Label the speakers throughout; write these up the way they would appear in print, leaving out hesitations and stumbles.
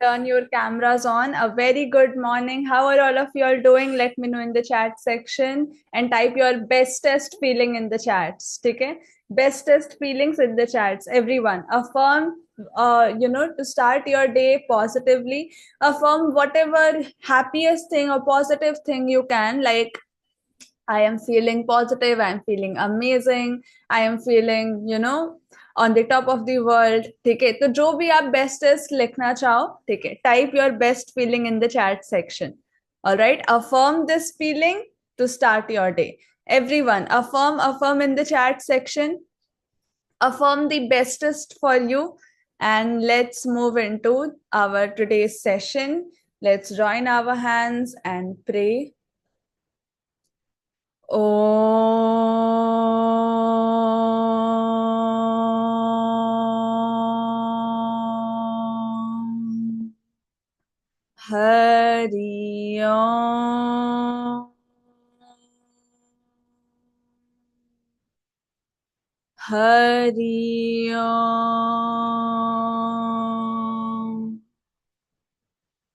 Speaker 1: turn your cameras on. A very good morning. How are all of you all doing? Let me know in the chat section and type your bestest feeling in the chats. Okay? Bestest feelings in the chats. Everyone, affirm. To start your day positively, affirm whatever happiest thing or positive thing you can. Like, I am feeling positive. I am feeling amazing. I am feeling, on the top of the world. ठीक है, तो जो भी आप bestest लिखना चाहो, ठीक है, type your best feeling in the chat section. All right, affirm this feeling to start your day. Everyone, affirm in the chat section. Affirm the bestest for you, and let's move into our today's session. Let's join our hands and pray. Om Hari Om Hari Om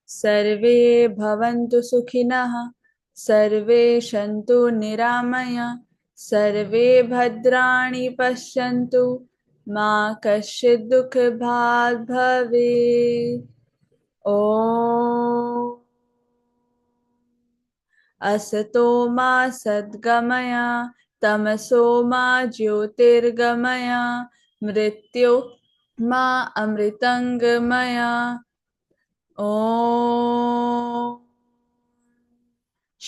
Speaker 1: Sarve bhavantu sukhinah सर्वे सन्तु निरामय सर्वे भद्राणि पश्यन्तु मा कश्चित् दुःखभाग् भवेत् ॐ असतो मा सद्गमय तमसो मा ज्योतिर्गमय मृत्यो मा अमृतङ्गमय ॐ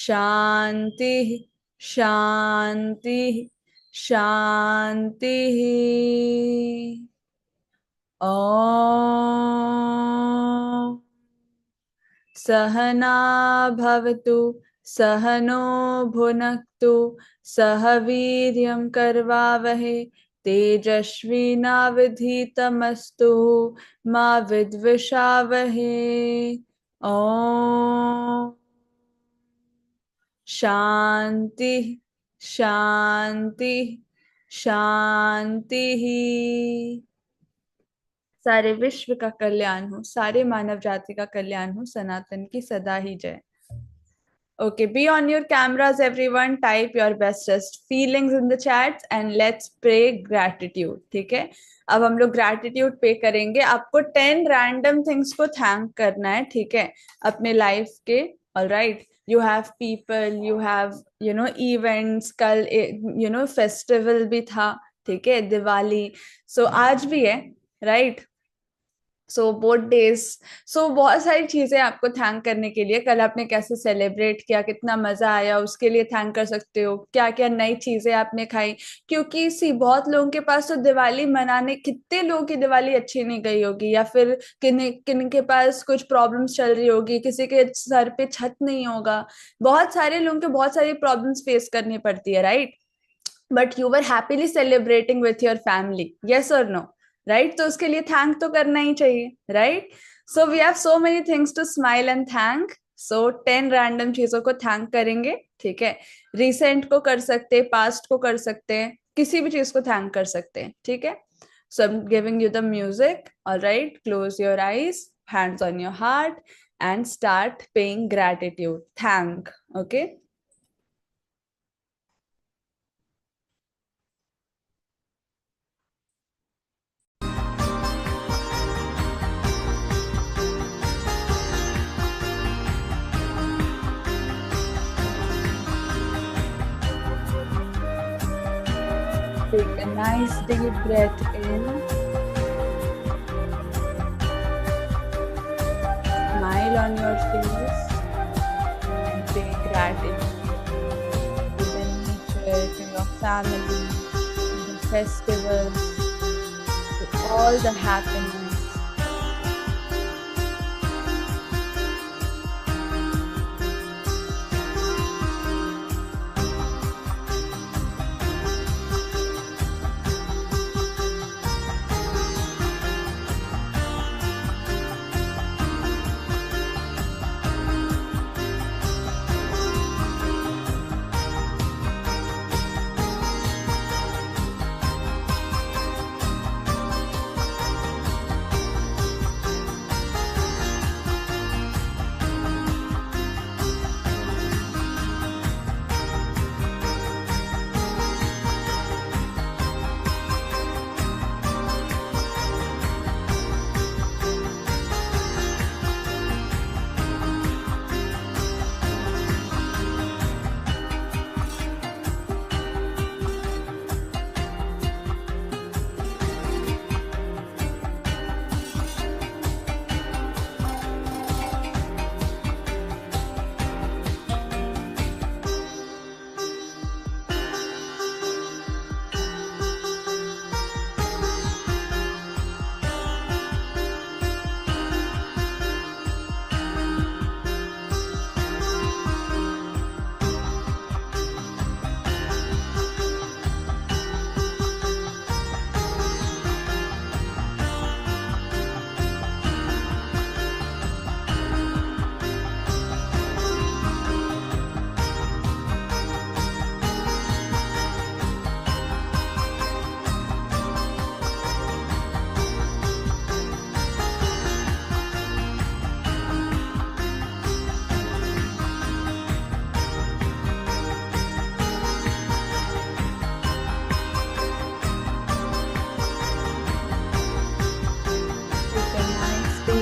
Speaker 1: शांति शांति शांति ओम सहना भवतु सहनो भुनक्तु सह वीर्यं करवावहै तेजस्विनावधीतमस्तु मा विद्विषावहै ओम शांति शांति शांति सारे विश्व का कल्याण हो, सारे मानव जाति का कल्याण हो, सनातन की सदा ही जय. Okay, be on your cameras, everyone. Type your bestest feelings in the chats and let's pray gratitude. ठीक है, अब हम लोग gratitude पे करेंगे. आपको 10 random things को thank करना है, ठीक है, अपने life के. All right, you have people, you have events. कल festival भी था, ठीक है, दिवाली. So आज भी है, right? So both days. So बहुत सारी चीजें आपको थैंक करने के लिए. कल आपने कैसे सेलिब्रेट किया, कितना मजा आया, उसके लिए थैंक कर सकते हो. क्या क्या नई चीजें आपने खाई, क्योंकि बहुत लोगों के पास तो दिवाली मनाने, कितने लोगों की दिवाली अच्छी नहीं गई होगी, या फिर किन किन के पास कुछ प्रॉब्लम्स चल रही होगी, किसी के सर पे छत नहीं होगा. बहुत सारे लोगों के बहुत सारी प्रॉब्लम्स फेस करनी पड़ती है, right? But you were happily celebrating with your family, yes और नो? राइट, तो उसके लिए थैंक तो करना ही चाहिए, right? So we have so many things to smile and thank. So 10 random चीजों को थैंक करेंगे, ठीक है. रिसेंट को कर सकते हैं, पास्ट को कर सकते हैं, किसी भी चीज को थैंक कर सकते हैं, ठीक है. So I am giving you the music. Alright, close your eyes, hands on your heart and start paying gratitude. Thank. Okay. Take a nice deep breath in. Smile on your face and pay gratitude to the nature, to your family, to the festivals, to all the happiness.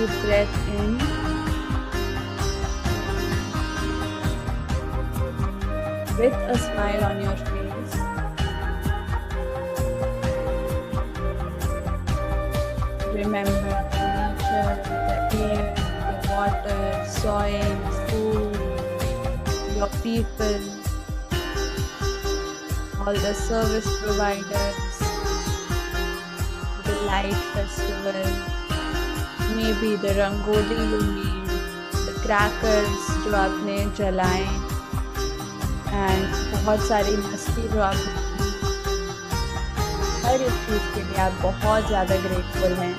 Speaker 1: deep breath in. With a smile on your face. Remember the nature, the air, the water, soil, food, your people, all the service providers, the light festival, maybe the rangoli you made, the crackers जो आपने जलाए, and बहुत सारी मस्ती जो आपने की, हर एक चीज के लिए आप बहुत ज्यादा ग्रेटफुल हैं.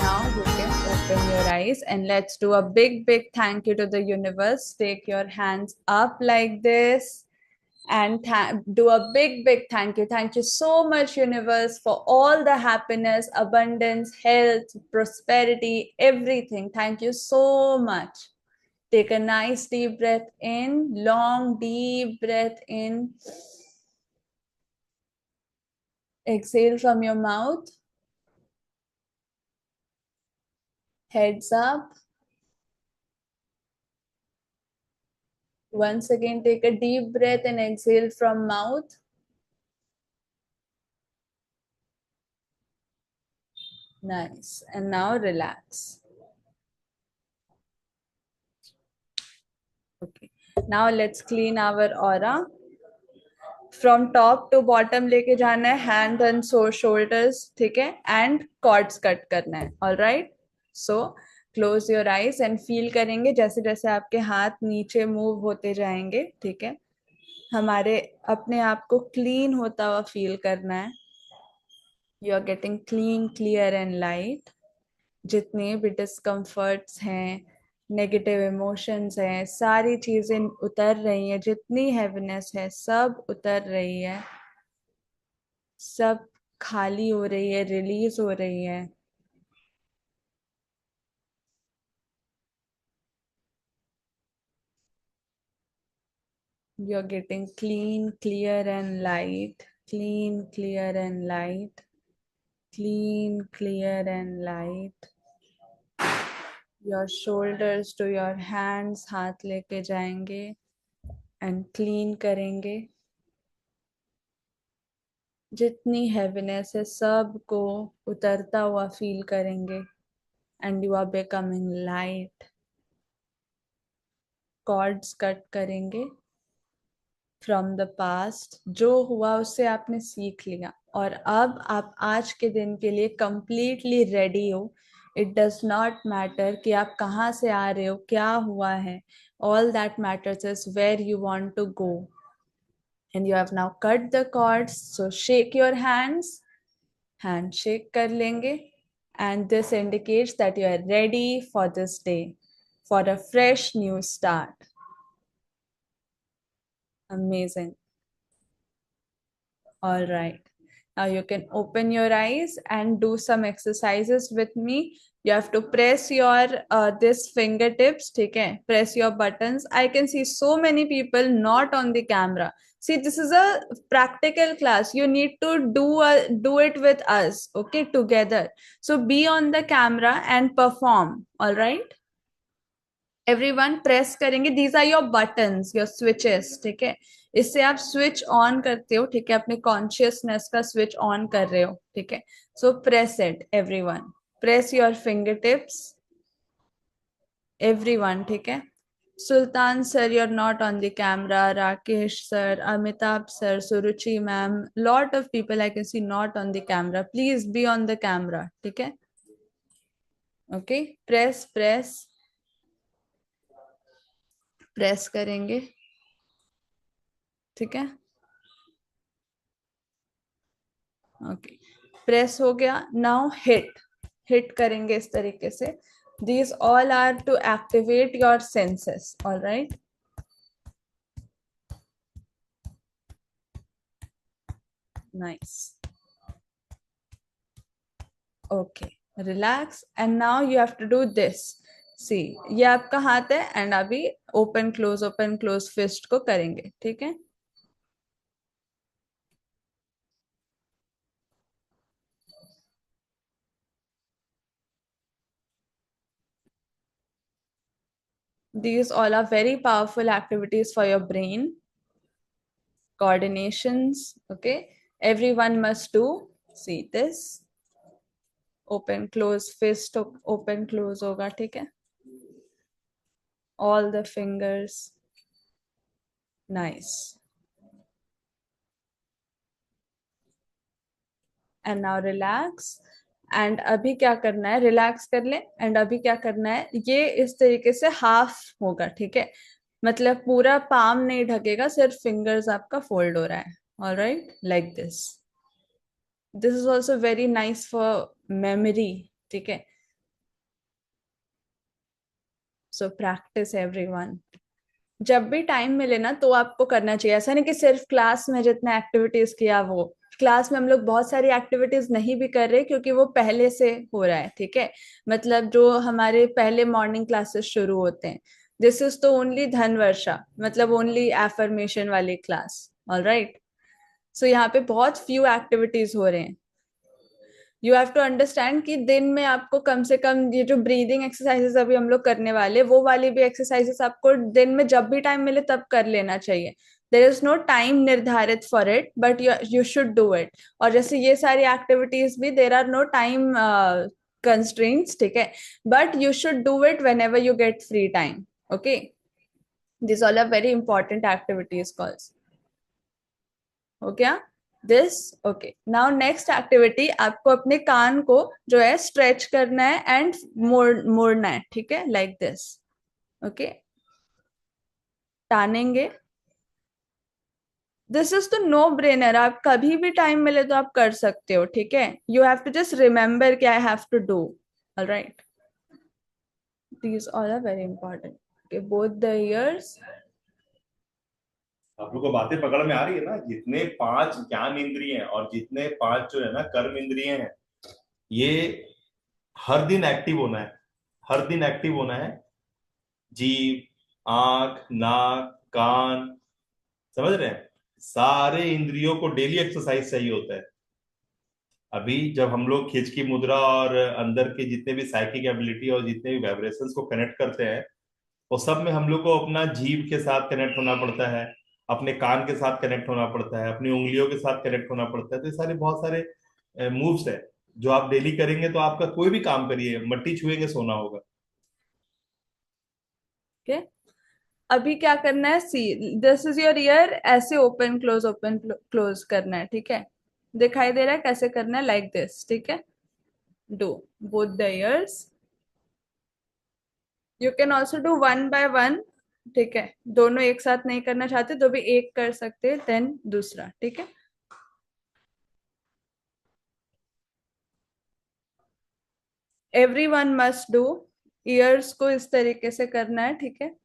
Speaker 1: Now you can open your eyes and let's do a big thank you to the universe. Take your hands up like this and do a big thank you. Thank you so much, universe, for all the happiness, abundance, health, prosperity, everything. Thank you so much. Take a nice deep breath in, long deep breath in. Exhale from your mouth. Heads up. Once again, take a deep breath and exhale from mouth. Nice. And now relax. Okay. Now let's clean our aura. From top to bottom लेके जाना है, hand and shoulders, ठीक है, and cords cut करना है. All right. So close your eyes and feel करेंगे जैसे जैसे आपके हाथ नीचे move होते जाएंगे, ठीक है, हमारे अपने आप को clean होता हुआ feel करना है. You are getting clean, clear and light. जितने भी डिस्कम्फर्ट्स हैं, नेगेटिव इमोशंस हैं, सारी चीजें उतर रही हैं, जितनी हैवीनेस है सब उतर रही है, सब खाली हो रही है, रिलीज हो रही है. You're getting clean, clear and light. Clean, clear and light. Clean, clear and light. Your shoulders to your hands, हाथ लेके जाएंगे and clean करेंगे. जितनी हैवीनेस है सब को उतरता हुआ फील करेंगे and you are becoming light. Cords cut करेंगे फ्रॉम द पास्ट. जो हुआ उससे आपने सीख लिया और अब आप आज के दिन के लिए कंप्लीटली रेडी हो. इट डज नॉट मैटर कि आप कहाँ से आ रहे हो, क्या हुआ है. All that matters is where you want to go. And you have now cut the cords, so shake your hands. Handshake कर लेंगे and this indicates that you are ready for this day, for a fresh new start. Amazing. All right, now you can open your eyes and do some exercises with me. You have to press your this fingertips, ठीक है, press your buttons. I can see so many people not on the camera. See, this is a practical class. You need to do it with us, okay, together. So be on the camera and perform. All right. Everyone press करेंगे. These are your buttons, your switches, ठीक है. इससे आप switch on करते हो, ठीक है, अपने कॉन्शियसनेस का स्विच ऑन कर रहे हो, ठीक है. सो press it everyone. Press your finger tips everyone, ठीक है. Sultan sir, you're not on the camera. Rakesh sir, Amitabh sir, Suruchi ma'am, lot of people I can see not on the camera. Please be on the camera, ठीक है. Okay, press press करेंगे, ठीक है. Okay, press हो गया. Now hit करेंगे इस तरीके से. These all are to activate your senses. All right. Nice. Okay, relax and now you have to do this. See, ये आपका हाथ है एंड अभी ओपन क्लोज फिस्ट को करेंगे, ठीक है. These all are very powerful activities for your brain. Coordinations, okay? Everyone must do. See this. Open, close, fist open, close होगा, ठीक है? All the fingers. Nice. And now relax. And अभी क्या करना है, रिलैक्स कर ले. एंड अभी क्या करना है, ये इस तरीके से हाफ होगा, ठीक है? मतलब पूरा पाम नहीं ढकेगा, सिर्फ फिंगर्स आपका फोल्ड हो रहा है. Alright, like this. This is also very nice for memory, ठीक है? So practice everyone. जब भी टाइम मिले ना तो आपको करना चाहिए. ऐसा नहीं कि सिर्फ क्लास में जितना एक्टिविटीज किया वो. क्लास में हम लोग बहुत सारी एक्टिविटीज नहीं भी कर रहे क्योंकि वो पहले से हो रहा है, ठीक है? मतलब जो हमारे पहले मॉर्निंग क्लासेस शुरू होते हैं, दिस इज तो ओनली धनवर्षा, मतलब ओनली एफर्मेशन वाली क्लास. ऑलराइट, सो यहाँ पे बहुत फ्यू एक्टिविटीज हो रहे हैं. यू हैव टू अंडरस्टैंड कि दिन में आपको कम से कम ये जो ब्रीदिंग एक्सरसाइजेस अभी हम लोग करने वाले, वो वाली भी एक्सरसाइजेस आपको दिन में जब भी टाइम मिले तब कर लेना चाहिए. देर इज नो टाइम निर्धारित for it, but you should do it. और जैसे ये सारी एक्टिविटीज भी, there are no time constraints, ठीक है? But you should do it whenever you get free time. Okay, this all are very important activities calls. हो गया this? Okay, now next activity, आपको अपने कान को जो है स्ट्रेच करना है एंड मोड़ना है, ठीक है? Like this. ओके, टानेंगे. दिस इज तो नो ब्रेनर, आप कभी भी टाइम मिले तो आप कर सकते हो, ठीक है? You have to just remember कि I have to do. Alright, these all are very important. Okay, both the ears.
Speaker 2: आप लोग को बातें पकड़ में आ रही है ना? जितने 5 ज्ञान इंद्रिय हैं और जितने 5 जो है ना कर्म इंद्रिय हैं, ये हर दिन एक्टिव होना है. हर दिन एक्टिव होना है. जीभ, आंख, नाक, कान, समझ रहे हैं? सारे इंद्रियों को डेली एक्सरसाइज चाहिए होता है. अभी जब हम लोग खिंच की मुद्रा और अंदर के जितने भी साइकिक एबिलिटी और जितने भी वाइब्रेशंस को कनेक्ट करते हैं, वो सब में हम लोग को अपना जीभ के साथ कनेक्ट होना पड़ता है, अपने कान के साथ कनेक्ट होना पड़ता है, अपनी उंगलियों के साथ कनेक्ट होना पड़ता है. तो ये सारे बहुत सारे मूव्स है जो आप डेली करेंगे. तो आपका कोई भी काम करिए, मट्टी छुएंगे सोना होगा.
Speaker 1: ओके, अभी क्या करना है, see this is your year. ऐसे ओपन क्लोज करना है, ठीक है? दिखाई दे रहा है कैसे करना है? लाइक दिस, ठीक है? Do both the years. You can also do one by one, ठीक है? दोनों एक साथ नहीं करना चाहते तो भी एक कर सकते हैं, देन दूसरा, ठीक है? Every one must do. Years को इस तरीके से करना है, ठीक है?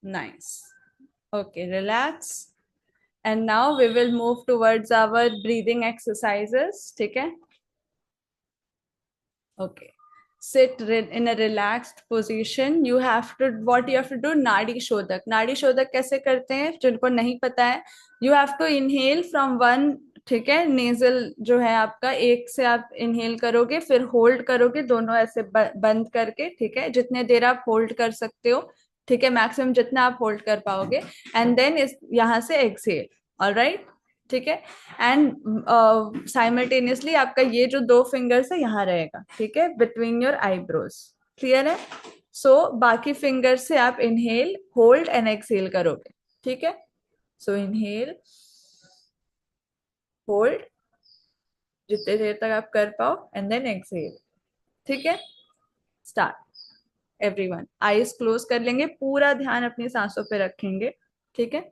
Speaker 1: Nice. Okay, relax. And now we will move towards our breathing exercises, ठीक है? Okay. Sit in a relaxed position. You have to, what you have to do, नाड़ी शोधक. नाड़ी शोधक कैसे करते हैं जिनको नहीं पता है, you have to inhale from one, ठीक है? नेजल जो है आपका, एक से आप इनहेल करोगे, फिर होल्ड करोगे दोनों ऐसे बंद करके, ठीक है? जितने देर आप होल्ड कर सकते हो, ठीक है? मैक्सिमम जितना आप होल्ड कर पाओगे. एंड देन इस यहाँ से एक्सहेल. ऑलराइट, ठीक है? एंड साइमल्टेनियसली आपका ये जो 2 फिंगर्स है यहाँ रहेगा, ठीक है? Between your eyebrows. क्लियर है? सो बाकी फिंगर से आप इनहेल, होल्ड एंड एक्सहेल करोगे, ठीक है? सो इनहेल, होल्ड, जितने देर तक आप कर पाओ, एंड देन एक्सहेल. ठीक है? स्टार्ट. एवरीवन आईज क्लोज कर लेंगे, पूरा ध्यान अपनी सांसों पे रखेंगे, ठीक है?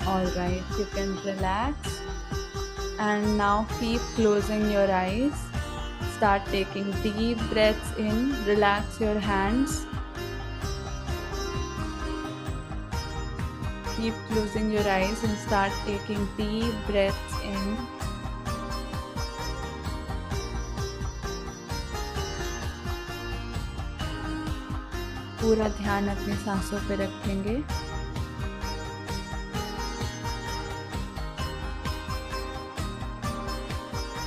Speaker 1: All right, you can relax. And now keep closing your eyes. Start taking deep breaths in. Relax your hands. Keep closing your eyes and start taking deep breaths in. पूरा ध्यान अपनी सांसों पे रखेंगे.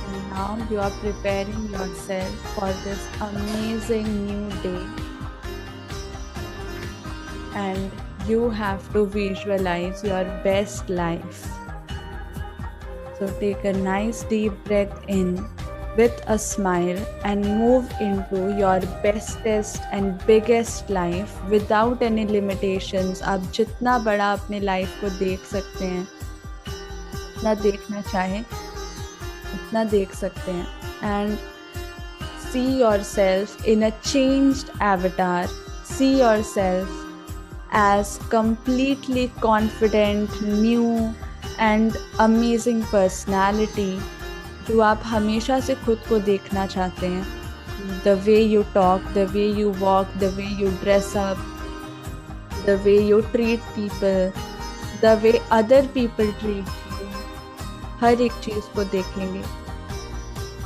Speaker 1: And now you are preparing yourself for this amazing new day. And you have to visualize your best life. So take a nice deep breath in with a smile and move into your bestest and biggest life without any limitations. आप जितना बड़ा अपने life को देख सकते हैं, जितना देखना चाहें उतना देख सकते हैं. And see yourself in a changed avatar. See yourself as completely confident, new and amazing personality जो आप हमेशा से खुद को देखना चाहते हैं. The way you talk, the way you walk, the way you dress up, the way you treat people, the way other people treat you, हर एक चीज़ को देखेंगे.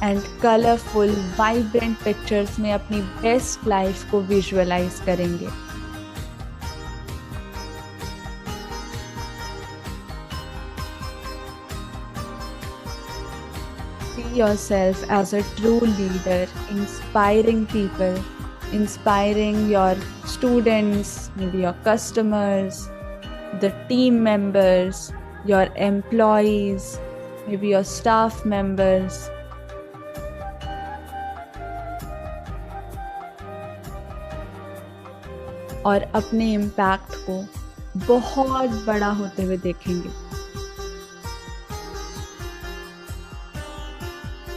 Speaker 1: And colorful, vibrant pictures में अपनी best life को visualize करेंगे. See yourself as a true leader, inspiring people, inspiring your students, maybe your customers, the team members, your employees, maybe your staff members. और अपने impact को बहुत बड़ा होते हुए देखेंगे.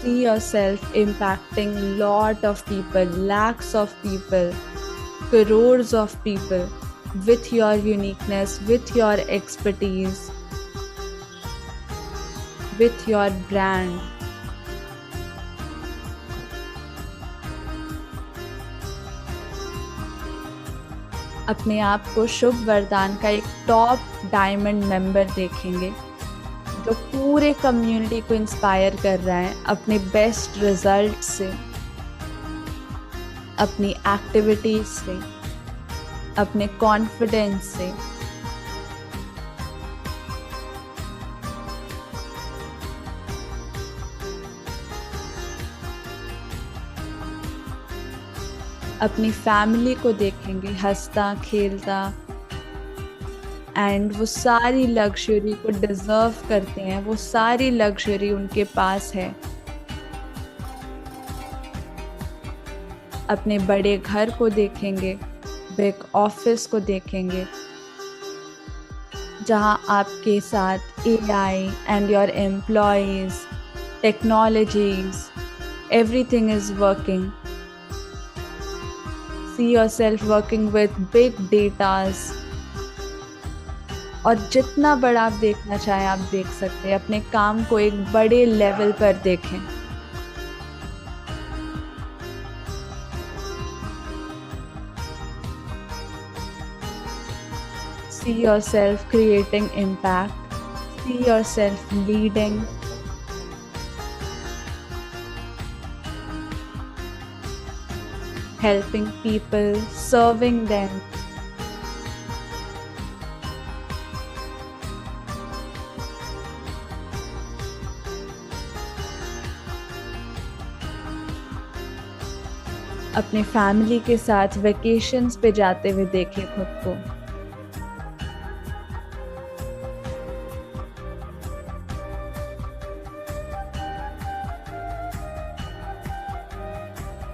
Speaker 1: See yourself impacting lot of people, lakhs of people, crores of people with your uniqueness, with your expertise, with your brand. अपने आप को शुभ वरदान का एक टॉप डायमंड मेंबर देखेंगे जो पूरे कम्युनिटी को इंस्पायर कर रहा है अपने बेस्ट रिजल्ट से, अपनी एक्टिविटीज से, अपने कॉन्फिडेंस से. अपनी फैमिली को देखेंगे हंसता खेलता एंड वो सारी लग्जरी को डिज़र्व करते हैं, वो सारी लग्जरी उनके पास है. अपने बड़े घर को देखेंगे, बिग ऑफिस को देखेंगे जहां आपके साथ AI and your employees, technologies, everything is working. See yourself working with big datas. और जितना बड़ा आप देखना चाहें आप देख सकते हैं. अपने काम को एक बड़े लेवल पर देखें. See yourself creating impact. See yourself leading. Helping people, serving them. अपने फैमिली के साथ वेकेशंस पे जाते हुए देखें खुद को.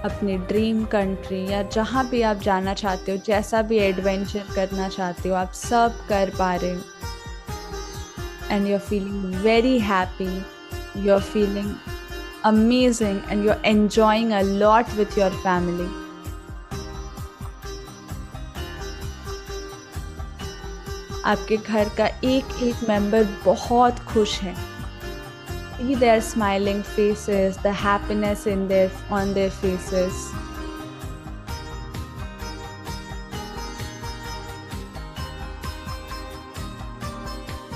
Speaker 1: अपने ड्रीम कंट्री या जहाँ भी आप जाना चाहते हो, जैसा भी एडवेंचर करना चाहते हो, आप सब कर पा रहे हो. And you are feeling very happy, you are feeling amazing and you're enjoying a lot with your family. आपके घर का एक एक मेंबर बहुत खुश है. See their smiling faces, the happiness on their faces.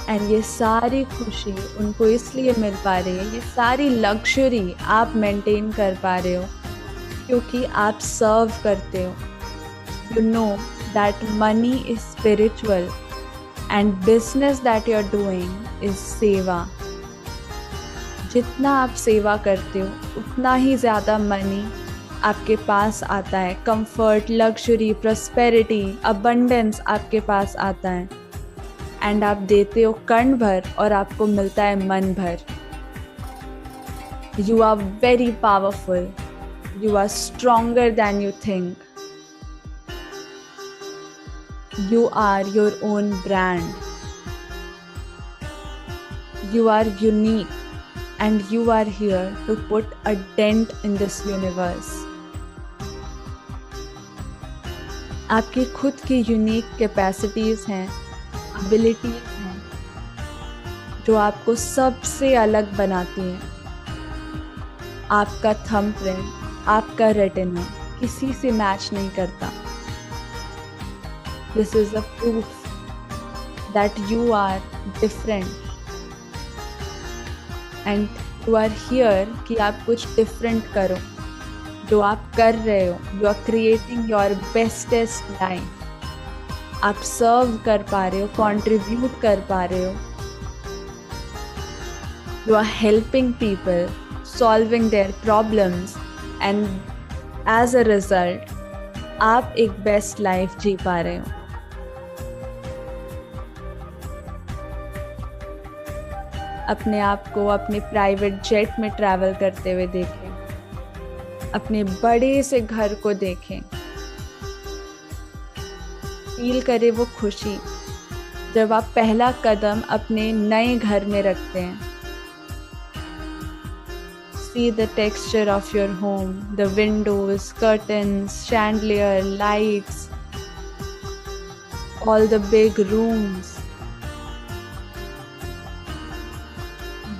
Speaker 1: And ये सारी खुशी उनको इसलिए मिल पा रही है, ये सारी लग्जरी आप मेंटेन कर पा रहे हो क्योंकि आप सर्व करते हो. You know that money is spiritual and business that you are doing is सेवा. जितना आप सेवा करते हो उतना ही ज़्यादा मनी आपके पास आता है. कंफर्ट, लग्जरी, प्रॉस्पेरिटी, अबंडेंस आपके पास आता है. एंड आप देते हो कण भर और आपको मिलता है मन भर. You are very powerful. You are stronger than you think. You are your own brand. You are unique and you are here to put a dent in this universe. आपकी खुद की यूनिक कैपेसिटीज़ हैं, abilities हैं जो आपको सबसे अलग बनाती हैं. आपका थंबप्रिंट, आपका रेटिना किसी से मैच नहीं करता. This is a proof that you are different. And you are here कि आप कुछ डिफरेंट करो. जो आप कर रहे हो, you are creating your bestest life. आप सर्व कर पा रहे हो, कंट्रीब्यूट कर पा रहे हो. You are helping people, solving their problems and as a result आप एक बेस्ट लाइफ जी पा रहे हो. अपने आप को अपने प्राइवेट जेट में ट्रैवल करते हुए देखें. अपने बड़े से घर को देखें. फील करें वो खुशी जब आप पहला कदम अपने नए घर में रखते हैं. See the texture of your home, the windows, curtains, chandelier, lights, all the big rooms.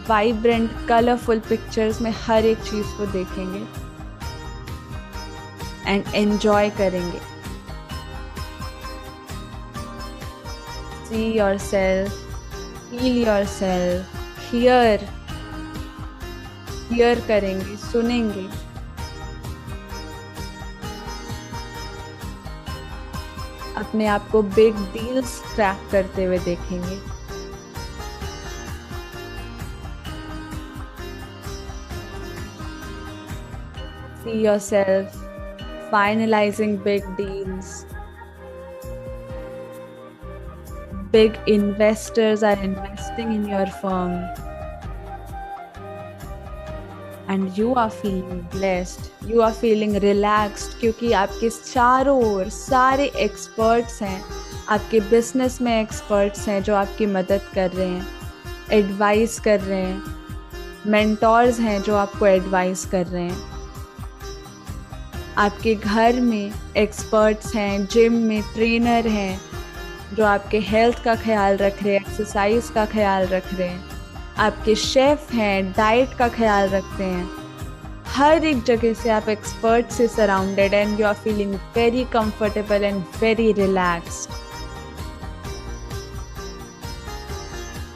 Speaker 1: Vibrant colourful pictures में हर एक चीज़ को देखेंगे एंड एंजॉय करेंगे. See your self, feel your self, here करेंगे, सुनेंगे. अपने आप को बिग डील्स क्रैक करते हुए देखेंगे. See yourself finalizing big deals. Big investors are investing in your firm. And you are feeling blessed. You are feeling relaxed क्योंकि आपके चारों ओर सारे एक्सपर्ट्स हैं. आपके बिजनेस में एक्सपर्ट्स हैं जो आपकी मदद कर रहे हैं, एडवाइस कर रहे हैं. मेंटोर्स हैं जो आपको एडवाइस कर रहे हैं. आपके घर में एक्सपर्ट्स हैं, जिम में ट्रेनर हैं जो आपके हेल्थ का ख्याल रख रहे हैं, एक्सरसाइज का ख्याल रख रहे हैं. आपके शेफ़ हैं, डाइट का ख्याल रखते हैं. हर एक जगह से आप एक्सपर्ट से surrounded and you are feeling very comfortable and very relaxed.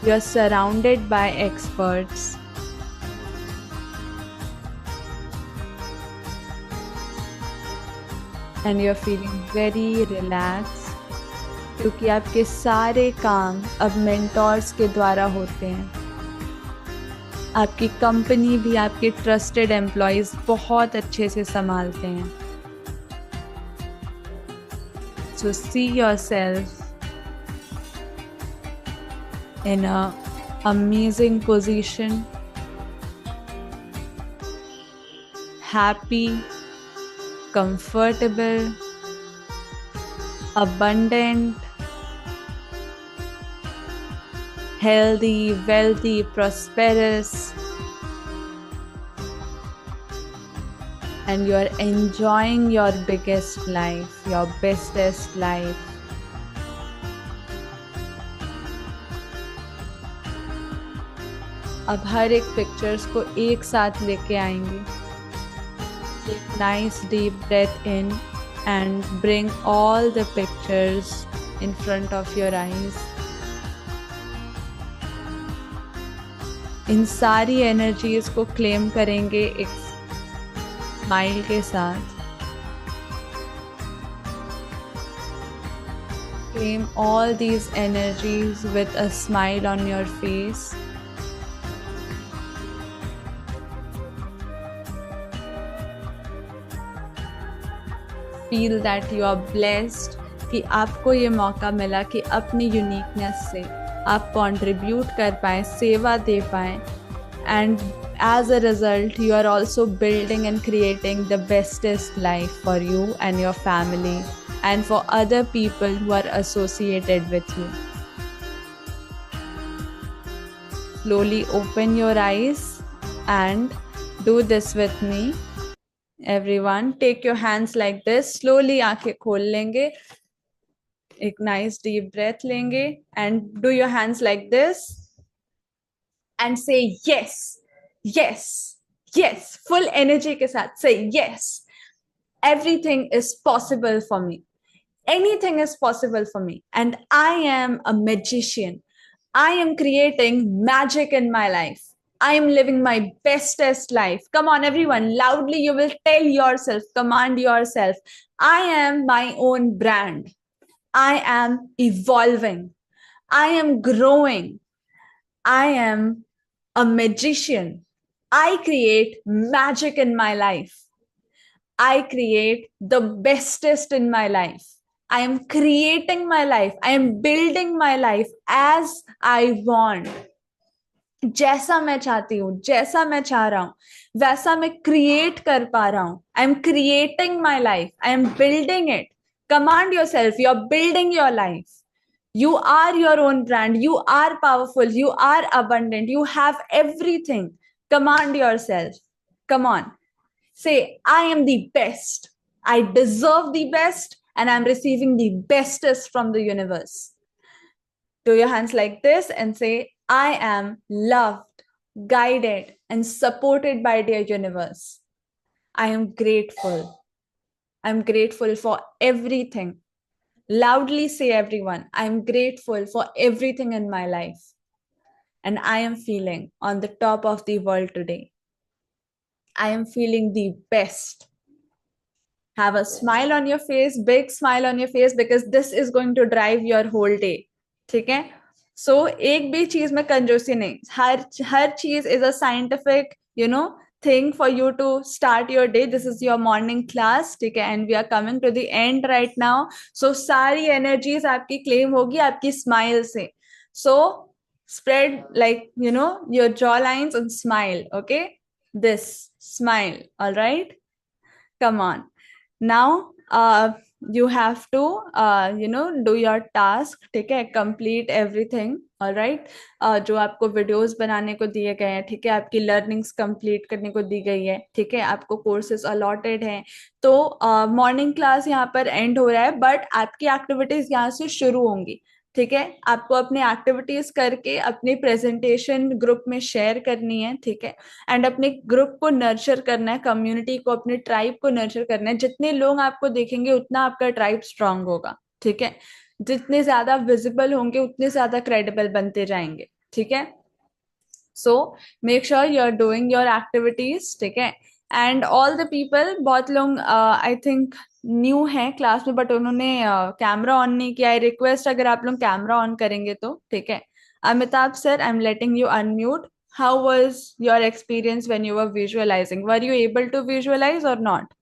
Speaker 1: You are surrounded by experts. And you are feeling very relax क्योंकि आपके सारे काम अब मेंटोर्स के द्वारा होते हैं. आपकी कंपनी भी आपके ट्रस्टेड एम्प्लॉयज़ बहुत अच्छे से संभालते हैं. So see yourself in a amazing position, happy, comfortable, abundant, healthy, wealthy, prosperous, and you are enjoying your biggest life, your bestest life. अब हर एक पिक्चर्स को एक साथ लेके आएंगे. Take nice deep breath in and bring all the pictures in front of your eyes. इन सारी energies को claim करेंगे एक स्माइल के साथ. Claim all these energies with a smile on your face. Feel that you are blessed कि आपको ये मौका मिला कि अपनी यूनिकनेस से आप कंट्रीब्यूट कर पाएं, सेवा दे पाएं. And as a result you are also building and creating the bestest life for you and your family and for other people who are associated with you. Slowly open your eyes and do this with me. Everyone, take your hands like this. Slowly आंखें खोल लेंगे, एक nice deep breath लेंगे and do your hands like this and say yes, yes, yes. Full energy के साथ say yes. Everything is possible for me. Anything is possible for me. And I am a magician. I am creating magic in my life. I am living my bestest life. Come on, everyone. Loudly, you will tell yourself, command yourself. I am my own brand. I am evolving. I am growing. I am a magician. I create magic in my life. I create the bestest in my life. I am creating my life. I am building my life as I want. जैसा मैं चाहती हूँ, जैसा मैं चाह रहा हूं वैसा मैं क्रिएट कर पा रहा हूं. I am creating my life. I am building it. Command yourself. You are building your life. You are your own brand. You are powerful. You are abundant. You have everything. Command yourself. Come on. Say, I am the best. I deserve the best and I'm receiving the bestest from the universe. Do your hands like this and say, I am loved, guided, and supported by the universe. I am grateful. I'm grateful for everything. Loudly say, everyone, I'm grateful for everything in my life. And I am feeling on the top of the world today. I am feeling the best. Have a smile on your face, big smile on your face, because this is going to drive your whole day. ठीक है? So एक भी चीज में कंजूसी नहीं. हर चीज is a scientific, thing for you to start your day. This is your morning class, ठीक है? And we are coming to the end right now. So सारी energies आपकी claim होगी आपकी smile से. So spread like your jaw lines and smile. Okay? This smile. All right? Come on. Now you have to do your task. ठीक है? Complete everything. All right? जो आपको videos बनाने को दिए गए हैं, ठीक है, आपकी लर्निंग्स कंप्लीट करने को दी गई है, ठीक है, आपको कोर्सेज अलॉटेड हैं. तो मॉर्निंग क्लास यहाँ पर एंड हो रहा है, बट आपकी एक्टिविटीज यहाँ से शुरू होंगी. ठीक है? आपको अपनी एक्टिविटीज करके अपनी प्रेजेंटेशन ग्रुप में शेयर करनी है. ठीक है? एंड अपने ग्रुप को नर्चर करना है, कम्युनिटी को, अपने ट्राइब को नर्चर करना है. जितने लोग आपको देखेंगे उतना आपका ट्राइब स्ट्रांग होगा. ठीक है? जितने ज्यादा विजिबल होंगे उतने ज्यादा क्रेडिबल बनते जाएंगे. ठीक है? So make sure you are doing your activities. ठीक है? एंड ऑल द पीपल, बहुत लोग आई थिंक न्यू है क्लास में, बट उन्होंने कैमरा ऑन नहीं किया. आई रिक्वेस्ट, अगर आप लोग कैमरा ऑन करेंगे तो. ठीक है? Amitabh sir, I am letting you unmute. How was your experience when you were visualizing? Were you able to visualize or not?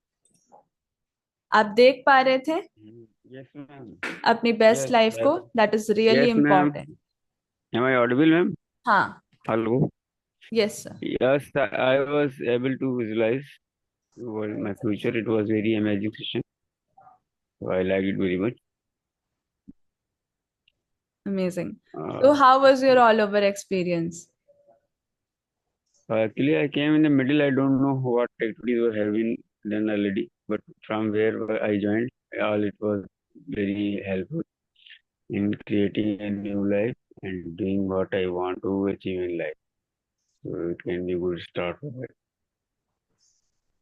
Speaker 1: आप देख पा रहे थे
Speaker 3: Yes, ma'am.
Speaker 1: अपनी बेस्ट
Speaker 3: Yes,
Speaker 1: लाइफ को? That is really
Speaker 3: Yes, ma'am.
Speaker 1: Important.
Speaker 3: Am I audible, ma'am?
Speaker 1: हाँ.
Speaker 3: Hello.
Speaker 1: Yes, sir.
Speaker 3: Yes, I was able to visualize my future. It was very amazing session. So I liked it very much.
Speaker 1: Amazing. So how was your all over experience?
Speaker 3: Actually, I came in the middle. I don't know what activities were having done already, but from where I joined, all it was very helpful in creating a new life and doing what I want to achieve in life. So it can be good start for that.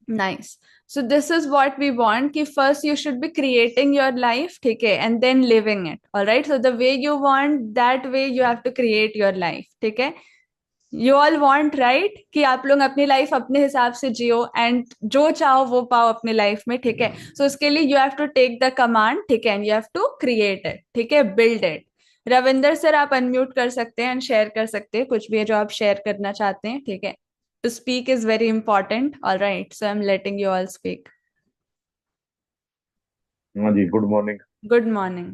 Speaker 1: Nice. So this is what we want कि first you should be creating your life, ठीक है, and then living it. All right. So the way you want, that way you have to create your life. ठीक है. You all want, right, कि आप लोग अपनी life अपने हिसाब से जियो एंड जो चाहो वो पाओ अपनी लाइफ में, ठीक है. सो उसके लिए you have to take the command, ठीक है, and you have to create it, ठीक है, बिल्ड इट. रविंदर सर, आप अनम्यूट कर सकते हैं एंड शेयर कर सकते हैं कुछ भी है जो आप शेयर करना चाहते हैं, ठीक है. To speak is very important. All right, so I'm letting you all speak.
Speaker 4: हाँ जी, गुड मॉर्निंग.
Speaker 1: Good morning.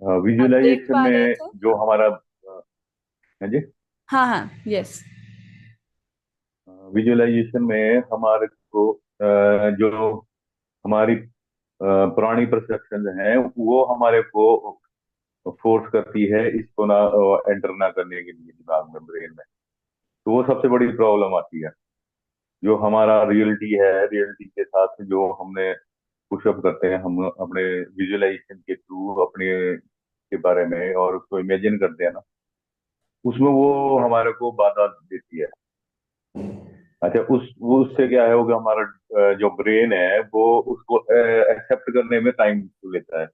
Speaker 1: आप देख
Speaker 4: विजुअलाइजेशन
Speaker 1: पा रहे
Speaker 4: में
Speaker 1: थे?
Speaker 4: जो हमारा हाँ जी,
Speaker 1: हाँ हाँ, yes.
Speaker 4: विजुअलाइजेशन में हमारे को जो हमारी पुरानी परसेप्शन है वो हमारे को फोर्स करती है इसको ना एंटर ना करने के लिए दिमाग में, ब्रेन में. तो वो सबसे बड़ी प्रॉब्लम आती है. जो हमारा रियलिटी है, रियलिटी के साथ जो हमने पुशअप करते हैं हम अपने विजुअलाइजेशन के थ्रू अपने के बारे में और उसको इमेजिन करते हैं ना, उसमें वो हमारे को बाधा देती है. अच्छा, उससे क्या है, वो कि हमारा जो ब्रेन है वो उसको एक्सेप्ट करने में टाइम लेता है.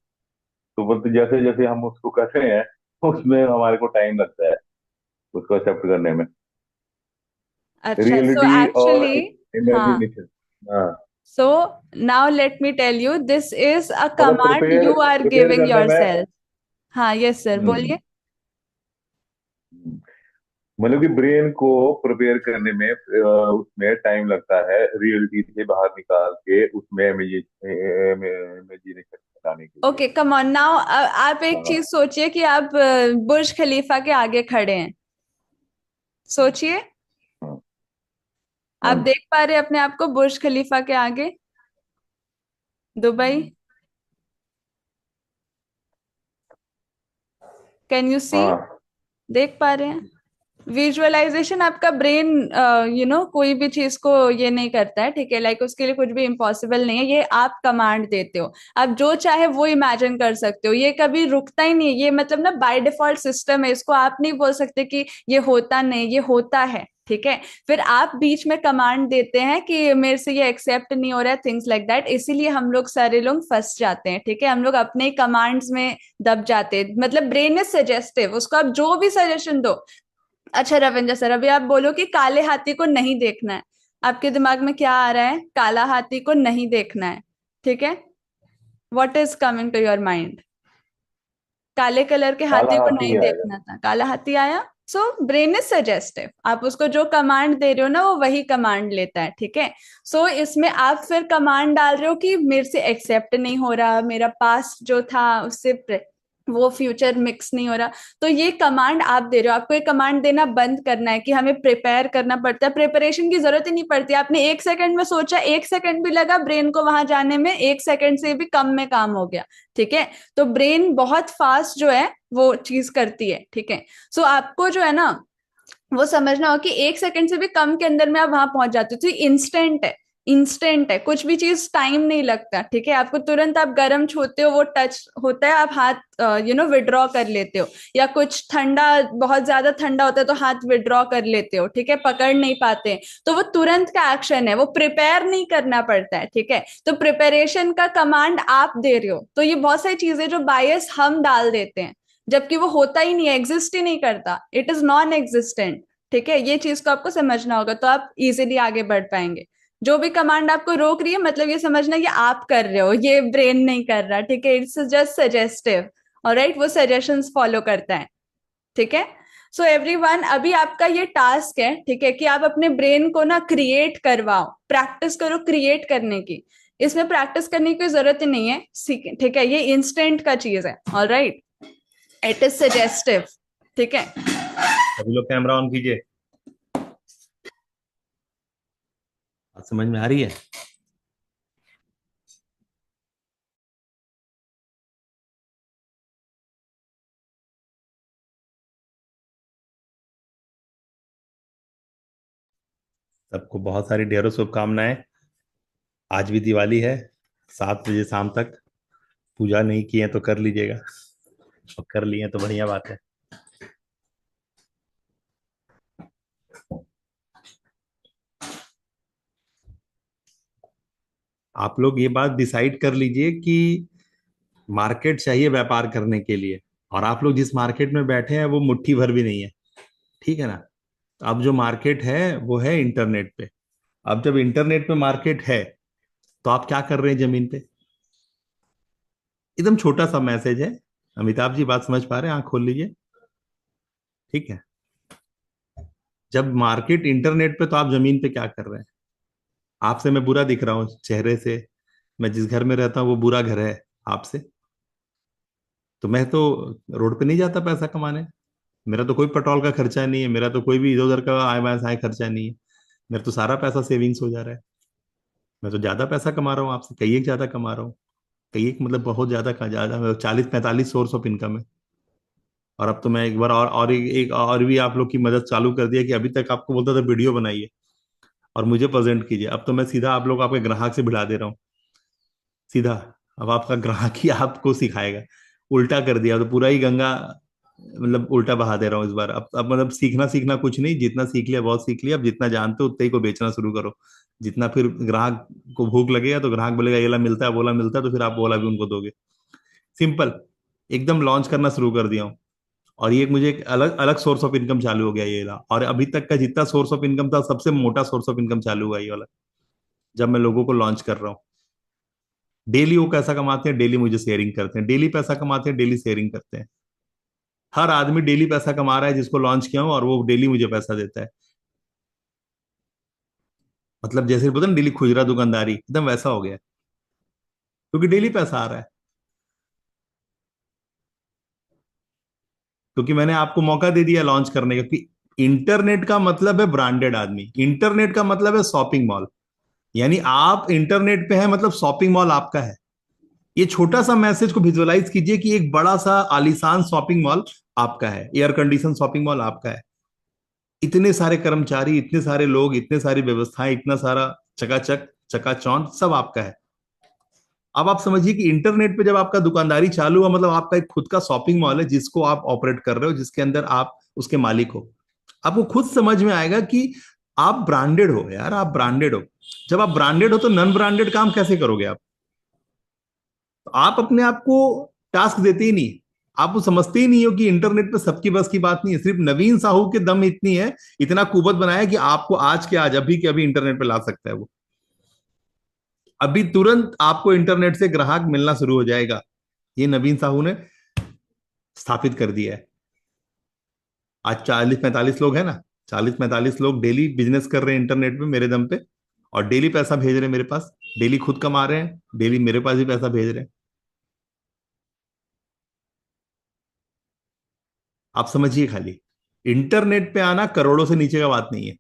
Speaker 4: तो बस जैसे जैसे हम उसको कहते हैं उसमें हमारे को टाइम लगता है उसको एक्सेप्ट करने में.
Speaker 1: अच्छा, so
Speaker 4: रियलिटी और
Speaker 1: actually, हाँ.
Speaker 4: इमेजिनेशन. हाँ,
Speaker 1: So now let me tell you, this is a
Speaker 4: मतलब
Speaker 1: command
Speaker 4: prepare
Speaker 1: you are
Speaker 4: prepare
Speaker 1: giving
Speaker 4: करने में.
Speaker 1: yourself. हाँ, yes sir, बोलिए.
Speaker 4: मतलब कि ब्रेन को प्रिपेयर करने में उसमें टाइम लगता है रियलिटी से बाहर निकाल के उसमें इमेजिनेशन बनाने के लिए.
Speaker 1: Okay, come on now. आप एक
Speaker 4: हाँ,
Speaker 1: चीज सोचिए कि आप बुर्ज खलीफा के आगे खड़े हैं. सोचिए,
Speaker 4: हाँ,
Speaker 1: आप
Speaker 4: हाँ.
Speaker 1: देख पा रहे हैं अपने आप को बुर्ज खलीफा के आगे, दुबई? Can you see?
Speaker 4: हाँ,
Speaker 1: देख पा रहे हैं? विजुअलाइजेशन आपका ब्रेन कोई भी चीज को ये नहीं करता है, ठीक है, लाइक उसके लिए कुछ भी इम्पॉसिबल नहीं है. ये आप कमांड देते हो, आप जो चाहे वो इमेजिन कर सकते हो. ये कभी रुकता ही नहीं है. ये मतलब ना बाय डिफॉल्ट सिस्टम है. इसको आप नहीं बोल सकते कि ये होता नहीं, ये होता है, ठीक है. फिर आप बीच में कमांड देते हैं कि मेरे से ये एक्सेप्ट नहीं हो रहा है, थिंग्स लाइक दैट. इसीलिए हम लोग सारे लोग फंस जाते हैं, ठीक है. हम लोग अपने कमांड्स में दब जाते हैं. मतलब ब्रेन इज सजेस्टिव, उसको आप जो भी सजेशन दो. अच्छा रविंद्र सर, अभी आप बोलो कि काले हाथी को नहीं देखना है, आपके दिमाग में क्या आ रहा है? काला हाथी को नहीं देखना है, ठीक है. What is coming to your mind? काले कलर के
Speaker 4: काला
Speaker 1: हाथी को
Speaker 4: हाथी
Speaker 1: नहीं
Speaker 4: ही आएगा.
Speaker 1: देखना था, काला हाथी आया. So brain is suggestive. आप उसको जो कमांड दे रहे हो ना, वो वही कमांड लेता है, ठीक है. सो इसमें आप फिर कमांड डाल रहे हो कि मेरे से एक्सेप्ट नहीं हो रहा, मेरा पास्ट जो था उससे वो फ्यूचर मिक्स नहीं हो रहा. तो ये कमांड आप दे रहे हो. आपको ये कमांड देना बंद करना है कि हमें प्रिपेयर करना पड़ता है. प्रिपरेशन की जरूरत ही नहीं पड़ती. आपने 1 सेकंड में सोचा, 1 सेकंड भी लगा ब्रेन को वहां जाने में, 1 सेकंड से भी कम में काम हो गया, ठीक है. तो ब्रेन बहुत फास्ट जो है वो चीज करती है, ठीक है. सो आपको जो है ना वो समझना हो कि 1 सेकंड से भी कम के अंदर में आप वहां पहुंच जाते हो. तो इंस्टेंट है, इंस्टेंट है. कुछ भी चीज टाइम नहीं लगता, ठीक है. आपको तुरंत आप गर्म छूते हो, वो टच होता है, आप हाथ विड्रॉ कर लेते हो. या कुछ ठंडा, बहुत ज्यादा ठंडा होता है तो हाथ विड्रॉ कर लेते हो, ठीक है, पकड़ नहीं पाते. तो वो तुरंत का एक्शन है, वो प्रिपेयर नहीं करना पड़ता है, ठीक है. तो प्रिपरेशन का कमांड आप दे रहे हो. तो ये बहुत सारी चीजें जो बायस हम डाल देते हैं, जबकि वो होता ही नहीं है, एग्जिस्ट ही नहीं करता. इट इज नॉन एग्जिस्टेंट, ठीक है. ये चीज को आपको समझना होगा, तो आप इजीली आगे बढ़ पाएंगे. जो भी कमांड आपको रोक रही है, मतलब ये समझना कि आप कर रहे हो, ये ब्रेन नहीं कर रहा, ठीक है. It's just suggestive, alright. वो सजेशंस फॉलो करता है, ठीक है. सो एवरीवन, अभी आपका ये टास्क है, ठीक है, कि आप अपने ब्रेन को ना क्रिएट करवाओ, प्रैक्टिस करो क्रिएट करने की. इसमें प्रैक्टिस करने की कोई जरूरत ही नहीं है, ठीक है. ये इंस्टेंट का चीज है, ऑलराइट. इट इज सजेस्टिव, ठीक है.
Speaker 2: सभी लोग कैमरा ऑन कीजिए. बात समझ में आ रही है? सबको बहुत सारी ढेरों शुभकामनाएं. आज भी दिवाली है, 7 बजे शाम तक पूजा नहीं किए तो कर लीजिएगा. कर लिए तो बढ़िया बात है। आप लोग ये बात डिसाइड कर लीजिए कि मार्केट चाहिए व्यापार करने के लिए, और आप लोग जिस मार्केट में बैठे हैं वो मुट्ठी भर भी नहीं है, ठीक है ना। अब जो मार्केट है वो है इंटरनेट पे। अब जब इंटरनेट पे मार्केट है तो आप क्या कर रहे हैं जमीन पे? एकदम छोटा सा मैसेज है, अमिताभ जी बात समझ पा रहे हैं? आंख खोल लीजिए, ठीक है। जब मार्केट इंटरनेट पे, तो आप जमीन पे क्या कर रहे हैं? आपसे मैं बुरा दिख रहा हूँ चेहरे से, मैं जिस घर में रहता हूँ वो बुरा घर है आपसे, तो मैं तो रोड पे नहीं जाता पैसा कमाने। मेरा तो कोई पेट्रोल का खर्चा नहीं है, मेरा तो कोई भी इधर उधर का आय वाय साय खर्चा नहीं है, मेरा तो सारा पैसा सेविंग्स हो जा रहा है। मैं तो ज्यादा पैसा कमा रहा हूँ आपसे, कई एक ज्यादा कमा रहा हूँ, कई एक मतलब बहुत ज्यादा का ज्यादा, 40-45 सोर्स ऑफ इनकम है। और अब तो मैं एक बार और एक और भी आप लोग की मदद चालू कर दिया कि अभी तक आपको बोलता था वीडियो बनाइए और मुझे प्रेजेंट कीजिए, अब तो मैं सीधा आप लोग आपके ग्राहक से भिड़ा दे रहा हूँ सीधा। अब आपका ग्राहक ही आपको सिखाएगा, उल्टा कर दिया तो पूरा ही गंगा मतलब उल्टा बहा दे रहा हूँ इस बार। अब मतलब सीखना सीखना कुछ नहीं, जितना सीख लिया बहुत सीख लिया, अब जितना जानते हो उतना ही को बेचना शुरू करो। जितना फिर ग्राहक को भूख लगेगा तो ग्राहक बोलेगा ये ला मिलता है, बोला मिलता है, तो फिर आप बोला भी उनको दोगे। सिंपल, एकदम लॉन्च करना शुरू कर दिया हूँ। और ये मुझे एक अलग अलग सोर्स ऑफ इनकम चालू हो गया ये वाला, और अभी तक का जितना सोर्स ऑफ इनकम था सबसे मोटा सोर्स ऑफ इनकम चालू हुआ ये वाला, जब मैं लोगों को लॉन्च कर रहा हूँ। डेली वो पैसा कमाते हैं, डेली मुझे शेयरिंग करते हैं, डेली पैसा कमाते हैं, डेली शेयरिंग करते हैं। हर आदमी डेली पैसा कमा रहा है जिसको लॉन्च किया हूं, और वो डेली मुझे पैसा देता है। मतलब जैसे बोलते हैं ना डेली खुजरा दुकानदारी, एकदम वैसा हो गया है, क्योंकि डेली पैसा आ रहा है। क्योंकि मैंने आपको मौका दे दिया लॉन्च करने का कि इंटरनेट का मतलब है ब्रांडेड आदमी, इंटरनेट का मतलब है शॉपिंग मॉल। यानी आप इंटरनेट पे हैं मतलब शॉपिंग मॉल आपका है। ये छोटा सा मैसेज को विजुअलाइज कीजिए कि एक बड़ा सा आलीशान शॉपिंग मॉल आपका है, एयर कंडीशन शॉपिंग मॉल आपका है। इतने सारे कर्मचारी, इतने सारे लोग, इतने सारी व्यवस्थाएं, इतना सारा चकाचक चकाचौंध सब आपका है। अब आप समझिए कि इंटरनेट पे जब आपका दुकानदारी चालू हुआ मतलब आपका एक खुद का शॉपिंग मॉल है जिसको आप ऑपरेट कर रहे हो, जिसके अंदर आप उसके मालिक हो। आपको खुद समझ में आएगा कि आप ब्रांडेड हो यार, आप ब्रांडेड हो। जब आप ब्रांडेड हो तो नॉन ब्रांडेड काम कैसे करोगे आप? तो आप अपने आप को टास्क देते ही नहीं, आप वो समझते ही नहीं हो कि इंटरनेट पे सबकी बस की बात नहीं है। सिर्फ नवीन साहू के दम इतनी है, इतना कुवत बनाया कि आपको आज के आज अभी के अभी इंटरनेट पे ला सकता है वो। अभी तुरंत आपको इंटरनेट से ग्राहक मिलना शुरू हो जाएगा, ये नवीन साहू ने स्थापित कर दिया है। आज 40-45 लोग हैं ना, 40-45 लोग डेली बिजनेस कर रहे हैं इंटरनेट पे मेरे दम पे, और डेली पैसा भेज रहे हैं मेरे पास, डेली खुद कमा रहे हैं, डेली मेरे पास भी पैसा भेज रहे हैं। आप समझिए, खाली इंटरनेट पे आना करोड़ों से नीचे का बात नहीं है।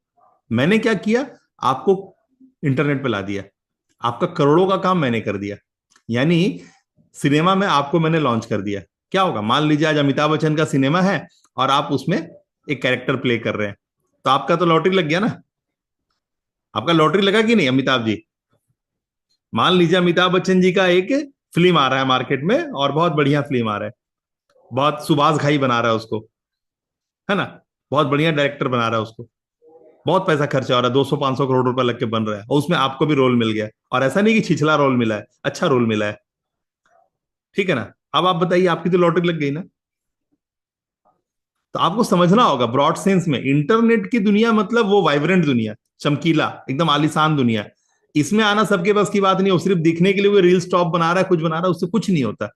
Speaker 2: मैंने क्या किया, आपको इंटरनेट पे ला दिया, आपका करोड़ों का काम मैंने कर दिया। यानी सिनेमा में आपको मैंने लॉन्च कर दिया। क्या होगा, मान लीजिए आज अमिताभ बच्चन का सिनेमा है और आप उसमें एक कैरेक्टर प्ले कर रहे हैं, तो आपका तो लॉटरी लग गया ना। आपका लॉटरी लगा कि नहीं अमिताभ जी? मान लीजिए अमिताभ बच्चन जी का एक फिल्म आ रहा है मार्केट में, और बहुत बढ़िया फिल्म आ रहा है, बहुत सुभाष घाई बना रहा है उसको, है ना, बहुत बढ़िया डायरेक्टर बना रहा है उसको, बहुत पैसा खर्चा हो रहा है, 200-500 करोड़ रुपए लग के बन रहा है, और उसमें आपको भी रोल मिल गया। और ऐसा नहीं कि छिछला रोल मिला है, अच्छा रोल मिला है, ठीक है ना। अब आप बताइए, आपकी तो लॉटरी लग गई ना। तो आपको समझना होगा ब्रॉड सेंस में, इंटरनेट की दुनिया मतलब वो वाइब्रेंट दुनिया, चमकीला एकदम आलीशान दुनिया। इसमें आना सबके बस की बात नहीं हो, सिर्फ दिखने के लिए वो रील स्टॉप बना रहा है, कुछ बना रहा है, उससे कुछ नहीं होता।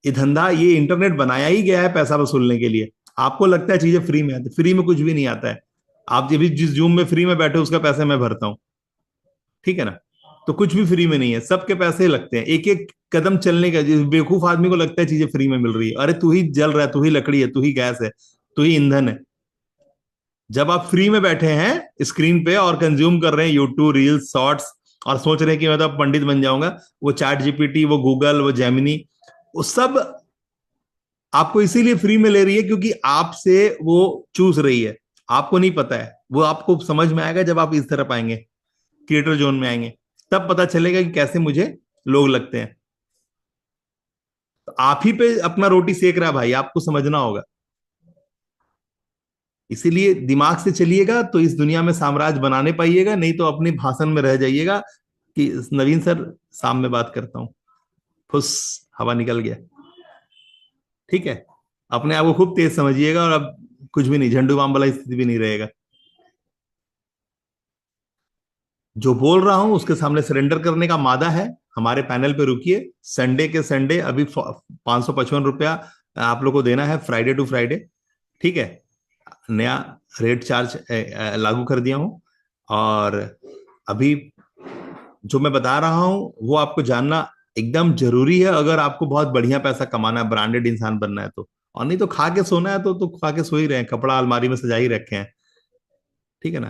Speaker 2: ये धंधा, ये इंटरनेट बनाया ही गया है पैसा वसूलने के लिए। आपको लगता है चीजें फ्री में आती, फ्री में कुछ भी नहीं आता है। आप जब भी जिस जूम में फ्री में बैठे उसका पैसा मैं भरता हूँ, ठीक है ना। तो कुछ भी फ्री में नहीं है, सबके पैसे लगते हैं एक एक कदम चलने का। जिस बेवकूफ आदमी को लगता है चीजें फ्री में मिल रही है, अरे तू ही जल रहा है, तू ही लकड़ी है, तू ही गैस है, तू ही ईंधन है। जब आप फ्री में बैठे हैं स्क्रीन पे और कंज्यूम कर रहे हैं यूट्यूब रील्स शॉर्ट्स, और सोच रहे हैं कि मैं तो पंडित बन जाऊंगा, वो चैट जीपीटी, वो गूगल, वो जेमिनी, वो सब आपको इसीलिए फ्री में ले रही है क्योंकि आपसे वो चूस रही है। आपको नहीं पता है, वो आपको समझ में आएगा जब आप इस तरफ आएंगे, क्रिएटर जोन में आएंगे, तब पता चलेगा कि कैसे मुझे लोग लगते हैं। तो तो आप ही पे अपना रोटी सेक रहा है भाई, आपको समझना होगा। इसीलिए दिमाग से चलिएगा तो इस दुनिया में साम्राज्य बनाने पाइएगा, नहीं तो अपने भाषण में रह जाइएगा कि नवीन सर शाम में बात करता हूं, फुस, हवा निकल गया। ठीक है, अपने आप को खूब तेज समझिएगा और अब कुछ भी नहीं, झंडू बाम वाला स्थिति भी नहीं रहेगा। जो बोल रहा हूं उसके सामने सरेंडर करने का मादा है। हमारे पैनल पे रुकिए, संडे के संडे अभी 555 रुपया आप लोग को देना है, फ्राइडे टू फ्राइडे। ठीक है, नया रेट चार्ज लागू कर दिया हूं। और अभी जो मैं बता रहा हूं वो आपको जानना एकदम जरूरी है, अगर आपको बहुत बढ़िया पैसा कमाना है, ब्रांडेड इंसान बनना है तो। और नहीं तो खा के सोना है तो खा के सो ही रहे हैं, कपड़ा अलमारी में सजा ही रखे हैं। ठीक है ना,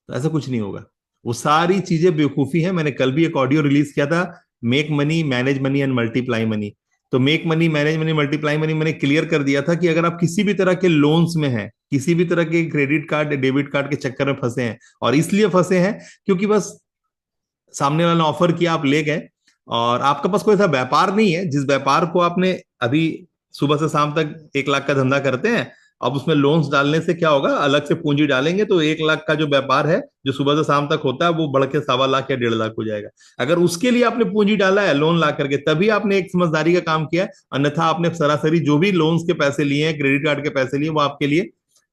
Speaker 2: तो ऐसा कुछ नहीं होगा। वो सारी चीजें बेवकूफी है। मैंने कल भी एक ऑडियो रिलीज किया था, make money, manage money and multiply money. तो make money, manage money, multiply money मैंने क्लियर कर दिया था कि अगर आप किसी भी तरह के लोन्स में हैं, किसी भी तरह के क्रेडिट कार्ड डेबिट कार्ड के चक्कर में फंसे हैं, और इसलिए फंसे हैं क्योंकि बस सामने वाला ने ऑफर किया, आप ले गए, और आपका पास कोई ऐसा व्यापार नहीं है जिस व्यापार को आपने अभी सुबह से शाम तक 1 लाख का धंधा करते हैं, अब उसमें लोन्स डालने से क्या होगा, अलग से पूंजी डालेंगे तो 1 लाख का जो व्यापार है जो सुबह से शाम तक होता है वो बढ़ के 1.25 लाख या 1.5 लाख हो जाएगा। अगर उसके लिए आपने पूंजी डाला है लोन ला करके, तभी आपने एक समझदारी का काम किया है। अन्यथा आपने सरासरी जो भी लोन्स के पैसे लिए हैं, क्रेडिट कार्ड के पैसे लिए, वो आपके लिए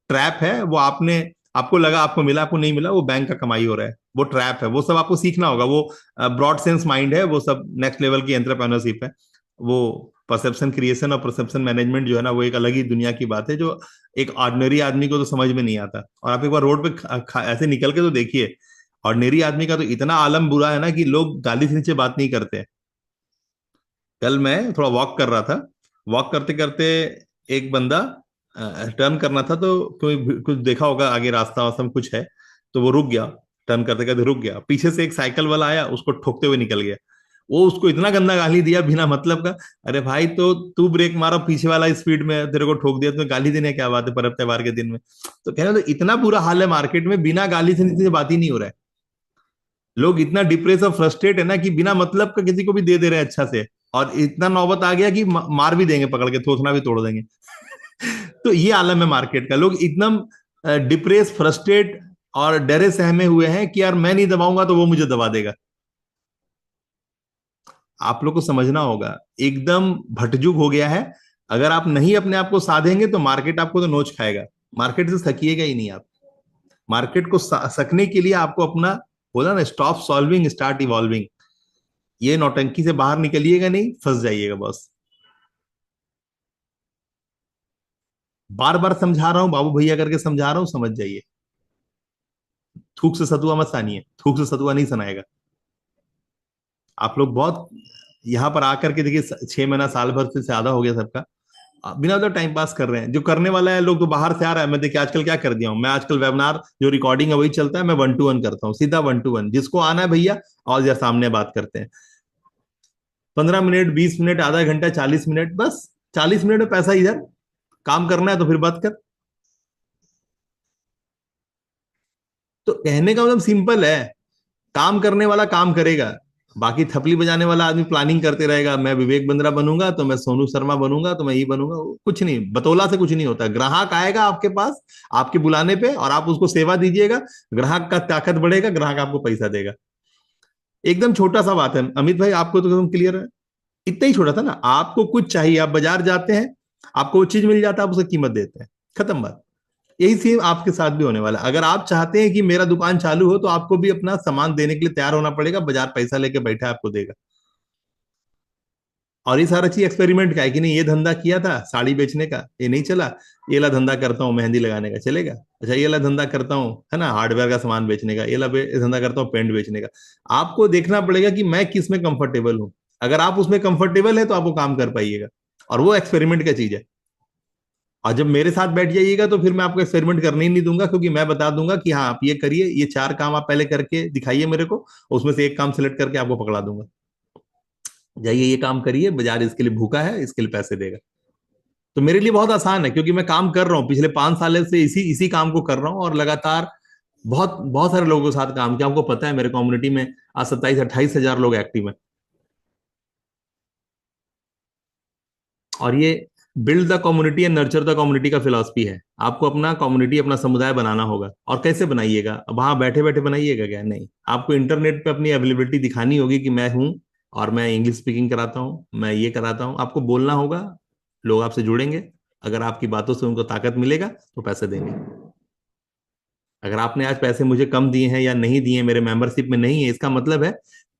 Speaker 2: ट्रैप है। वो आपने, आपको लगा आपको मिला, आपको नहीं मिला, वो बैंक का कमाई हो रहा है, वो ट्रैप है। वो सब आपको सीखना होगा। वो ब्रॉड सेंस माइंड है, वो सब नेक्स्ट लेवल की एंटरप्रेन्योरशिप है। वो परसेप्शन क्रिएशन और परसेप्शन मैनेजमेंट जो है ना, वो एक अलग ही दुनिया की बात है, जो एक ऑर्डिनरी आदमी को तो समझ में नहीं आता। और आप एक बार रोड पे ऐसे निकल के तो देखिए, ऑर्डिनरी आदमी का तो इतना आलम बुरा है ना कि लोग गाली से नीचे बात नहीं करते। कल मैं थोड़ा वॉक कर रहा था, वॉक करते करते एक बंदा टर्न करना था, तो कोई कुछ देखा होगा आगे रास्ता वास्ता में कुछ है, तो वो रुक गया, टर्न करते करते रुक गया। पीछे से एक साइकिल वाला आया, उसको ठोकते हुए निकल गया। वो उसको इतना गंदा गाली दिया बिना मतलब का। अरे भाई, तो तू ब्रेक मारा, पीछे वाला स्पीड में तेरे को ठोक दिया, तो गाली देने क्या बात है पर्व त्योहार के दिन में। तो कहना, तो इतना बुरा हाल है मार्केट में, बिना गाली से नीचे बात ही नहीं हो रहा है। लोग इतना डिप्रेस और फ्रस्ट्रेट है ना कि बिना मतलब का किसी को भी दे दे रहे हैं अच्छा से, और इतना नौबत आ गया कि मार भी देंगे पकड़ के, थोथना भी तोड़ देंगे। तो ये आलम है मार्केट का। लोग एकदम डिप्रेस, फ्रस्ट्रेट और डरे सहमे हुए हैं कि यार मैं नहीं दबाऊंगा तो वो मुझे दबा देगा। आप लोग को समझना होगा, एकदम भटजुग हो गया है। अगर आप नहीं अपने आप को साधेंगे तो मार्केट आपको तो नोच खाएगा। मार्केट से सकिएगा ही नहीं आप। मार्केट को सकने के लिए आपको अपना, बोला ना, स्टॉप सॉल्विंग स्टार्ट इवॉल्विंग। ये नौटंकी से बाहर निकलिएगा नहीं, फंस जाइएगा बस। बार बार समझा रहा हूं, बाबू भैया करके समझा रहा हूं, समझ जाइए। थूक से सतुआ मत सानिए, थूक से सतुआ नहीं सनाएगा। आप लोग बहुत यहाँ पर आकर के देखिए, 6 महीना साल भर से ज्यादा हो गया सबका, बिना मतलब टाइम पास कर रहे हैं। जो करने वाला है लोग तो बाहर से आ रहा है। मैं देखिए आजकल क्या कर दिया हूँ, मैं आजकल वेबिनार जो रिकॉर्डिंग है वही चलता है, मैं 1-to-1 करता हूँ, सीधा 1-to-1। जिसको आना है भैया, और या सामने बात करते हैं, 15 मिनट, 20 मिनट, आधा घंटा, 40 मिनट, बस 40 मिनट में पैसा इधर। काम करना है तो फिर बात कर। तो कहने का मतलब सिंपल है, काम करने वाला काम करेगा, बाकी थपली बजाने वाला आदमी प्लानिंग करते रहेगा। मैं विवेक बिंद्रा बनूंगा तो मैं सोनू शर्मा बनूंगा तो मैं ये बनूंगा, कुछ नहीं, बतौला से कुछ नहीं होता। ग्राहक आएगा आपके पास आपके बुलाने पे, और आप उसको सेवा दीजिएगा, ग्राहक का ताकत बढ़ेगा, ग्राहक आपको पैसा देगा। एकदम छोटा सा बात है अमित भाई, आपको तो एकदम क्लियर है। इतना ही छोटा था ना। आपको कुछ चाहिए, आप बाजार जाते हैं, आपको वो चीज मिल जाता है, आप उसे कीमत देते हैं, खत्म बात। यही सेम आपके साथ भी होने वाला है। अगर आप चाहते हैं कि मेरा दुकान चालू हो, तो आपको भी अपना सामान देने के लिए तैयार होना पड़ेगा। बाजार पैसा लेके बैठा है, आपको देगा। और ये सारा चीज एक्सपेरिमेंट का है कि नहीं, ये धंधा किया था साड़ी बेचने का, ये नहीं चला, ये ला धंधा करता हूँ मेहंदी लगाने का, चलेगा। अच्छा, ये ला धंधा करता हूँ, है ना, हार्डवेयर का सामान बेचने का, ये धंधा करता हूँ पेंट बेचने का। आपको देखना पड़ेगा कि मैं किस में कंफर्टेबल हूँ। अगर आप उसमें कंफर्टेबल है तो आप वो काम कर पाइएगा, और वो एक्सपेरिमेंट का चीज है। और जब मेरे साथ बैठ जाइएगा तो फिर मैं आपको एक्सपेरिमेंट करने ही नहीं दूंगा, क्योंकि मैं बता दूंगा कि हाँ आप ये करिए, ये 4 काम आप पहले करके दिखाइए मेरे को, उसमें से एक काम सिलेक्ट करके आपको पकड़ा दूंगा, जाइए ये काम करिए, बाजार इसके लिए भूखा है, इसके लिए पैसे देगा। तो मेरे लिए बहुत आसान है, क्योंकि मैं काम कर रहा हूँ पिछले 5 साल से, इसी इसी काम को कर रहा हूँ, और लगातार बहुत बहुत सारे लोगों के साथ काम किया। आपको पता है मेरे कम्युनिटी में आज 27-28 हजार लोग एक्टिव है। और ये build the community and nurture the community का फिलॉसफी है। आपको अपना कम्युनिटी, अपना समुदाय बनाना होगा। और कैसे बनाइएगा? अब वहां बैठे बैठे बनाइएगा क्या? नहीं, आपको इंटरनेट पे अपनी अवेलेबिलिटी दिखानी होगी कि मैं हूं और मैं इंग्लिश स्पीकिंग कराता हूं, मैं ये कराता हूं। आपको बोलना होगा, लोग आपसे जुड़ेंगे। अगर आपकी बातों से उनको ताकत मिलेगा तो पैसे देंगे। अगर आपने आज पैसे मुझे कम दिए हैं या नहीं दिए, मेरे मेंबरशिप में नहीं है, इसका मतलब है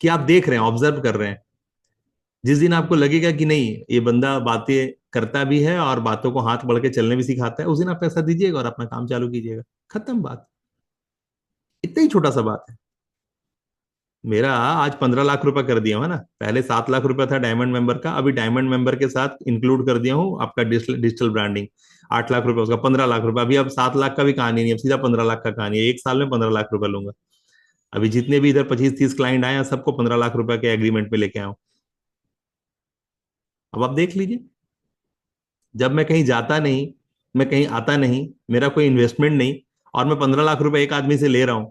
Speaker 2: कि आप देख रहे हैं, ऑब्जर्व कर रहे हैं। जिस दिन आपको लगेगा कि नहीं, ये बंदा बातें करता भी है और बातों को हाथ बढ़ के चलने भी सिखाता है, उस दिन आप पैसा दीजिएगा और अपना काम चालू कीजिएगा। खत्म बात। इतना ही छोटा सा बात है। मेरा आज 15 लाख रुपए कर दिया है ना। पहले 7 लाख रुपए था डायमंड मेंबर का, अभी डायमंड मेंबर के साथ इंक्लूड कर दिया हूँ आपका डिजिटल ब्रांडिंग। 8 लाख रुपए उसका, 15 लाख रुपए। अभी अब 7 लाख का भी कहानी नहीं, अब सीधा 15 लाख का कहानी है। एक साल में 15 लाख रुपए लूंगा। अभी जितने भी इधर 25-30 क्लाइंट आए हैं, सबको 15 लाख रुपए के एग्रीमेंट पे लेके आऊं। अब आप देख लीजिए, जब मैं कहीं जाता नहीं, मैं कहीं आता नहीं, मेरा कोई इन्वेस्टमेंट नहीं, और मैं 15 लाख रुपए एक आदमी से ले रहा हूं,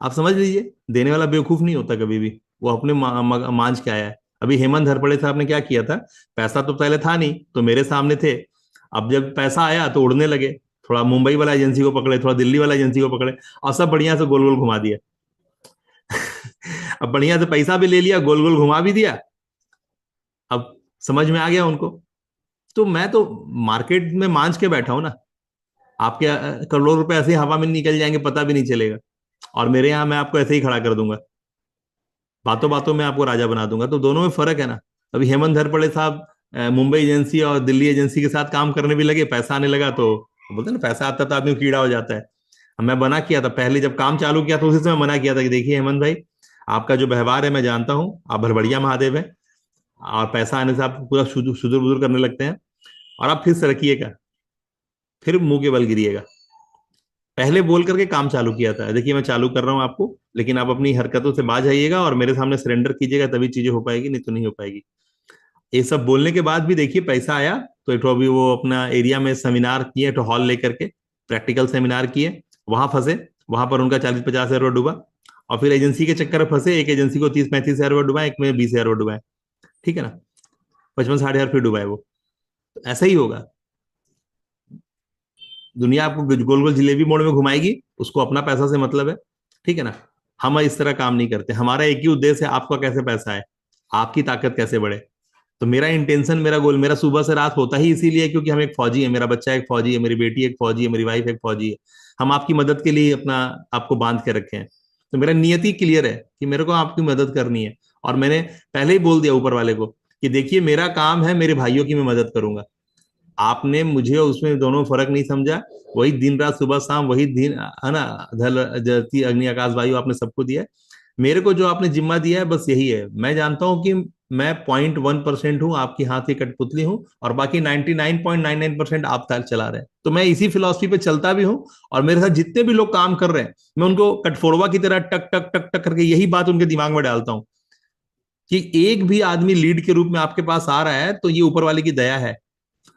Speaker 2: आप समझ लीजिए देने वाला बेवकूफ नहीं होता कभी भी। वो अपने मांझ के आया है। अभी हेमंत हरपड़े साहब ने क्या किया था? पैसा तो पहले था नहीं, तो मेरे सामने थे। अब जब पैसा आया तो उड़ने लगे। थोड़ा मुंबई वाला एजेंसी को पकड़े, थोड़ा दिल्ली वाला एजेंसी को पकड़े, और सब बढ़िया से गोल गोल घुमा दिया। अब बढ़िया से पैसा भी ले लिया, गोल गोल घुमा भी दिया। अब समझ में आ गया उनको। तो मैं तो मार्केट में मांझ के बैठा हूं ना। आपके करोड़ों रुपए ऐसे ही हवा में निकल जाएंगे, पता भी नहीं चलेगा। और मेरे यहाँ मैं आपको ऐसे ही खड़ा कर दूंगा, बातों बातों में आपको राजा बना दूंगा। तो दोनों में फर्क है ना। अभी हेमंत हरपड़े साहब मुंबई एजेंसी और दिल्ली एजेंसी के साथ काम करने भी लगे, पैसा आने लगा। तो बोलते हैं ना, पैसा आता तो आदमी कीड़ा हो जाता है। मैं मना किया था पहले, जब काम चालू किया तो उसी समय मना किया था कि देखिए हेमंत भाई, आपका जो व्यवहार है मैं जानता हूँ, आप भरभड़िया महादेव है, और पैसा आने से आप पूरा सुदूर बुदूर करने लगते हैं, और आप फिर सरकिएगा, फिर मुंह के बल गिरिएगा। पहले बोल करके काम चालू किया था। देखिए मैं चालू कर रहा हूं आपको, लेकिन आप अपनी हरकतों से बाज आइएगा और मेरे सामने सरेंडर कीजिएगा, तभी चीजें हो पाएगी, नहीं तो नहीं हो पाएगी। ये सब बोलने के बाद भी देखिए पैसा आया। तो एक अभी वो अपना एरिया में सेमिनार किए, तो हॉल लेकर के प्रैक्टिकल सेमिनार किए, वहां फंसे। वहां पर उनका 40-50 हजार रुपये डूबा। और फिर एजेंसी के चक्कर में फंसे, एक एजेंसी को 30-35 हजार रुपये डुबाए, एक में 20 हजार रुपये डुबाए। ठीक है ना, 55-60 हजार फिर डुबाए वो। तो ऐसा ही होगा। दुनिया आपको गोल गोल जिलेबी मोड़ में घुमाएगी, उसको अपना पैसा से मतलब है। ठीक है ना। हम इस तरह काम नहीं करते। हमारा एक ही उद्देश्य है, आपका कैसे पैसा है, आपकी ताकत कैसे बढ़े। तो मेरा इंटेंशन, मेरा गोल, मेरा सुबह से रात होता ही इसीलिए है क्योंकि हम एक फौजी है, मेरा बच्चा एक फौजी है, मेरी बेटी एक फौजी है, मेरी वाइफ एक फौजी है। हम आपकी मदद के लिए अपना आपको बांध के रखे हैं। तो मेरा नियति क्लियर है कि मेरे को आपकी मदद करनी है। और मैंने पहले ही बोल दिया ऊपर वाले को कि देखिए मेरा काम है, मेरे भाइयों की मैं मदद करूंगा। आपने मुझे उसमें दोनों फर्क नहीं समझा। वही दिन रात सुबह शाम, वही दिन है ना, धल धरती अग्नि आकाश वायु आपने सबको दिया है। मेरे को जो आपने जिम्मा दिया है बस यही है। मैं जानता हूं कि मैं 0.1% हूं, आपकी हाथ की कठपुतली हूं, और बाकी 99.99% आप ताल चला रहे हैं। तो मैं इसी फिलॉसफी पे चलता भी हूं। और मेरे साथ जितने भी लोग काम कर रहे हैं, मैं उनको कटफोड़वा की तरह टक टक टक टक करके यही बात उनके दिमाग में डालता हूं कि एक भी आदमी लीड के रूप में आपके पास आ रहा है तो ये ऊपर वाले की दया है।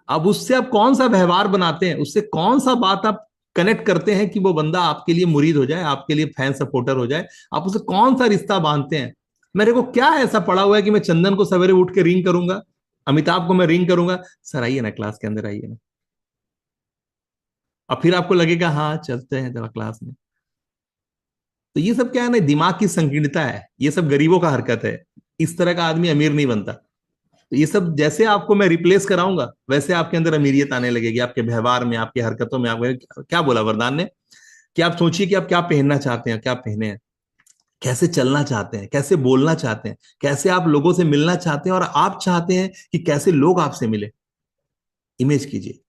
Speaker 2: अब उससे आप कौन सा व्यवहार बनाते हैं, उससे कौन सा बात आप कनेक्ट करते हैं कि वो बंदा आपके लिए मुरीद हो जाए, आपके लिए फैन सपोर्टर हो जाए, आप उसे कौन सा रिश्ता बांधते हैं। मेरे को क्या ऐसा पड़ा हुआ है कि मैं चंदन को सवेरे उठ के रिंग करूंगा, अमिताभ को मैं रिंग करूंगा, सर आइए ना क्लास के अंदर आइए ना, और फिर आपको लगेगा हाँ चलते हैं जरा क्लास में। तो ये सब क्या है ना, दिमाग की संकीर्णता है, ये सब गरीबों का हरकत है। इस तरह का आदमी अमीर नहीं बनता। तो ये सब जैसे आपको मैं रिप्लेस कराऊंगा, वैसे आपके अंदर अमीरियत आने लगेगी, आपके व्यवहार में, आपकी हरकतों में। आपको क्या बोला वरदान ने कि आप सोचिए कि आप क्या पहनना चाहते हैं, क्या पहने हैं, कैसे चलना चाहते हैं, कैसे बोलना चाहते हैं, कैसे आप लोगों से मिलना चाहते हैं, और आप चाहते हैं कि कैसे लोग आपसे मिले। इमेज कीजिए।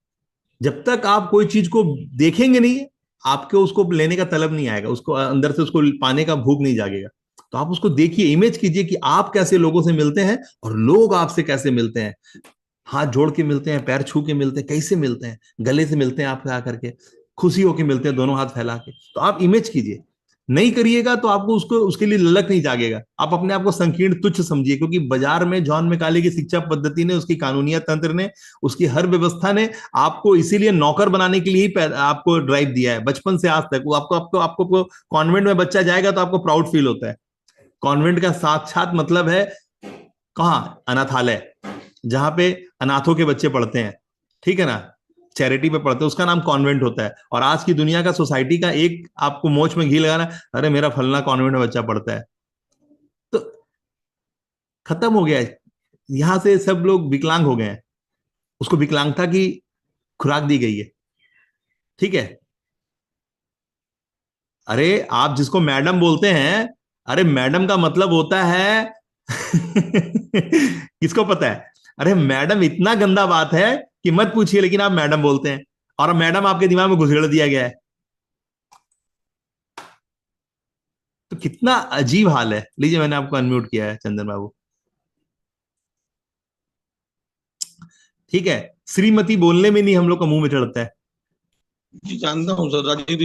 Speaker 2: जब तक आप कोई चीज को देखेंगे नहीं, आपको उसको लेने का तलब नहीं आएगा, उसको अंदर से उसको पाने का भूख नहीं जागेगा। तो आप उसको देखिए, इमेज कीजिए कि आप कैसे लोगों से मिलते हैं और लोग आपसे कैसे मिलते हैं। हाथ जोड़ के मिलते हैं, पैर छू के मिलते हैं, कैसे मिलते हैं, गले से मिलते हैं आपसे आकर के, खुशी होके मिलते हैं दोनों हाथ फैला के। तो आप इमेज कीजिए। नहीं करिएगा तो आपको उसको उसके लिए ललक नहीं जागेगा। आप अपने आप को संकीर्ण तुच्छ समझिए, क्योंकि बाजार में जॉन मैकाले की शिक्षा पद्धति ने, उसकी कानूनिया तंत्र ने, उसकी हर व्यवस्था ने आपको इसीलिए नौकर बनाने के लिए ही आपको ड्राइव दिया है बचपन से आज तक। वो आपको आपको आपको कॉन्वेंट में बच्चा जाएगा तो आपको प्राउड फील होता है। कॉन्वेंट का साक्षात मतलब है कहाँ? अनाथालय। जहां पे अनाथों के बच्चे पढ़ते हैं, ठीक है ना, चैरिटी पे पढ़ते हैं, उसका नाम कॉन्वेंट होता है। और आज की दुनिया का, सोसाइटी का एक आपको मोच में घी लगाना, अरे मेरा फलना कॉन्वेंट में बच्चा पढ़ता है, तो खत्म हो गया है। यहां से सब लोग विकलांग हो गए हैं, उसको विकलांगता की खुराक दी गई है, ठीक है। अरे आप जिसको मैडम बोलते हैं, अरे मैडम का मतलब होता है किसको पता है? अरे मैडम इतना गंदा बात है कि मत पूछिए, लेकिन आप मैडम बोलते हैं, और मैडम आपके दिमाग में घुसेड़ दिया गया है। तो कितना अजीब हाल है। लीजिए, मैंने आपको अनम्यूट किया है चंदन बाबू, ठीक है। श्रीमती बोलने में नहीं हम लोग का मुंह में चढ़ता है।
Speaker 5: जी जानता हूँ सर, राजीव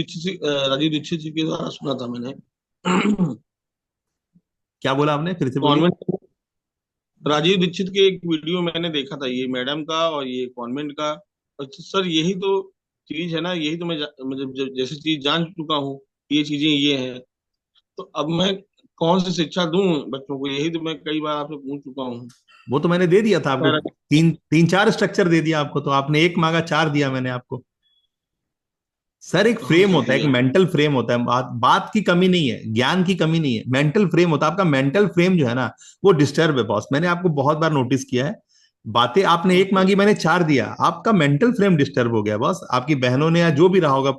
Speaker 5: दीक्षित जी के द्वारा सुना था मैंने।
Speaker 2: क्या बोला आपने, फिर से बोलिए।
Speaker 5: कॉन्वेंट, राजीव दीक्षित के एक वीडियो मैंने देखा था, ये मैडम का और ये कॉन्वेंट का। और सर यही तो चीज है ना, यही तो मतलब जैसे चीज जान चुका हूँ, ये चीजें ये हैं, तो अब मैं कौन सी शिक्षा दूं बच्चों को, यही तो मैं कई बार आपसे पूछ चुका हूँ।
Speaker 2: वो तो मैंने दे दिया था आपको,
Speaker 5: खैर,
Speaker 2: तीन तीन चार स्ट्रक्चर दे दिया आपको, तो आपने एक मांगा, चार दिया मैंने आपको। सर एक
Speaker 5: हाँ
Speaker 2: फ्रेम
Speaker 5: सर
Speaker 2: होता है, एक
Speaker 5: ये
Speaker 2: मेंटल फ्रेम होता है, बात की कमी नहीं है, ज्ञान की कमी नहीं है, मेंटल फ्रेम होता है। आपका मेंटल फ्रेम जो है ना, वो डिस्टर्ब है बॉस। मैंने आपको बहुत बार नोटिस किया है, बातें आपने एक मांगी, मैंने चार दिया, आपका मेंटल फ्रेम डिस्टर्ब हो गया बॉस। आपकी बहनों ने या जो भी रहा होगा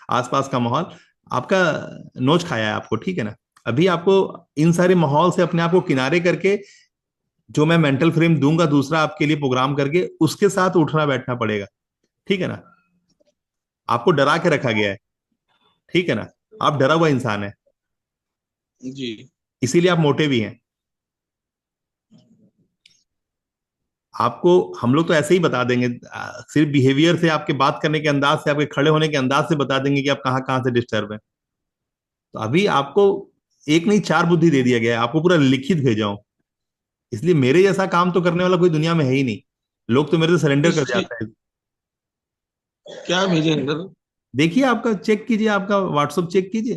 Speaker 2: आसपास का माहौल, आपका नोच खाया है आपको, ठीक है ना। अभी आपको इन सारे माहौल से अपने आप को किनारे करके, जो मैं मेंटल फ्रेम दूंगा दूसरा आपके लिए प्रोग्राम करके, उसके साथ उठना बैठना पड़ेगा, ठीक है ना। आपको डरा के रखा गया है, ठीक है ना। आप डरा हुआ इंसान है,
Speaker 5: जी
Speaker 2: इसीलिए आप मोटे भी हैं। आपको हम लोग तो ऐसे ही बता देंगे, सिर्फ बिहेवियर से, आपके बात करने के अंदाज से, आपके खड़े होने के अंदाज से बता देंगे कि आप कहाँ कहाँ से डिस्टर्ब हैं। तो अभी आपको एक नहीं, चार बुद्धि दे दिया गया है, आपको पूरा लिखित भेजा हूं। इसलिए मेरे जैसा काम तो करने वाला कोई दुनिया में है ही नहीं। लोग तो मेरे से सरेंडर कर
Speaker 5: इस चीज
Speaker 2: जाते हैं।
Speaker 5: क्या भेजे अंदर?
Speaker 2: देखिए, आपका चेक कीजिए, आपका व्हाट्सअप चेक कीजिए,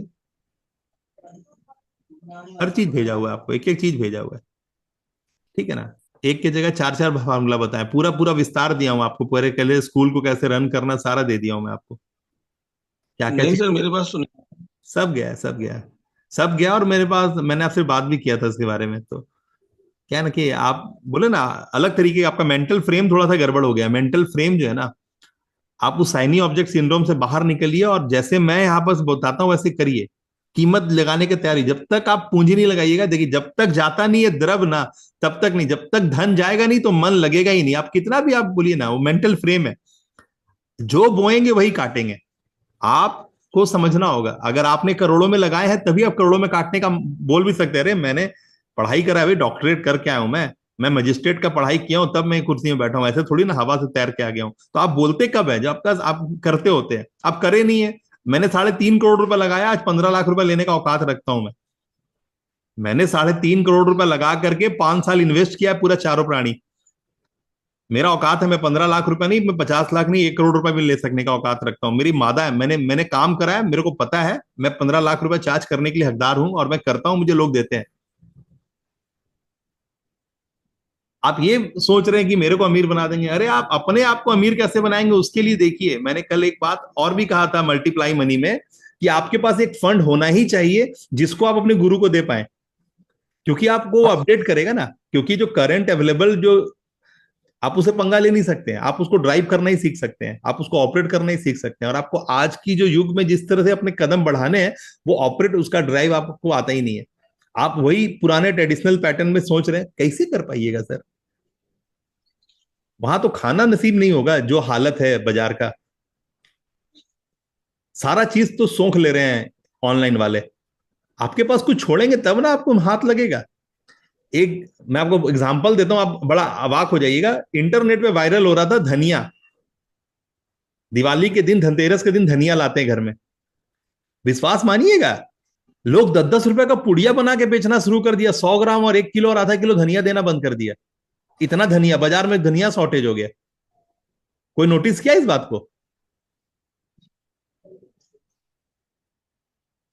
Speaker 2: हर चीज भेजा हुआ है आपको, एक एक चीज भेजा हुआ है, ठीक है ना। एक की जगह चार चार फार्मूला बताया, पूरा पूरा विस्तार दिया हूँ आपको, पूरे पहले स्कूल को कैसे रन करना सारा दे दिया हूँ मैं आपको, क्या क्या
Speaker 5: नहीं
Speaker 2: चीज।
Speaker 5: सर, मेरे पास सुनिए।
Speaker 2: सब गया है, सब गया है, सब गया। और मेरे पास, मैंने आपसे बात भी किया था इसके बारे में। तो क्या है ना कि आप बोले ना, अलग तरीके का आपका मेंटल फ्रेम थोड़ा सा गड़बड़ हो गया। मेंटल फ्रेम जो है ना, आप उस साइनी ऑब्जेक्ट सिंड्रोम से बाहर निकलिए, और जैसे मैं यहाँ पर बताता हूँ वैसे करिए। कीमत लगाने की तैयारी, जब तक आप पूंजी नहीं लगाइएगा, देखिए जब तक जाता नहीं है द्रव ना, तब तक नहीं। जब तक धन जाएगा नहीं तो मन लगेगा ही नहीं। आप कितना भी आप बोलिए ना, वो मेंटल फ्रेम है, जो बोएंगे वही काटेंगे। आपको समझना होगा, अगर आपने करोड़ों में लगाए हैं तभी आप करोड़ों में काटने का बोल भी सकते हैं। अरे मैंने पढ़ाई करा है भाई, डॉक्टरेट करके आया हूं मैं मजिस्ट्रेट का पढ़ाई किया हूं, तब मैं कुर्सी में बैठा हूं, ऐसे थोड़ी ना हवा से तैर के आ गया हूं। तो आप बोलते कब है, जब आपका आप करते होते हैं। आप करे नहीं है। मैंने 3.5 करोड़ रुपए लगाया, आज 15 लाख रुपए लेने का औकात रखता हूं मैं। मैंने 3.5 करोड़ रुपए लगा करके 5 साल इन्वेस्ट किया है, पूरा चारों प्राणी। मेरा औकात है, मैं 15 लाख रुपए नहीं, मैं 50 लाख नहीं, 1 करोड़ रुपए भी ले सकने का औकात रखता हूँ। मेरी मादा है, मैंने मैंने काम करा है, मेरे को पता है, मैं 15 लाख रुपए चार्ज करने के लिए हकदार हूं, और मैं करता हूं, मुझे लोग देते हैं। आप ये सोच रहे हैं कि मेरे को अमीर बना देंगे, अरे आप अपने आप को अमीर कैसे बनाएंगे उसके लिए देखिए। मैंने कल एक बात और भी कहा था मल्टीप्लाई मनी में, कि आपके पास एक फंड होना ही चाहिए जिसको आप अपने गुरु को दे पाए, क्योंकि आपको अपडेट करेगा ना। क्योंकि जो करंट अवेलेबल, जो आप उसे पंगा ले नहीं सकते हैं, आप उसको ड्राइव करना ही सीख सकते हैं, आप उसको ऑपरेट करना ही सीख सकते हैं। और आपको आज की जो युग में जिस तरह से अपने कदम बढ़ाने हैं, वो ऑपरेट, उसका ड्राइव आपको आता ही नहीं है। आप वही पुराने ट्रेडिशनल पैटर्न में सोच रहे हैं, कैसे कर पाइएगा सर? वहां तो खाना नसीब नहीं होगा, जो हालत है बाजार का। सारा चीज तो सोख ले रहे हैं ऑनलाइन वाले। आपके पास कुछ छोड़ेंगे तब ना आपको हाथ लगेगा। एक मैं आपको एग्जांपल देता हूं, आप बड़ा अवाक हो जाइएगा। इंटरनेट पे वायरल हो रहा था धनिया, दिवाली के दिन, धनतेरस के दिन धनिया लाते हैं घर में। विश्वास मानिएगा, लोग 10-10 रुपए का पुड़िया बना के बेचना शुरू कर दिया। 100 ग्राम और 1 किलो और आधा किलो धनिया देना बंद कर दिया। इतना धनिया बाजार में, धनिया शॉर्टेज हो गया। कोई नोटिस किया इस बात को?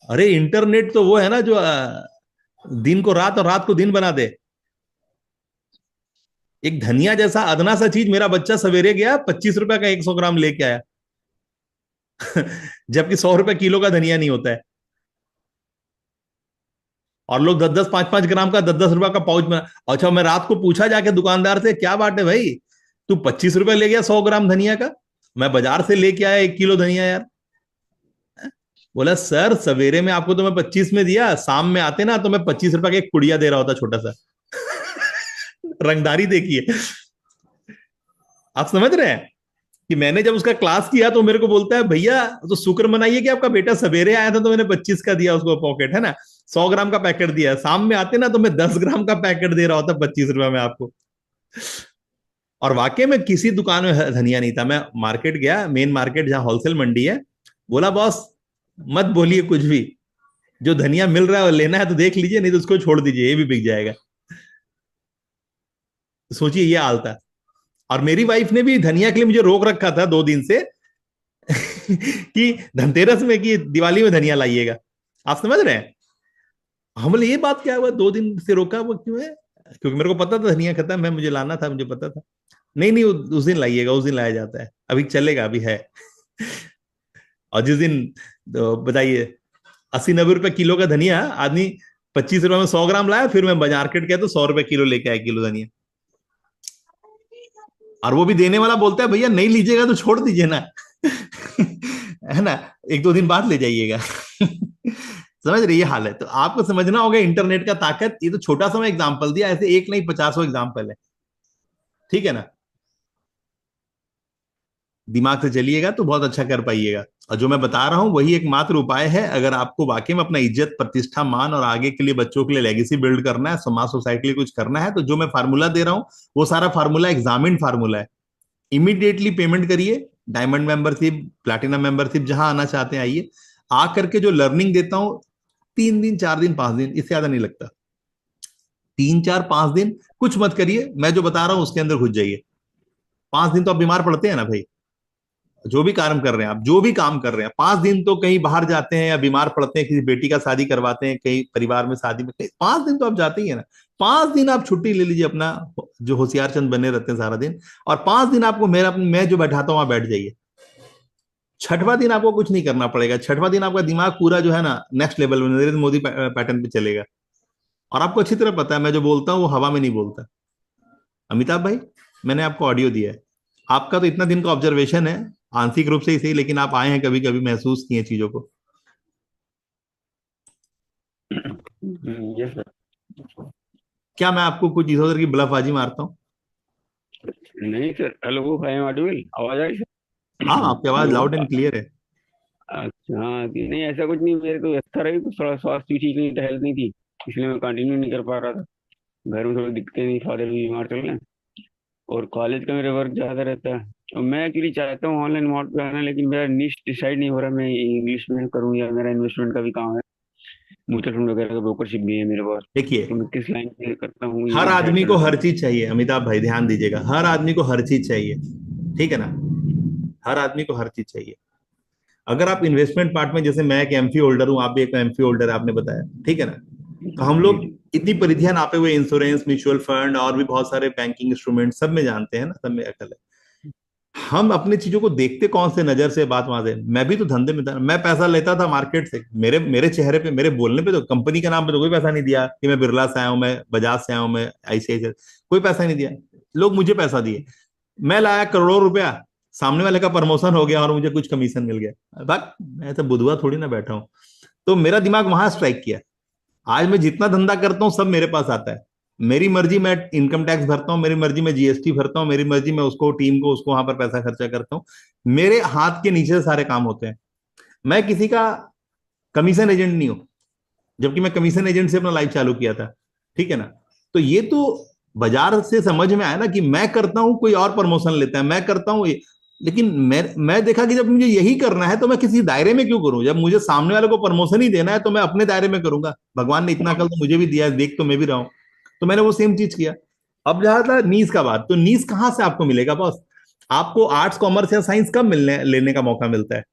Speaker 2: अरे इंटरनेट तो वो है ना, जो दिन को रात और रात को दिन बना दे। एक धनिया जैसा अदना सा चीज मेरा बच्चा सवेरे गया 25 रुपए का 100 ग्राम लेके आया जबकि 100 रुपए किलो का धनिया नहीं होता है। और लोग 10-10 5-5 ग्राम का 10-10 रुपए का पाउच में। अच्छा, मैं रात को पूछा जाके दुकानदार से, क्या बात है भाई, तू 25 रुपए ले गया 100 ग्राम धनिया का, मैं बाजार से लेके आया 1 किलो धनिया यार। बोला सर सवेरे में आपको तो मैं 25 में दिया, शाम में आते ना तो मैं 25 रुपए का एक पुड़िया दे रहा होता छोटा सा रंगदारी देखिए, आप समझ रहे हैं कि मैंने जब उसका क्लास किया तो मेरे को बोलता है भैया तो शुक्र मनाइए कि आपका बेटा सवेरे आया था तो मैंने 25 का दिया उसको पॉकेट, है ना, 100 ग्राम का पैकेट दिया, शाम में आते ना तो मैं 10 ग्राम का पैकेट दे रहा होता 25 रुपए में आपको। और वाकई में किसी दुकान में धनिया नहीं था। मैं मार्केट गया, मेन मार्केट जहां होलसेल मंडी है, बोला बॉस मत बोलिए कुछ भी, जो धनिया मिल रहा है और लेना है तो देख लीजिए, नहीं तो उसको छोड़ दीजिए, ये भी बिक जाएगा। सोचिए ये हाल था। और मेरी वाइफ ने भी धनिया के लिए मुझे रोक रखा था 2 दिन से कि धनतेरस में, कि दिवाली में धनिया लाइएगा। आप समझ रहे हैं? हम बोले ये बात क्या हुआ, 2 दिन से रोका, वो क्यों है? क्योंकि मेरे को पता था धनिया खत्म है, मुझे लाना था, मुझे पता था। नहीं नहीं, उस दिन लाइएगा, उस दिन लाया जाता है, अभी चलेगा, अभी है। और जिस दिन बताइए 80-90 रुपए किलो का धनिया आदमी 25 रुपए में 100 ग्राम लाया, फिर मैं मार्केट गया तो 100 रुपए किलो लेके आया किलो धनिया। और वो भी देने वाला बोलता है भैया नहीं लीजिएगा तो छोड़ दीजिए ना है ना, 1-2 दिन बाद ले जाइएगा समझ रही ये हाल है। तो आपको समझना होगा इंटरनेट का ताकत। ये तो छोटा सा मैं एग्जांपल दिया, ऐसे एक नहीं 50 एग्जांपल है, ठीक है ना। दिमाग से चलिएगा तो बहुत अच्छा कर पाइएगा। और जो मैं बता रहा हूं वही एकमात्र उपाय है, अगर आपको वाकई में अपना इज्जत, प्रतिष्ठा, मान और आगे के लिए बच्चों के लिए लेगेसी बिल्ड करना है, समाज सोसाइटी के लिए कुछ करना है, तो जो मैं फार्मूला दे रहा हूं वो सारा फार्मूला एग्जामिन फार्मूला है। इमीडिएटली पेमेंट करिए, डायमंड मेंबरशिप, प्लैटिनम मेंबरशिप, जहां आना चाहते हैं आइए। आ करके जो लर्निंग देता हूं 3 दिन 4 दिन 5 दिन, इससे ज्यादा नहीं लगता। 3-4-5 दिन कुछ मत करिए, मैं जो बता रहा हूं उसके अंदर घुस जाइए। 5 दिन तो आप बीमार पड़ते हैं ना भाई, जो भी काम कर रहे हैं आप, जो भी काम कर रहे हैं, 5 दिन तो कहीं बाहर जाते हैं या बीमार पड़ते हैं, किसी बेटी का शादी करवाते हैं, कहीं परिवार में शादी में, 5 दिन तो आप जाते ही है ना। 5 दिन आप छुट्टी ले लीजिए अपना, जो होशियार चंद बने रहते हैं सारा दिन, और 5 दिन आपको मैं जो बैठाता हूं वहां बैठ जाइए। 6वां दिन आपको कुछ नहीं करना पड़ेगा। 6वां दिन आपका दिमाग पूरा जो है ना नेक्स्ट लेवल में, नरेंद्र मोदी पैटर्न पे चलेगा। और आपको अच्छी तरह पता है मैं जो बोलता हूँ वो हवा में नहीं बोलता। अमिताभ भाई, मैंने आपको ऑडियो दिया है, आपका तो इतना दिन का ऑब्जर्वेशन है, आंशिक रूप से ही सही, लेकिन आप आए हैं, कभी कभी महसूस किए चीजों को।
Speaker 3: Yes sir.
Speaker 2: क्या मैं आपको कुछ इधर की ब्लफबाजी मारता हूँ?
Speaker 3: नहीं sir. Hello, I am audible, आवाज आ रही सर?
Speaker 2: हाँ, आपकी आवाज
Speaker 3: हेलो।
Speaker 2: लाउड एंड क्लियर है।
Speaker 3: अच्छा हाँ, नहीं ऐसा कुछ नहीं, मेरे को अच्छा रही, कुछ थोड़ा स्वास्थ्य भी ठीक नहीं था, हेल्थ नहीं थी, इसलिए मैं कंटिन्यू नहीं कर पा रहा था। घर में थोड़ी दिक्कतें थी, फादर भी बीमार चल रहे हैं, और कॉलेज का मेरा वर्क ज्यादा रहता है। और मैं एक्चुअली चाहता हूँ ऑनलाइन मोड पे आना, लेकिन मेरा निश डिसाइड नहीं हो रहा, मैं इंग्लिश में करूँ या मेरा इन्वेस्टमेंट का भी काम है, म्यूचुअल फंड वगैरह का ब्रोकरशिप भी है मेरे पास,
Speaker 2: देखिए,
Speaker 3: तो मैं किस लाइन से करता हूँ ये
Speaker 2: हर
Speaker 3: डिसाइड
Speaker 2: आदमी को
Speaker 3: करना
Speaker 2: हर
Speaker 3: था।
Speaker 2: चीज चाहिए अमिताभ भाई, ध्यान दीजिएगा, हर आदमी को हर चीज चाहिए, ठीक है ना। हर आदमी को हर चीज चाहिए। अगर आप इन्वेस्टमेंट पार्ट में, जैसे मैं एक एमफी होल्डर हूं, आप भी एक एमफी होल्डर है, आपने बताया, ठीक है ना, तो हम
Speaker 3: जी
Speaker 2: लोग
Speaker 3: जी।
Speaker 2: इतनी परिधियां नापे हुए इंश्योरेंस, म्यूचुअल फंड और भी बहुत सारे बैंकिंग इंस्ट्रूमेंट सब में जानते हैं ना, सब में अकल है। हम अपनी चीजों को देखते कौन से नजर से, बात वहां से। मैं भी तो धंधे में था, मैं पैसा लेता था मार्केट से, मेरे मेरे चेहरे पे, मेरे बोलने पे तो, कंपनी के नाम पे तो कोई पैसा नहीं दिया कि मैं बिरला से आया हूं, मैं बजाज से आया हूं, मैं ICICI, कोई पैसा नहीं दिया। लोग मुझे पैसा दिए, मैं लाया करोड़ों रुपया, सामने वाले का प्रमोशन हो गया और मुझे कुछ कमीशन मिल गया। बात, मैं तो बुधवा थोड़ी ना बैठा हूं। तो मेरा दिमाग वहां स्ट्राइक किया। आज मैं जितना धंधा करता हूँ सब मेरे पास आता है, मेरी मर्जी मैं इनकम टैक्स भरता हूँ, मेरी मर्जी मैं GST भरता हूँ, मेरी मर्जी मैं उसको, टीम को, उसको वहां पर पैसा खर्चा करता हूँ, मेरे हाथ के नीचे से सारे काम होते हैं। मैं किसी का कमीशन एजेंट नहीं हूं, जबकि मैं कमीशन एजेंट से अपना लाइफ चालू किया था, ठीक है ना। तो ये तो बाजार से समझ में आया ना कि मैं करता हूं, कोई और प्रमोशन लेता है, मैं करता हूं, लेकिन मैं देखा कि जब मुझे यही करना है तो मैं किसी दायरे में क्यों करूं। जब मुझे सामने वाले को प्रमोशन ही देना है तो मैं अपने दायरे में करूंगा। भगवान ने इतना अकल तो मुझे भी दिया है, देख तो मैं भी रहा हूं, तो मैंने वो सेम चीज किया। अब जहां था नीस का बात, तो नीस कहां से आपको मिलेगा बॉस? आपको आर्ट्स, कॉमर्स या साइंस कब मिलने लेने का मौका मिलता है?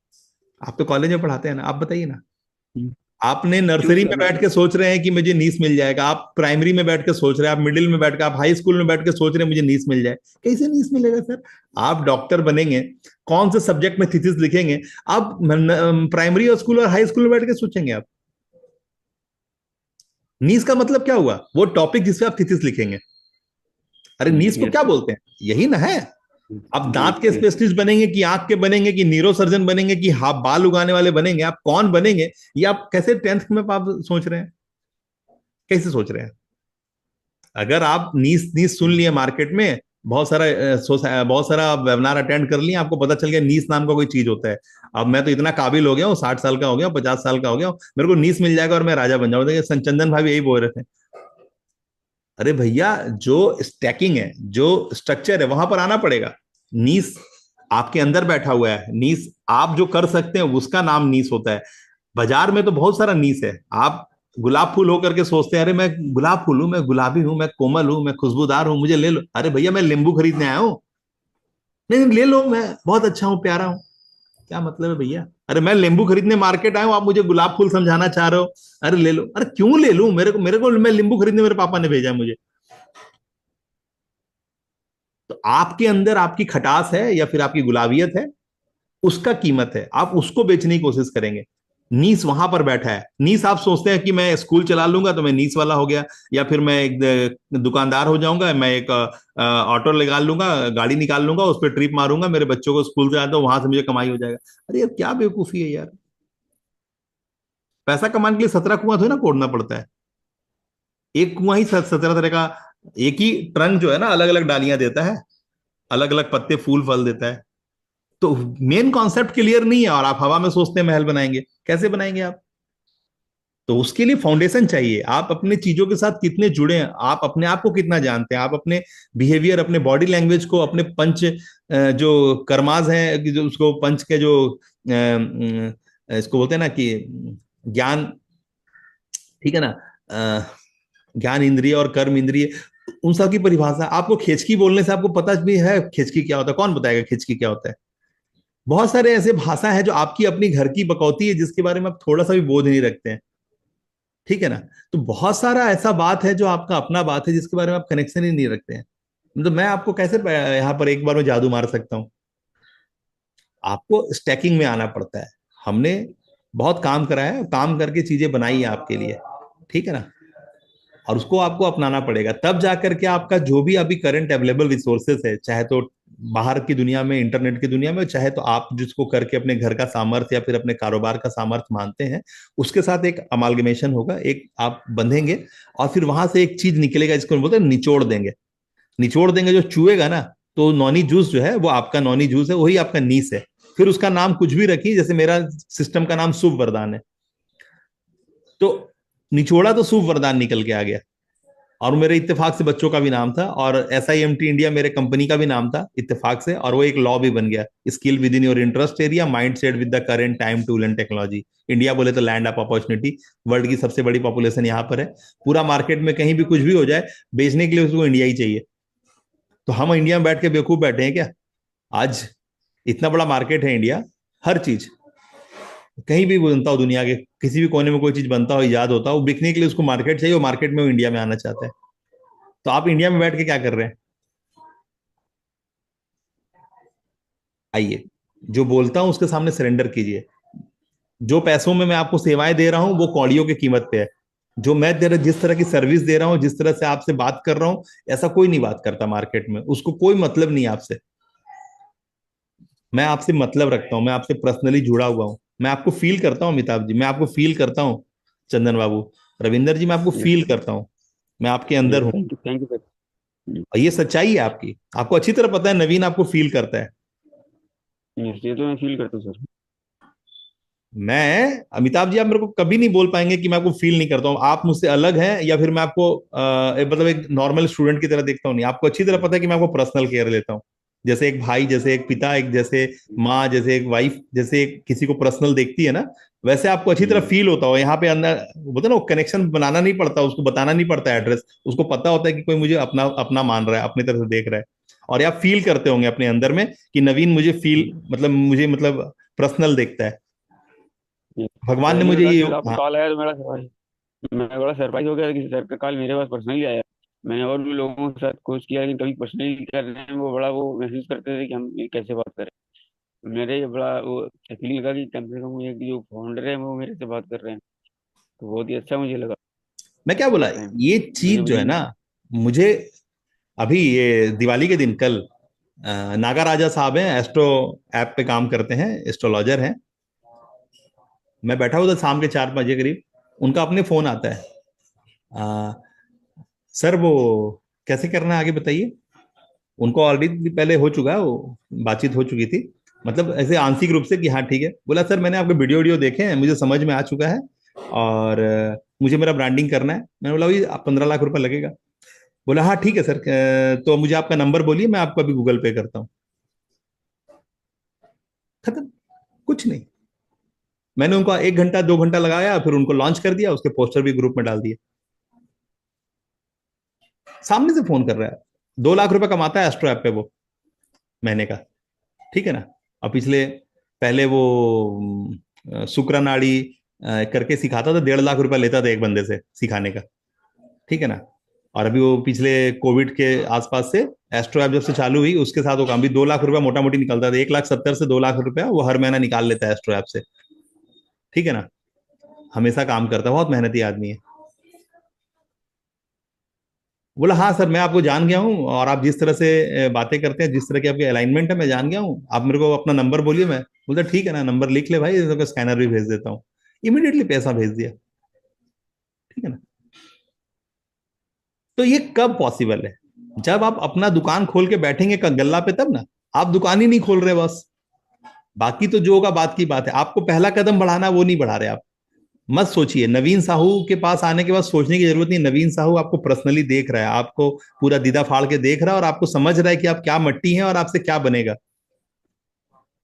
Speaker 2: आप तो कॉलेज में पढ़ाते हैं ना, आप बताइए ना। आपने नर्सरी में बैठ के सोच रहे हैं कि मुझे नीस मिल जाएगा, आप प्राइमरी में बैठ के सोच रहे हैं, आप मिडिल में बैठ के, आप हाई स्कूल में बैठ के सोच रहे हैं मुझे नीस मिल जाए। कैसे नीस मिलेगा सर? आप डॉक्टर बनेंगे, कौन से सब्जेक्ट में थीसिस लिखेंगे? आप प्राइमरी और स्कूल और हाई स्कूल में बैठ के सोचेंगे आप? नीस का मतलब क्या हुआ? वो टॉपिक जिसपे आप थीसिस लिखेंगे। अरे नीस को क्या बोलते हैं? यही ना है। आप दांत के स्पेशलिस्ट बनेंगे कि आंख के बनेंगे कि न्यूरो सर्जन बनेंगे कि हाथ बाल उगाने वाले बनेंगे? आप कौन बनेंगे ये आप कैसे 10th में आप सोच रहे हैं? कैसे सोच रहे हैं? अगर आप नीस नीस सुन लिए मार्केट में, बहुत सारा वेबिनार अटेंड कर लिए, आपको पता चल गया नीस नाम का कोई चीज होता है। अब मैं तो इतना काबिल हो गया हूँ, 60 साल का हो गया, 50 साल का हो गया, मेरे को नीस मिल जाएगा और मैं राजा बन जाऊंगा। संचंदन भाई भी यही बोल रहे थे। अरे भैया, जो स्टैकिंग है, जो स्ट्रक्चर है, वहां पर आना पड़ेगा। नीस आपके अंदर बैठा हुआ है। नीस आप जो कर सकते हैं उसका नाम नीस होता है। बाजार में तो बहुत सारा नीस है। आप गुलाब फूल होकर के सोचते हैं अरे मैं गुलाब फूल हूं, मैं गुलाबी हूं, मैं कोमल हूं, मैं खुशबूदार हूं, मुझे ले लो। अरे भैया, मैं नींबू खरीदने आया हूं। नहीं ले लो, मैं बहुत अच्छा हूं, प्यारा हूं। क्या मतलब है भैया? अरे मैं नींबू खरीदने मार्केट आया हूं, आप मुझे गुलाब फूल समझाना चाह रहे हो? अरे ले लो। अरे क्यों ले लूं? मेरे को मैं नींबू खरीदने मेरे पापा ने भेजा है मुझे। तो आपके अंदर आपकी खटास है या फिर आपकी गुलाबियत है, उसका कीमत है। आप उसको बेचने की कोशिश करेंगे। नीस वहां पर बैठा है। नीस आप सोचते हैं कि मैं स्कूल चला लूंगा तो मैं नीस वाला हो गया, या फिर मैं एक दुकानदार हो जाऊंगा, मैं एक ऑटो लगा लूंगा, गाड़ी निकाल लूंगा, उस पर ट्रिप मारूंगा, मेरे बच्चों को स्कूल से आता हूं, वहां से मुझे कमाई हो जाएगा। अरे यार, क्या बेवकूफी है यार। पैसा कमाने के लिए 17 कुआं थोड़ी ना कोड़ना पड़ता है। एक कुआं ही 17 तरह का, एक ही ट्रंक जो है ना अलग अलग डालियां देता है, अलग अलग पत्ते फूल फल देता है। तो मेन कॉन्सेप्ट क्लियर नहीं है और आप हवा में सोचते हैं महल बनाएंगे। कैसे बनाएंगे आप? तो उसके लिए फाउंडेशन चाहिए। आप अपने चीजों के साथ कितने जुड़े हैं, आप अपने आप को कितना जानते हैं, आप अपने बिहेवियर, अपने बॉडी लैंग्वेज को, अपने पंच जो कर्माज हैं, जो उसको पंच के जो इसको बोलते हैं ना कि ज्ञान, ठीक है ना, ज्ञान इंद्रिय और कर्म इंद्रिय, उन सब की परिभाषा आपको खेचकी बोलने से आपको पता भी है खेचकी क्या होता है? कौन बताएगा खेचकी क्या होता है? बहुत सारे ऐसे भाषा है जो आपकी अपनी घर की बकौती है, जिसके बारे में आप थोड़ा सा भी बोध नहीं रखते हैं। ठीक है ना? तो बहुत सारा ऐसा बात है जो आपका अपना बात है, जिसके बारे में आप कनेक्शन ही नहीं रखते हैं। मतलब मैं आपको कैसे यहाँ पर एक बार में जादू मार सकता हूँ? आपको स्टैकिंग में आना पड़ता है। हमने बहुत काम करा है, काम करके चीजें बनाई है आपके लिए, ठीक है ना? और उसको आपको अपनाना पड़ेगा, तब जाकर के आपका जो भी अभी करंट अवेलेबल रिसोर्सेस है, चाहे तो बाहर की दुनिया में, इंटरनेट की दुनिया में, चाहे तो आप जिसको करके अपने घर का सामर्थ्य या फिर अपने कारोबार का सामर्थ्य मानते हैं, उसके साथ एक अमालगमेशन होगा, एक आप बंधेंगे और फिर वहां से एक चीज निकलेगा जिसको बोलते हैं निचोड़ देंगे। निचोड़ देंगे, जो चुएगा ना, तो नॉनी जूस जो है वो आपका नॉनी जूस है, वही आपका नीस है। फिर उसका नाम कुछ भी रखिए, जैसे मेरा सिस्टम का नाम शुभ वरदान है, तो निचोड़ा तो शुभ वरदान निकल के आ गया। और मेरे इत्तेफाक से बच्चों का भी नाम था, और SIMT इंडिया मेरे कंपनी का भी नाम था इत्तेफाक से, और वो एक लॉ भी बन गया, skill with in your interest area, mind set with the current time tool and technology. India बोले तो लैंड ऑफ अपॉर्चुनिटी, वर्ल्ड की सबसे बड़ी पॉपुलेशन यहाँ पर है। पूरा मार्केट में कहीं भी कुछ भी हो जाए, बेचने के लिए उसको इंडिया ही चाहिए। तो हम इंडिया में बैठ के बेवकूफ बैठे हैं क्या? आज इतना बड़ा मार्केट है इंडिया, हर चीज कहीं भी बनता हो, दुनिया के किसी भी कोने में कोई चीज बनता हो, इजाद होता हो, बिकने के लिए उसको मार्केट चाहिए, वो मार्केट में वो इंडिया में आना चाहता है। तो आप इंडिया में बैठ के क्या कर रहे हैं? आइए, जो बोलता हूं उसके सामने सरेंडर कीजिए। जो पैसों में मैं आपको सेवाएं दे रहा हूं वो कौड़ियों की कीमत पे है। जो मैं दे रहा, जिस तरह की सर्विस दे रहा हूं, जिस तरह से आपसे बात कर रहा हूं, ऐसा कोई नहीं बात करता मार्केट में, उसको कोई मतलब नहीं आपसे। मैं आपसे मतलब रखता हूं, मैं आपसे पर्सनली जुड़ा हुआ हूं, मैं आपको फील करता हूं अमिताभ जी, मैं आपको फील करता हूं चंदन बाबू, रविंदर जी, मैं आपको फील करता हूँ, मैं आपके अंदर हूँ।
Speaker 3: Thank you sir.
Speaker 2: और ये सच्चाई है आपकी, आपको अच्छी तरह पता है नवीन आपको फील करता है।
Speaker 3: ये तो मैं फील करता हूँ सर।
Speaker 2: मैं अमिताभ जी, आप मेरे को कभी नहीं बोल पाएंगे कि मैं आपको फील नहीं करता हूँ। आप मुझसे अलग हैं या फिर मैं आपको मतलब एक नॉर्मल स्टूडेंट की तरह देखता हूँ, नहीं, आपको अच्छी तरह पता है कि मैं आपको पर्सनल केयर लेता हूँ, जैसे एक भाई, जैसे एक पिता, एक जैसे माँ, जैसे एक वाइफ, जैसे एक किसी को पर्सनल देखती है ना, वैसे आपको अच्छी तरह फील होता हो। यहाँ पे अंदर बोलते ना, वो कनेक्शन बनाना नहीं पड़ता, उसको बताना नहीं पड़ता एड्रेस, उसको पता होता है कि कोई मुझे अपना अपना मान रहा है, अपनी तरफ से देख रहा है। और आप फील करते होंगे अपने अंदर में कि नवीन मुझे फील, मतलब मुझे, मतलब पर्सनल देखता है। भगवान ने
Speaker 3: पहली
Speaker 2: मुझे
Speaker 3: बार
Speaker 2: ये,
Speaker 3: जब आपका
Speaker 2: हाँ,
Speaker 3: कॉल आया तो मैं बड़ा सरप्राइज हो गया कि सर का कॉल मेरे पास पर्सनली आया। मैंने और भी लोगों के साथ कोशिश किया, लेकिन कभी पर्सनली कर रहे हैं वो बड़ा वो महसूस करते थे कि हम ये कैसे बात करें। मेरे ये बड़ा वो फीलिंग लगा कि कम से कम ये जो फाउंडर है वो मेरे से बात कर रहे हैं, तो बहुत ही अच्छा मुझे लगा
Speaker 2: मैं क्या बोला,
Speaker 3: उस टाइम।
Speaker 2: ये
Speaker 3: मुझे
Speaker 2: चीज जो है
Speaker 3: बड़ी
Speaker 2: ना, मुझे अभी ये दिवाली के दिन कल नागा राजा साहब हैं, एस्ट्रो ऐप पे काम करते हैं, एस्ट्रोलॉजर हैं। मैं बैठा हुआ था शाम के 4 बजे करीब, उनका अपने फोन आता है, आ, सर वो कैसे करना है आगे बताइए। उनको ऑलरेडी पहले हो चुका है, वो बातचीत हो चुकी थी, मतलब ऐसे आंशिक रूप से कि हाँ ठीक है। बोला सर मैंने आपके वीडियो वीडियो देखे हैं, मुझे समझ में आ चुका है, और मुझे मेरा ब्रांडिंग करना है। मैंने बोला भाई 15 लाख रुपए लगेगा। बोला हाँ ठीक है सर, तो मुझे आपका नंबर बोलिए, मैं आपको अभी गूगल पे करता हूँ। खत्म, कुछ नहीं। मैंने उनको 1 घंटा 2 घंटा लगाया, फिर उनको लॉन्च कर दिया, उसके पोस्टर भी ग्रुप में डाल दिए। सामने से फोन कर रहा है, 2 लाख रुपए कमाता है एस्ट्रो ऐप पे वो, महीने का, ठीक है ना। और पिछले, पहले वो शुक्र नाड़ी करके सिखाता था, 1.5 लाख रुपए लेता था एक बंदे से सिखाने का, ठीक है ना। और अभी वो पिछले कोविड के आसपास से एस्ट्रो ऐप जब से चालू हुई, उसके साथ वो काम भी 2 लाख रुपए मोटा मोटी निकलता था, 1,70,000 से 2 लाख रुपया वो हर महीना निकाल लेता है एस्ट्रो ऐप से, ठीक है ना। हमेशा काम करता है, बहुत मेहनती आदमी है। बोला हाँ सर मैं आपको जान गया हूँ, और आप जिस तरह से बातें करते हैं, जिस तरह की आपकी अलाइनमेंट है, मैं जान गया हूँ। आप मेरे को अपना नंबर बोलिए। मैं बोलता ठीक है ना, नंबर लिख ले भाई, तो स्कैनर भी भेज देता हूँ। इमीडिएटली पैसा भेज दिया, ठीक है ना। तो ये कब पॉसिबल है? जब आप अपना दुकान खोल के बैठेंगे गल्ला पे, तब ना। आप दुकान ही नहीं खोल रहे बस, बाकी तो जो होगा बात की बात है। आपको पहला कदम बढ़ाना, वो नहीं बढ़ा रहे आप। मत सोचिए, नवीन साहू के पास आने के बाद सोचने की जरूरत नहीं। नवीन साहू आपको पर्सनली देख रहा है, आपको पूरा दीदा फाड़ के देख रहा है, और आपको समझ रहा है कि आप क्या मट्टी हैं और आपसे क्या बनेगा।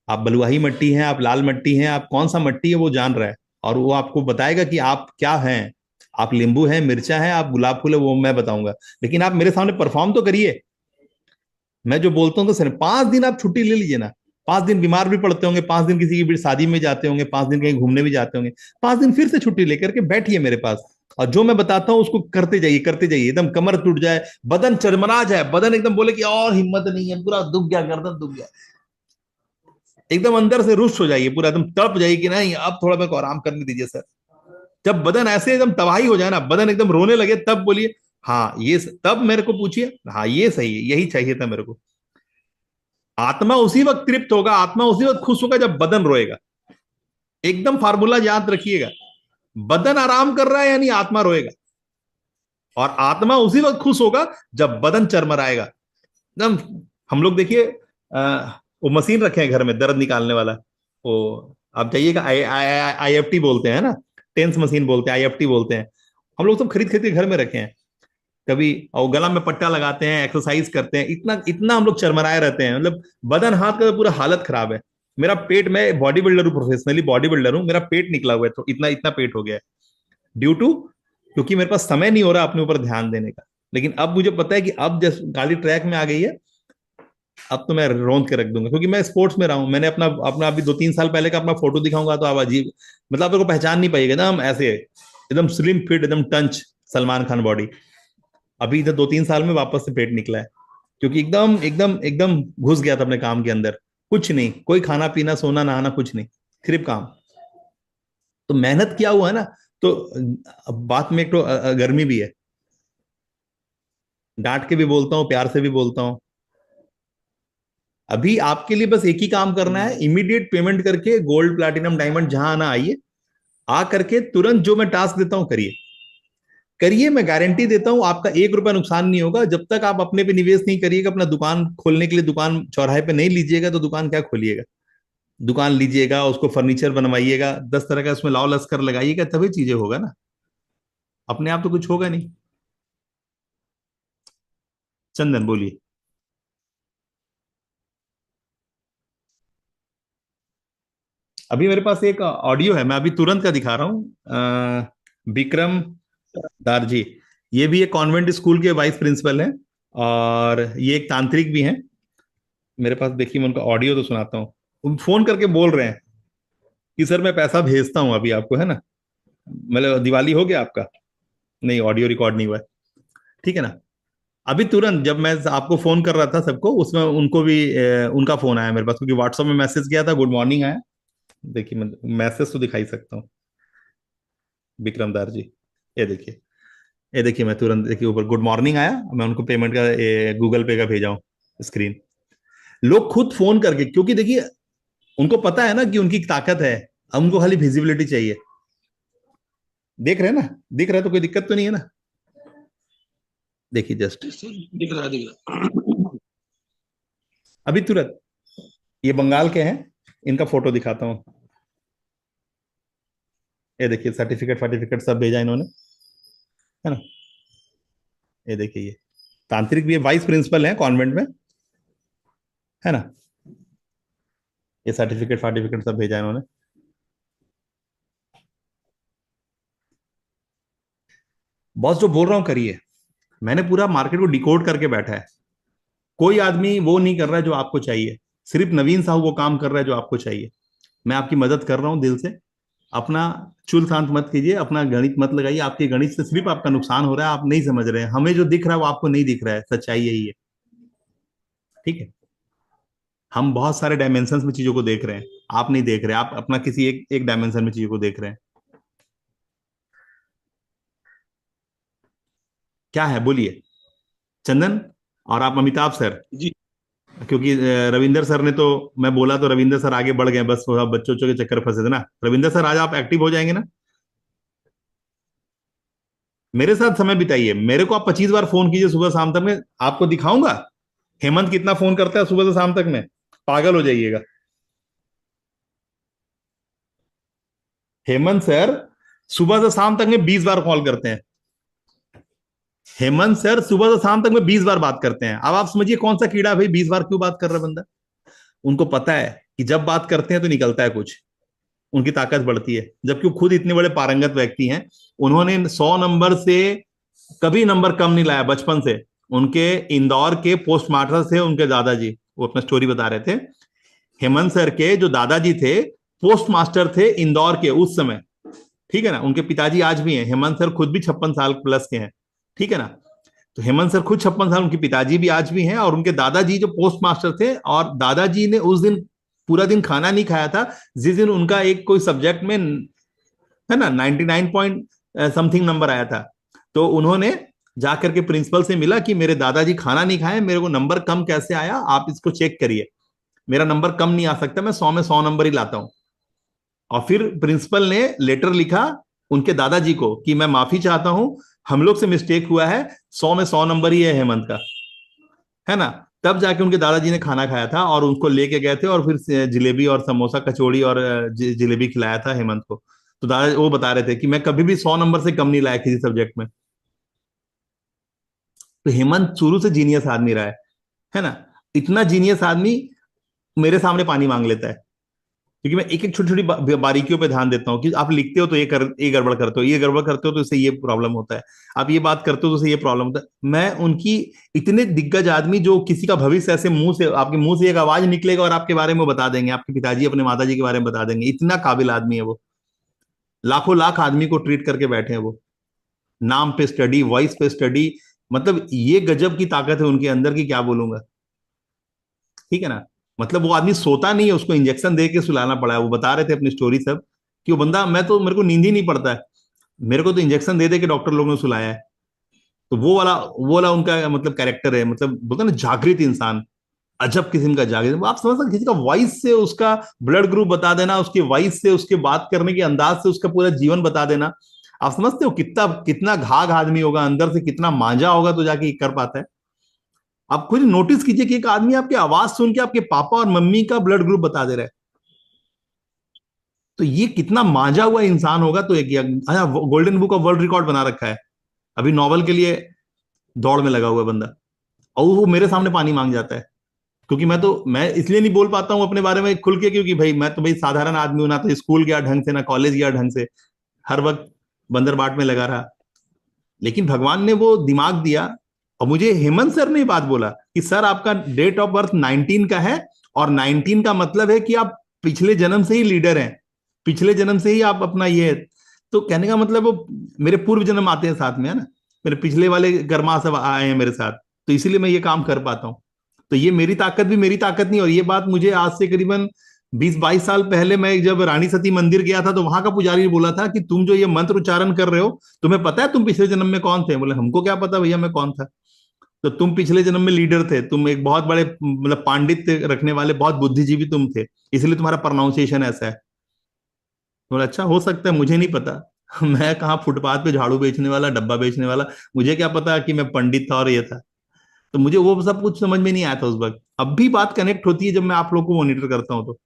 Speaker 2: आप बलुआही मट्टी हैं, आप लाल मट्टी हैं, आप कौन सा मट्टी है वो जान रहा है, और वो आपको बताएगा कि आप क्या हैं। आप नींबू हैं, मिर्चा है, आप गुलाब फूल है, वो मैं बताऊंगा। लेकिन आप मेरे सामने परफॉर्म तो करिए। मैं जो बोलता हूँ तो सर, 5 दिन आप छुट्टी ले लीजिए ना। 5 दिन बीमार भी पड़ते होंगे, 5 दिन किसी की शादी में जाते होंगे, 5 दिन कहीं घूमने भी जाते होंगे, 5 दिन फिर से छुट्टी लेकर के बैठिए मेरे पास, और जो मैं बताता हूँ उसको करते जाइए, करते जाइए। एकदम कमर टूट जाए, बदन चरमरा जाए, बदन एकदम बोले कि और हिम्मत नहीं है, पूरा दुख गया, गर्दन दुख गया, एकदम अंदर से रुष्ट हो जाइए, पूरा एकदम तड़प जाइए कि नहीं अब थोड़ा मेरे को आराम करने दीजिए सर। जब बदन ऐसे एकदम तबाही हो जाए ना, बदन एकदम रोने लगे, तब बोलिए हाँ ये तब मेरे को पूछिए, हाँ ये सही है, यही चाहिए था मेरे को। आत्मा उसी वक्त तृप्त होगा, आत्मा उसी वक्त खुश होगा जब बदन रोएगा। एकदम फार्मूला याद रखिएगा, बदन आराम कर रहा है यानी आत्मा रोएगा, और आत्मा उसी वक्त खुश होगा जब बदन चरमराएगा एकदम। हम लोग देखिए, वो मशीन रखे हैं घर में दर्द निकालने वाला, वो आप जाइएगा, IFT बोलते हैं ना, टेंस मशीन बोलते हैं, IFT बोलते हैं। हम लोग सब खरीद खरीद के घर में रखे हैं। कभी और गला में पट्टा लगाते हैं, एक्सरसाइज करते हैं, इतना इतना हम लोग चरमराए रहते हैं, मतलब बदन हाथ का तो पूरा हालत खराब है। मेरा पेट, मैं बॉडी बिल्डर हूँ, प्रोफेशनली बॉडी बिल्डर हूँ, मेरा पेट निकला हुआ है, तो इतना इतना पेट हो गया है, ड्यू टू, क्योंकि मेरे पास समय नहीं हो रहा अपने ऊपर ध्यान देने का। लेकिन अब मुझे पता है कि अब जैसे गाड़ी ट्रैक में आ गई है, अब तो मैं रौंद के रख दूंगा, क्योंकि मैं स्पोर्ट्स में रहा हूं। मैंने अपना अपना अभी 2-3 साल पहले का अपना फोटो दिखाऊंगा तो आप अजीब, मतलब आप मेरे को पहचान नहीं पाइएगा ना, हम ऐसे एकदम स्लिम फिट, एकदम टंच सलमान खान बॉडी। अभी इधर 2-3 साल में वापस से पेट निकला है, क्योंकि एकदम एकदम एकदम घुस गया था अपने काम के अंदर। कुछ नहीं, कोई खाना पीना सोना नहाना कुछ नहीं, सिर्फ काम। तो मेहनत किया हुआ है ना। तो अब बात में एक तो गर्मी भी है, डांट के भी बोलता हूँ, प्यार से भी बोलता हूँ। अभी आपके लिए बस एक ही काम करना है, इमीडिएट पेमेंट करके गोल्ड प्लैटिनम डायमंड जहां आना आइए, आ करके तुरंत जो मैं टास्क देता हूं करिए, करिए। मैं गारंटी देता हूं आपका 1 रुपया नुकसान नहीं होगा। जब तक आप अपने पे निवेश नहीं करिएगा, अपना दुकान खोलने के लिए दुकान चौराहे पे नहीं लीजिएगा, तो दुकान क्या खोलिएगा। दुकान लीजिएगा, उसको फर्नीचर बनवाइएगा, 10 तरह का उसमें लाव लश्कर लगाइएगा, तभी चीजें होगा ना। अपने आप तो कुछ होगा नहीं। चंदन बोलिए। अभी मेरे पास एक ऑडियो है, मैं अभी तुरंत का दिखा रहा हूँ। विक्रम दारजी, ये भी एक कॉन्वेंट स्कूल के वाइस प्रिंसिपल हैं, और ये एक तांत्रिक भी हैं। मेरे पास देखिए, मैं उनका ऑडियो तो सुनाता हूँ, वो फोन करके बोल रहे हैं। कि सर मैं पैसा भेजता हूं अभी आपको, है ना, मतलब दिवाली हो गया आपका, नहीं ऑडियो रिकॉर्ड नहीं हुआ है, ठीक है ना। अभी तुरंत जब मैं आपको फोन कर रहा था सबको, उसमें उनको भी उनका फोन आया मेरे पास, क्योंकि व्हाट्सएप में मैसेज किया था, गुड मॉर्निंग आया। देखिए मैं मैसेज तो दिखाई सकता हूँ, विक्रमदार जी, ये देखिए, ये देखिए, मैं तुरंत देखिए ऊपर गुड मॉर्निंग आया, मैं उनको पेमेंट का गूगल पे का भेजा हूँ स्क्रीन। लोग खुद फोन करके, क्योंकि देखिए उनको पता है ना कि उनकी ताकत है, अब उनको खाली विजिबिलिटी चाहिए। देख रहे हैं ना, दिख रहा है तो कोई दिक्कत तो नहीं है ना। देखिए जस्ट
Speaker 5: दिख रहा है, दिख रहा।
Speaker 2: अभी तुरंत, ये बंगाल के हैं, इनका फोटो दिखाता हूँ, ये देखिए सर्टिफिकेट सर्टिफिकेट सब भेजा इन्होंने, है ना। ये देखिए, ये तांत्रिक भी वाइस प्रिंसिपल है कॉन्वेंट में, है ना। ये सर्टिफिकेट सर्टिफिकेट सब भेजा इन्होंने। बॉस जो बोल रहा हूं करिए, मैंने पूरा मार्केट को डिकोड करके बैठा है। कोई आदमी वो नहीं कर रहा है जो आपको चाहिए, सिर्फ नवीन साहू वो काम कर रहा है जो आपको चाहिए। मैं आपकी मदद कर रहा हूं दिल से। अपना चुल शांत मत कीजिए, अपना गणित मत लगाइए, आपके गणित से सिर्फ आपका नुकसान हो रहा है, आप नहीं समझ रहे हैं। हमें जो दिख रहा है वो आपको नहीं दिख रहा है, सच्चाई यही है, ठीक है। हम बहुत सारे डायमेंशन में चीजों को देख रहे हैं, आप नहीं देख रहे, आप अपना किसी एक एक डायमेंशन में चीजों को देख रहे हैं। क्या है बोलिए चंदन, और आप अमिताभ सर,
Speaker 5: जी
Speaker 2: क्योंकि रविंदर सर ने तो, मैं बोला तो रविंदर सर आगे बढ़ गए, बस थोड़ा बच्चों के चक्कर फंसे थे ना। रविंदर सर आज आप एक्टिव हो जाएंगे ना, मेरे साथ समय बिताइए। मेरे को आप 25 बार फोन कीजिए सुबह शाम तक, में आपको दिखाऊंगा हेमंत कितना फोन करता है सुबह से शाम तक में, पागल हो जाइएगा। हेमंत सर सुबह से शाम तक में 20 बार कॉल करते हैं। हेमंत सर सुबह से शाम तक में 20 बार बात करते हैं। अब आप समझिए कौन सा कीड़ा भाई, 20 बार क्यों बात कर रहा है बंदा। उनको पता है कि जब बात करते हैं तो निकलता है कुछ, उनकी ताकत बढ़ती है, जबकि वो खुद इतने बड़े पारंगत व्यक्ति हैं। उन्होंने 100 नंबर से कभी नंबर कम नहीं लाया बचपन से। उनके इंदौर के पोस्ट मास्टर थे उनके दादाजी, वो अपना स्टोरी बता रहे थे। हेमंत सर के जो दादाजी थे पोस्ट मास्टर थे इंदौर के उस समय, ठीक है ना। उनके पिताजी आज भी हैं, हेमंत सर खुद भी 56 साल प्लस के हैं, ठीक है ना। तो हेमंत सर खुद 56 साल, उनके पिताजी भी आज भी हैं, और उनके दादाजी जो पोस्ट मास्टर थे, और दादाजी ने उस दिन पूरा दिन खाना नहीं खाया था जिस दिन उनका एक कोई सब्जेक्ट में, है ना, 99 पॉइंट समथिंग नंबर आया था। तो उन्होंने जाकर के प्रिंसिपल से मिला कि मेरे दादाजी खाना नहीं खाए, मेरे को नंबर कम कैसे आया, आप इसको चेक करिए। मेरा नंबर कम नहीं आ सकता, मैं 100 में 100 नंबर ही लाता हूं। और फिर प्रिंसिपल ने लेटर लिखा उनके दादाजी को कि मैं माफी चाहता हूं, हम लोग से मिस्टेक हुआ है, 100 में 100 नंबर ही है हेमंत का, है ना। तब जाके उनके दादाजी ने खाना खाया था, और उनको लेके गए थे, और फिर जलेबी और समोसा कचौड़ी और जलेबी खिलाया था हेमंत को। तो दादा वो बता रहे थे कि मैं कभी भी 100 नंबर से कम नहीं लाया किसी सब्जेक्ट में। तो हेमंत शुरू से जीनियस आदमी रहा है ना। इतना जीनियस आदमी मेरे सामने पानी मांग लेता है, क्योंकि मैं एक एक छोटी छोटी बारीकियों पे ध्यान देता हूँ कि आप लिखते हो तो ये गड़बड़ करते हो, ये गड़बड़ करते हो तो इससे ये प्रॉब्लम होता है, आप ये बात करते हो तो इससे ये प्रॉब्लम होता है। मैं उनकी, इतने दिग्गज आदमी जो किसी का भविष्य ऐसे मुंह से, आपके मुंह से एक आवाज निकलेगा और आपके बारे में बता देंगे, आपके पिताजी अपने माताजी के बारे में बता देंगे, इतना काबिल आदमी है वो। लाखों लाख आदमी को ट्रीट करके बैठे हैं वो, नाम पे स्टडी, वॉइस पे स्टडी, मतलब ये गजब की ताकत है उनके अंदर की, क्या बोलूंगा, ठीक है ना। मतलब वो आदमी सोता नहीं है, उसको इंजेक्शन दे के सुलाना पड़ा है। वो बता रहे थे अपनी स्टोरी सब, कि वो बंदा, मेरे को नींद ही नहीं पड़ता है, मेरे को तो इंजेक्शन दे दे के डॉक्टर लोगों ने सुलाया है। तो वो वाला उनका मतलब कैरेक्टर है, मतलब बोलते हैं ना जागृत इंसान, अजब किस्म का जागृत। आप समझ सकते, किसी का वॉइस से उसका ब्लड ग्रुप बता देना, उसके वॉइस से, उसके बात करने के अंदाज से उसका पूरा जीवन बता देना। आप समझते हो कितना कितना घाघ आदमी होगा अंदर से, कितना मांझा होगा तो जाके कर पाता है। आप खुद नोटिस कीजिए कि एक आदमी आपकी आवाज सुन के आपके पापा और मम्मी का ब्लड ग्रुप बता दे रहा है, तो ये कितना मांझा हुआ इंसान होगा। तो एक golden book of world record बना रखा है, अभी नॉवल के लिए दौड़ में लगा हुआ है बंदा, और वो मेरे सामने पानी मांग जाता है। क्योंकि मैं इसलिए नहीं बोल पाता हूं अपने बारे में खुल के, क्योंकि भाई मैं तो भाई साधारण आदमी हूं, ना तो स्कूल गया ढंग से, ना कॉलेज गया ढंग से, हर वक्त बंदर बाट में लगा रहा। लेकिन भगवान ने वो दिमाग दिया, और मुझे हेमंत सर ने बात बोला कि सर आपका डेट ऑफ बर्थ 19 का है, और 19 का मतलब है कि आप पिछले जन्म से ही लीडर हैं। पिछले जन्म से ही आप अपना ये, तो कहने का मतलब वो मेरे पूर्व जन्म आते हैं साथ में, है ना, मेरे पिछले वाले कर्मा सब आए हैं मेरे साथ, तो इसीलिए मैं ये काम कर पाता हूँ। तो ये मेरी ताकत भी मेरी ताकत नहीं। और ये बात मुझे आज से करीबन 20-22 साल पहले मैं जब रानी सती मंदिर गया था, तो वहां का पुजारी बोला था कि तुम जो ये मंत्र उच्चारण कर रहे हो, तुम्हें पता है तुम पिछले जन्म में कौन थे? बोले हमको क्या पता भैया मैं कौन था। तो तुम पिछले जन्म में लीडर थे, तुम एक बहुत बड़े मतलब पांडित्य रखने वाले बहुत बुद्धिजीवी तुम थे, इसलिए तुम्हारा प्रोनाउंसिएशन ऐसा है। बोला अच्छा हो सकता है, मुझे नहीं पता। मैं कहाँ फुटपाथ पे झाड़ू बेचने वाला, डब्बा बेचने वाला, मुझे क्या पता कि मैं पंडित था और ये था। तो मुझे वो सब कुछ समझ में नहीं आया था उस वक्त। अब भी बात कनेक्ट होती है जब मैं आप लोग को मॉनिटर करता हूं। तो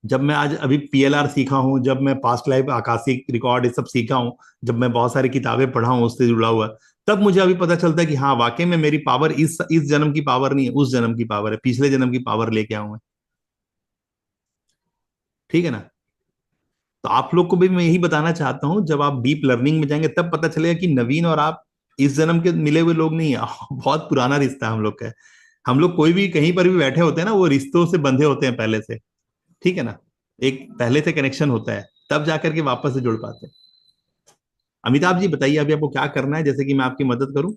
Speaker 2: जब मैं आज अभी पीएलआर सीखा हूँ, जब मैं पास्ट लाइफ आकाशिक रिकॉर्ड ये सब सीखा हूँ, जब मैं बहुत सारी किताबें पढ़ा हूँ उससे जुड़ा हुआ, तब मुझे अभी पता चलता है कि हाँ वाकई में मेरी पावर इस जन्म की पावर नहीं है, उस जन्म की पावर है, पिछले जन्म की पावर लेके आऊं मैं। ठीक है ना। तो आप लोग को भी मैं यही बताना चाहता हूँ, जब आप डीप लर्निंग में जाएंगे तब पता चलेगा कि नवीन और आप इस जन्म के मिले हुए लोग नहीं है। बहुत पुराना रिश्ता हम लोग का है। हम लोग कोई भी कहीं पर भी बैठे होते हैं ना, वो रिश्तों से बंधे होते हैं पहले से। ठीक है ना। एक पहले से कनेक्शन होता है, तब जाकर के वापस से जुड़ पाते हैं। अमिताभ जी बताइए अभी आपको क्या करना है, जैसे कि मैं आपकी मदद करूं।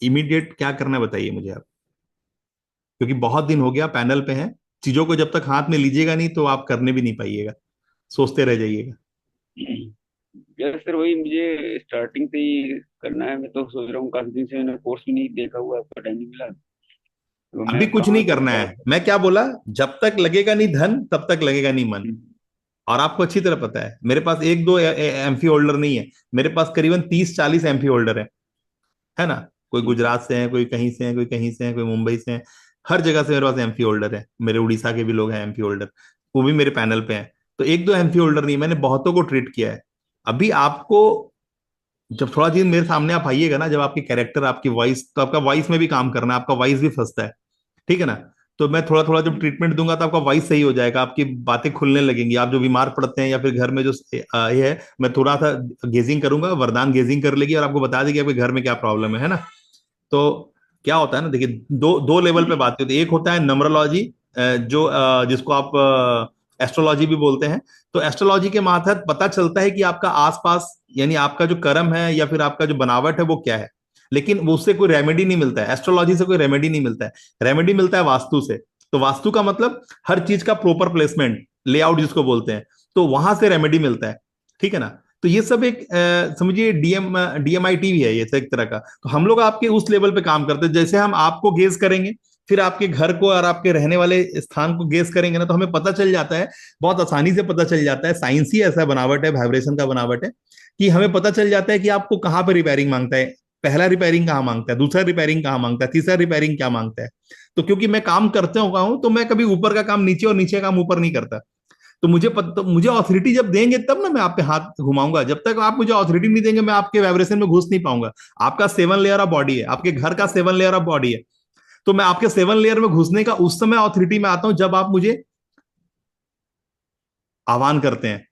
Speaker 2: इमीडिएट क्या करना है बताइए मुझे आप, क्योंकि बहुत दिन हो गया पैनल पे हैं। चीजों को जब तक हाथ में लीजिएगा नहीं तो आप करने भी नहीं पाइएगा, सोचते रह जाइएगा।
Speaker 3: यार सर वही मुझे स्टार्टिंग से ही करना है। मैं तो सोच रहा हूँ काफी दिन से मैंने कोर्स भी नहीं देखा हुआ, आपका टाइम नहीं मिला, तो
Speaker 2: अभी
Speaker 3: मैं
Speaker 2: कुछ
Speaker 3: कहाँ
Speaker 2: नहीं
Speaker 3: से
Speaker 2: करना
Speaker 3: स्टार्ट
Speaker 2: है। मैं क्या बोला, जब तक लगेगा नहीं धन तब तक लगेगा नहीं मन।
Speaker 3: करूँ?
Speaker 2: और आपको अच्छी तरह पता है मेरे पास एक दो एमपी होल्डर नहीं है, मेरे पास करीबन 30-40 एमपी होल्डर है ना। कोई गुजरात से है, कोई कहीं से है, कोई कहीं से है, कोई मुंबई से है। हर जगह से मेरे पास एमपी होल्डर है। मेरे उड़ीसा के भी लोग हैं एमपी होल्डर, वो भी मेरे पैनल पे हैं। तो एक दो एमपी होल्डर नहीं, मैंने बहुतों को ट्रीट किया है। अभी आपको जब थोड़ा दिन मेरे सामने आप आइएगा ना, जब आपकी कैरेक्टर आपकी वॉइस, तो आपका वॉइस में भी काम करना है, आपका वॉइस भी फंसता है। ठीक है ना। तो मैं थोड़ा थोड़ा जब ट्रीटमेंट दूंगा तो आपका वॉइस सही हो जाएगा, आपकी बातें खुलने लगेंगी। आप जो बीमार पड़ते हैं या फिर घर में जो ये है, मैं थोड़ा सा गेजिंग करूंगा, वरदान गेजिंग कर लेगी और आपको बता देगी आपके घर में क्या प्रॉब्लम है ना। तो क्या होता है ना, देखिए दो दो लेवल पे बात होती है। एक होता है नंबरोलॉजी, जो जिसको आप एस्ट्रोलॉजी भी बोलते हैं। तो एस्ट्रोलॉजी के मातहत पता चलता है कि आपका आसपास यानी आपका जो कर्म है या फिर आपका जो बनावट है वो क्या है। लेकिन वो उससे कोई रेमेडी नहीं मिलता है, एस्ट्रोलॉजी से कोई रेमेडी नहीं मिलता है। रेमेडी मिलता है वास्तु से। तो वास्तु का मतलब हर चीज का प्रॉपर प्लेसमेंट, लेआउट जिसको बोलते हैं, तो वहां से रेमेडी मिलता है। ठीक है ना। तो ये सब एक समझिए डीएमआईटी भी है ये एक तरह का। तो हम लोग आपके उस लेवल पे काम करते हैं। जैसे हम आपको गेस करेंगे, फिर आपके घर को और आपके रहने वाले स्थान को गेस करेंगे ना, तो हमें पता चल जाता है, बहुत आसानी से पता चल जाता है। साइंस ही ऐसा बनावट है, वाइब्रेशन का बनावट है, कि हमें पता चल जाता है कि आपको कहाँ पे रिपेयरिंग मांगता है, पहला रिपेयरिंग कहाँ मांगता है, दूसरा रिपेयरिंग कहाँ मांगता है, तीसरा रिपेयरिंग क्या मांगता है। तो क्योंकि मैं काम करते हुआ हूं, तो मैं कभी ऊपर का काम नीचे और नीचे का काम ऊपर नहीं करता। तो मुझे ऑथोरिटी जब देंगे तब ना मैं आप पे हाथ घुमाऊंगा। जब तक आप मुझे ऑथोरिटी नहीं देंगे मैं आपके वाइब्रेशन में घुस नहीं पाऊंगा। आपका 7 लेयर ऑफ बॉडी है, आपके घर का 7 लेयर ऑफ बॉडी है। तो मैं आपके 7 लेयर में घुसने का उस समय ऑथोरिटी में आता हूं जब आप मुझे आह्वान करते हैं।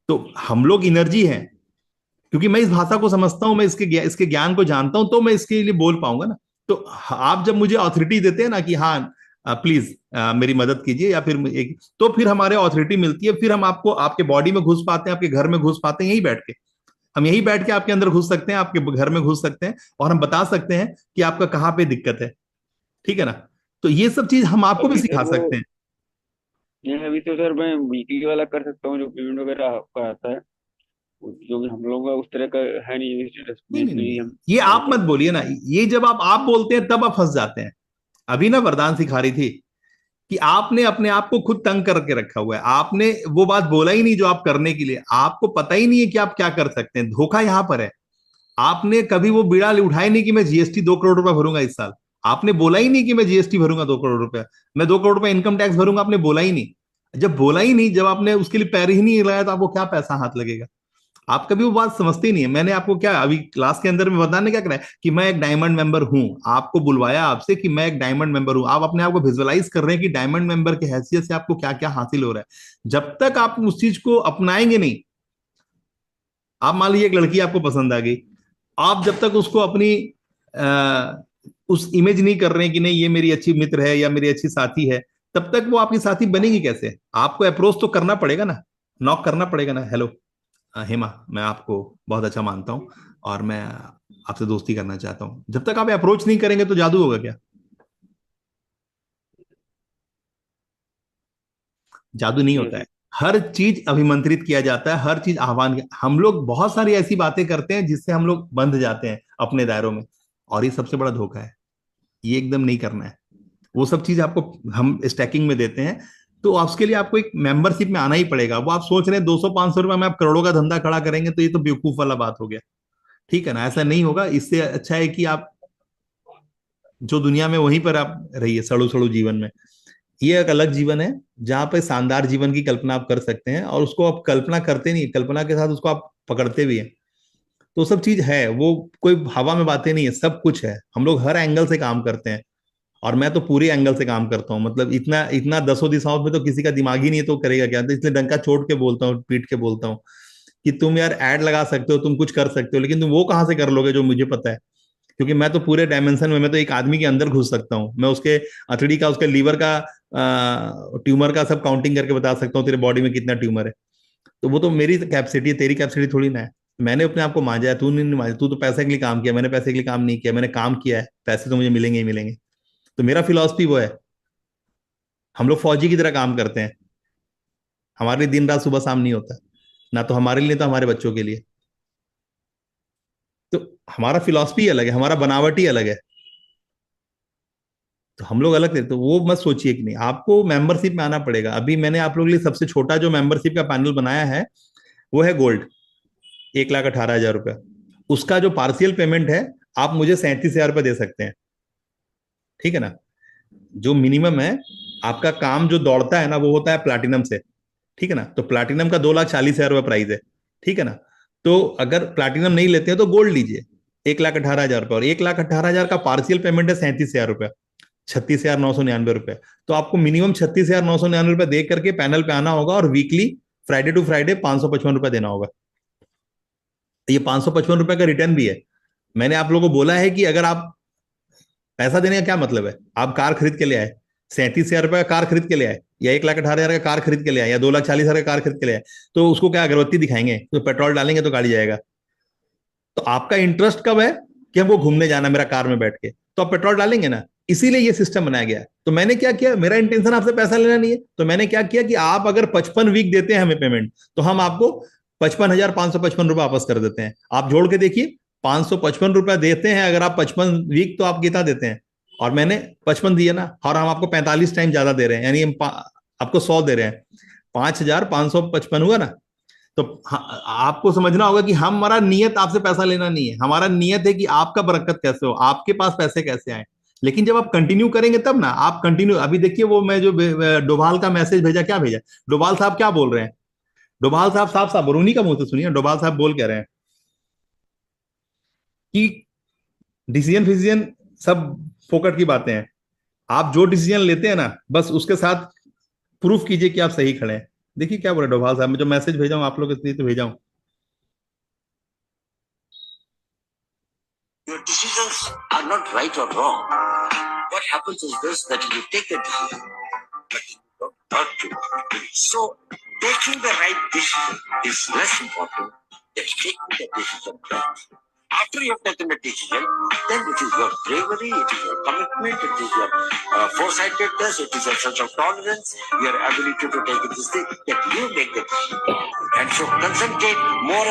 Speaker 2: तो हम लोग एनर्जी है, क्योंकि मैं इस भाषा को समझता हूं, मैं इसके ज्ञान को जानता हूं, तो मैं इसके लिए बोल पाऊंगा ना। तो आप जब मुझे ऑथोरिटी देते हैं ना कि हाँ प्लीज मेरी मदद कीजिए, या फिर एक, तो फिर हमारे ऑथोरिटी मिलती है। फिर हम आपको आपके बॉडी में घुस पाते हैं, आपके घर में घुस पाते हैं, यहीं बैठ के। हम यहीं बैठ के आपके अंदर घुस सकते हैं, आपके घर में घुस सकते हैं, और हम बता सकते हैं कि आपका कहाँ पे दिक्कत है। ठीक है ना। तो ये सब चीज हम आपको भी
Speaker 3: अभी सर
Speaker 2: सिखा
Speaker 3: वो
Speaker 2: सकते हैं।
Speaker 3: ये अभी तो सर मैं वीकली वाला कर सकता हूँ, जो पेमेंट वगैरह आपका आता है, जो कि हम लोग का उस तरह का है नहीं, स्टेटस
Speaker 2: नहीं
Speaker 3: बेस
Speaker 2: नहीं
Speaker 3: में
Speaker 2: नहीं,
Speaker 3: ही हम
Speaker 2: ये
Speaker 3: वो
Speaker 2: आप मत
Speaker 3: करते हैं।
Speaker 2: बोलिए ना। ये जब आप बोलते हैं तब आप फंस जाते हैं। अभी ना वरदान सिखा रही थी कि आपने अपने आप को खुद तंग करके रखा हुआ है। आपने वो बात बोला ही नहीं जो आप करने के लिए, आपको पता ही नहीं है कि आप क्या कर सकते हैं। धोखा यहां पर है। आपने कभी वो बीड़ा उठाया नहीं कि मैं जीएसटी 2 करोड़ रुपया भरूंगा इस साल। आपने बोला ही नहीं कि मैं जीएसटी भरूंगा 2 करोड़ रुपया, मैं 2 करोड़ रुपया इनकम टैक्स भरूंगा। आपने बोला ही नहीं। जब बोला ही नहीं, जब आपने उसके लिए पैर ही नहीं लगाया, तो आपको क्या पैसा हाथ लगेगा। आप कभी वो बात समझते ही नहीं है। मैंने आपको क्या अभी क्लास के अंदर में बताने क्या कराया कि मैं एक डायमंड मेंबर हूं। आपको बुलवाया आपसे कि मैं एक डायमंड मेंबर हूं। आप अपने आप को विजुअलाइज कर रहे हैं कि डायमंड मेंबर की हैसियत से आपको क्या क्या हासिल हो रहा है। जब तक आप उस चीज को अपनाएंगे नहीं, आप मान लीजिए एक लड़की आपको पसंद आ गई, आप जब तक उसको अपनी उस इमेज नहीं कर रहे हैं कि नहीं ये मेरी अच्छी मित्र है या मेरी अच्छी साथी है,
Speaker 6: तब तक वो आपकी साथी बनेगी कैसे? आपको अप्रोच तो करना पड़ेगा ना, नॉक करना पड़ेगा ना। हेलो हेमा, मैं आपको बहुत अच्छा मानता हूँ और मैं आपसे दोस्ती करना चाहता हूँ। जब तक आप अप्रोच नहीं करेंगे तो जादू होगा क्या? जादू नहीं होता है। हर चीज अभिमंत्रित किया जाता है, हर चीज आह्वान। हम लोग बहुत सारी ऐसी बातें करते हैं जिससे हम लोग बंध जाते हैं अपने दायरों में, और ये सबसे बड़ा धोखा है। ये एकदम नहीं करना है। वो सब चीज आपको हम स्टैकिंग में देते हैं, तो उसके लिए आपको एक मेंबरशिप में आना ही पड़ेगा। वो आप सोच रहे हैं 200-500 रुपए में आप करोड़ों का धंधा खड़ा करेंगे, तो ये तो बेवकूफ वाला बात हो गया। ठीक है ना? ऐसा नहीं होगा। इससे अच्छा है कि आप जो दुनिया में वहीं पर आप रहिए, सड़ो सड़ो जीवन में। ये एक अलग जीवन है जहां पे शानदार जीवन की कल्पना आप कर सकते हैं, और उसको आप कल्पना करते नहीं, कल्पना के साथ उसको आप पकड़ते भी हैं। तो सब चीज है, वो कोई हवा में बातें नहीं है, सब कुछ है। हम लोग हर एंगल से काम करते हैं, और मैं तो पूरे एंगल से काम करता हूँ। मतलब इतना इतना दसों दिशाओं में तो किसी का दिमाग ही नहीं है, तो करेगा क्या? तो इसलिए डंका चोट के बोलता हूँ, पीट के बोलता हूँ कि तुम यार ऐड लगा सकते हो, तुम कुछ कर सकते हो, लेकिन तुम वो कहाँ से कर लोगे जो मुझे पता है? क्योंकि मैं तो पूरे डायमेंशन में, मैं तो एक आदमी के अंदर घुस सकता हूँ। मैं उसके अथड़ी का, उसके लीवर का, ट्यूमर का सब काउंटिंग करके बता सकता हूँ तेरे बॉडी में कितना ट्यूमर है। तो वो तो मेरी कैपेसिटी है, तेरी कैपेसिटी थोड़ी ना है। मैंने अपने आप को मांझा है, तू नहीं मांझा। तू तो पैसे के लिए काम किया, मैंने पैसे के लिए काम नहीं किया। मैंने काम किया है, पैसे तो मुझे मिलेंगे ही मिलेंगे। तो मेरा फिलॉसफी वो है। हम लोग फौजी की तरह काम करते हैं। हमारे लिए दिन रात सुबह शाम नहीं होता, ना तो हमारे लिए, तो हमारे बच्चों के लिए। तो हमारा फिलॉसफी अलग है, हमारा बनावट ही अलग है। तो हम लोग अलग थे, तो वो मत सोचिए कि नहीं। आपको मेंबरशिप में आना पड़ेगा। अभी मैंने आप लोगों के लिए सबसे छोटा जो मेंबरशिप का पैनल बनाया है वो है गोल्ड, 1,18,000 रुपये। उसका जो पार्शियल पेमेंट है, आप मुझे 37,000 रुपये दे सकते हैं। ठीक है ना? जो मिनिमम है, आपका काम जो दौड़ता है ना, वो होता है प्लाटिनम से। ठीक है ना? तो प्लाटिनम का 2,40,000 रुपये प्राइस है। ठीक है ना? तो अगर प्लाटिनम नहीं लेते हैं तो गोल्ड लीजिए, 1,18,000 रुपये। और 1,18,000 का पार्शियल पेमेंट है 37,000 रुपये, 36,999 रुपए। तो आपको मिनिमम 36,999 रुपए दे करके पैनल पे आना होगा, और वीकली फ्राइडे टू फ्राइडे 555 रुपए देना होगा। ये 555 रुपए का रिटर्न भी है। मैंने आप लोगों को बोला है कि अगर आप पैसा देने का क्या मतलब है, आप कार खरीद के ले आए, 37,000 रुपए का कार खरीद के ले आए, या 1,18,000 का कार खरीद के ले आए, या 2,40,000 का कार खरीद के ले आए, तो उसको क्या अगरबत्ती दिखाएंगे? तो पेट्रोल डालेंगे तो गाड़ी जाएगा। तो आपका इंटरेस्ट कब है कि हमको घूमने जाना मेरा कार में बैठ के, तो आप पेट्रोल डालेंगे ना। इसीलिए ये सिस्टम बनाया गया है। तो मैंने क्या किया, मेरा इंटेंशन आपसे पैसा लेना नहीं है, तो मैंने क्या किया कि आप अगर 55 वीक देते हैं हमें पेमेंट, तो हम आपको 55,555 रुपये वापस कर देते हैं। आप जोड़ के देखिए, 555 रुपये देते हैं अगर आप 55 वीक, तो आप कितना देते हैं? और मैंने 55 दिए ना, और हम आपको 45 टाइम ज्यादा दे रहे हैं, यानी हम आपको 100 दे रहे हैं। 5,555 हुआ ना? तो आपको समझना होगा कि हमारा नियत आपसे पैसा लेना नहीं है। हमारा नियत है कि आपका बरकत कैसे हो, आपके पास पैसे कैसे आए। लेकिन जब आप कंटिन्यू करेंगे तब ना, आप कंटिन्यू। अभी देखिए, वो मैं जो डोभाल का मैसेज भेजा, क्या भेजा? डोभाल साहब क्या बोल रहे हैं? डोभाल साहब साफ साफ, उन्हीं का मुंह से सुनिए, डोभाल साहब बोल कह रहे हैं कि डिसीजन फिजियन सब फोकट की बातें हैं। आप जो डिसीजन लेते हैं ना, बस उसके साथ प्रूफ कीजिए कि आप सही खड़े हैं। देखिए क्या बोल रहे डोभाल साहब, मैं जो मैसेज भेजा हूं आप लोग के लिए, तो भेजा हूं।
Speaker 7: Your decisions are not right or wrong. What happens is this, that you take a decision, but you don't have to. So, taking the right decision is less important than taking the decision right. After you have taken the decision, then it is your bravery, it is your commitment, it is your foresightedness, it is your sense of tolerance, your ability to take this thing, that you make the decision. And so concentrate more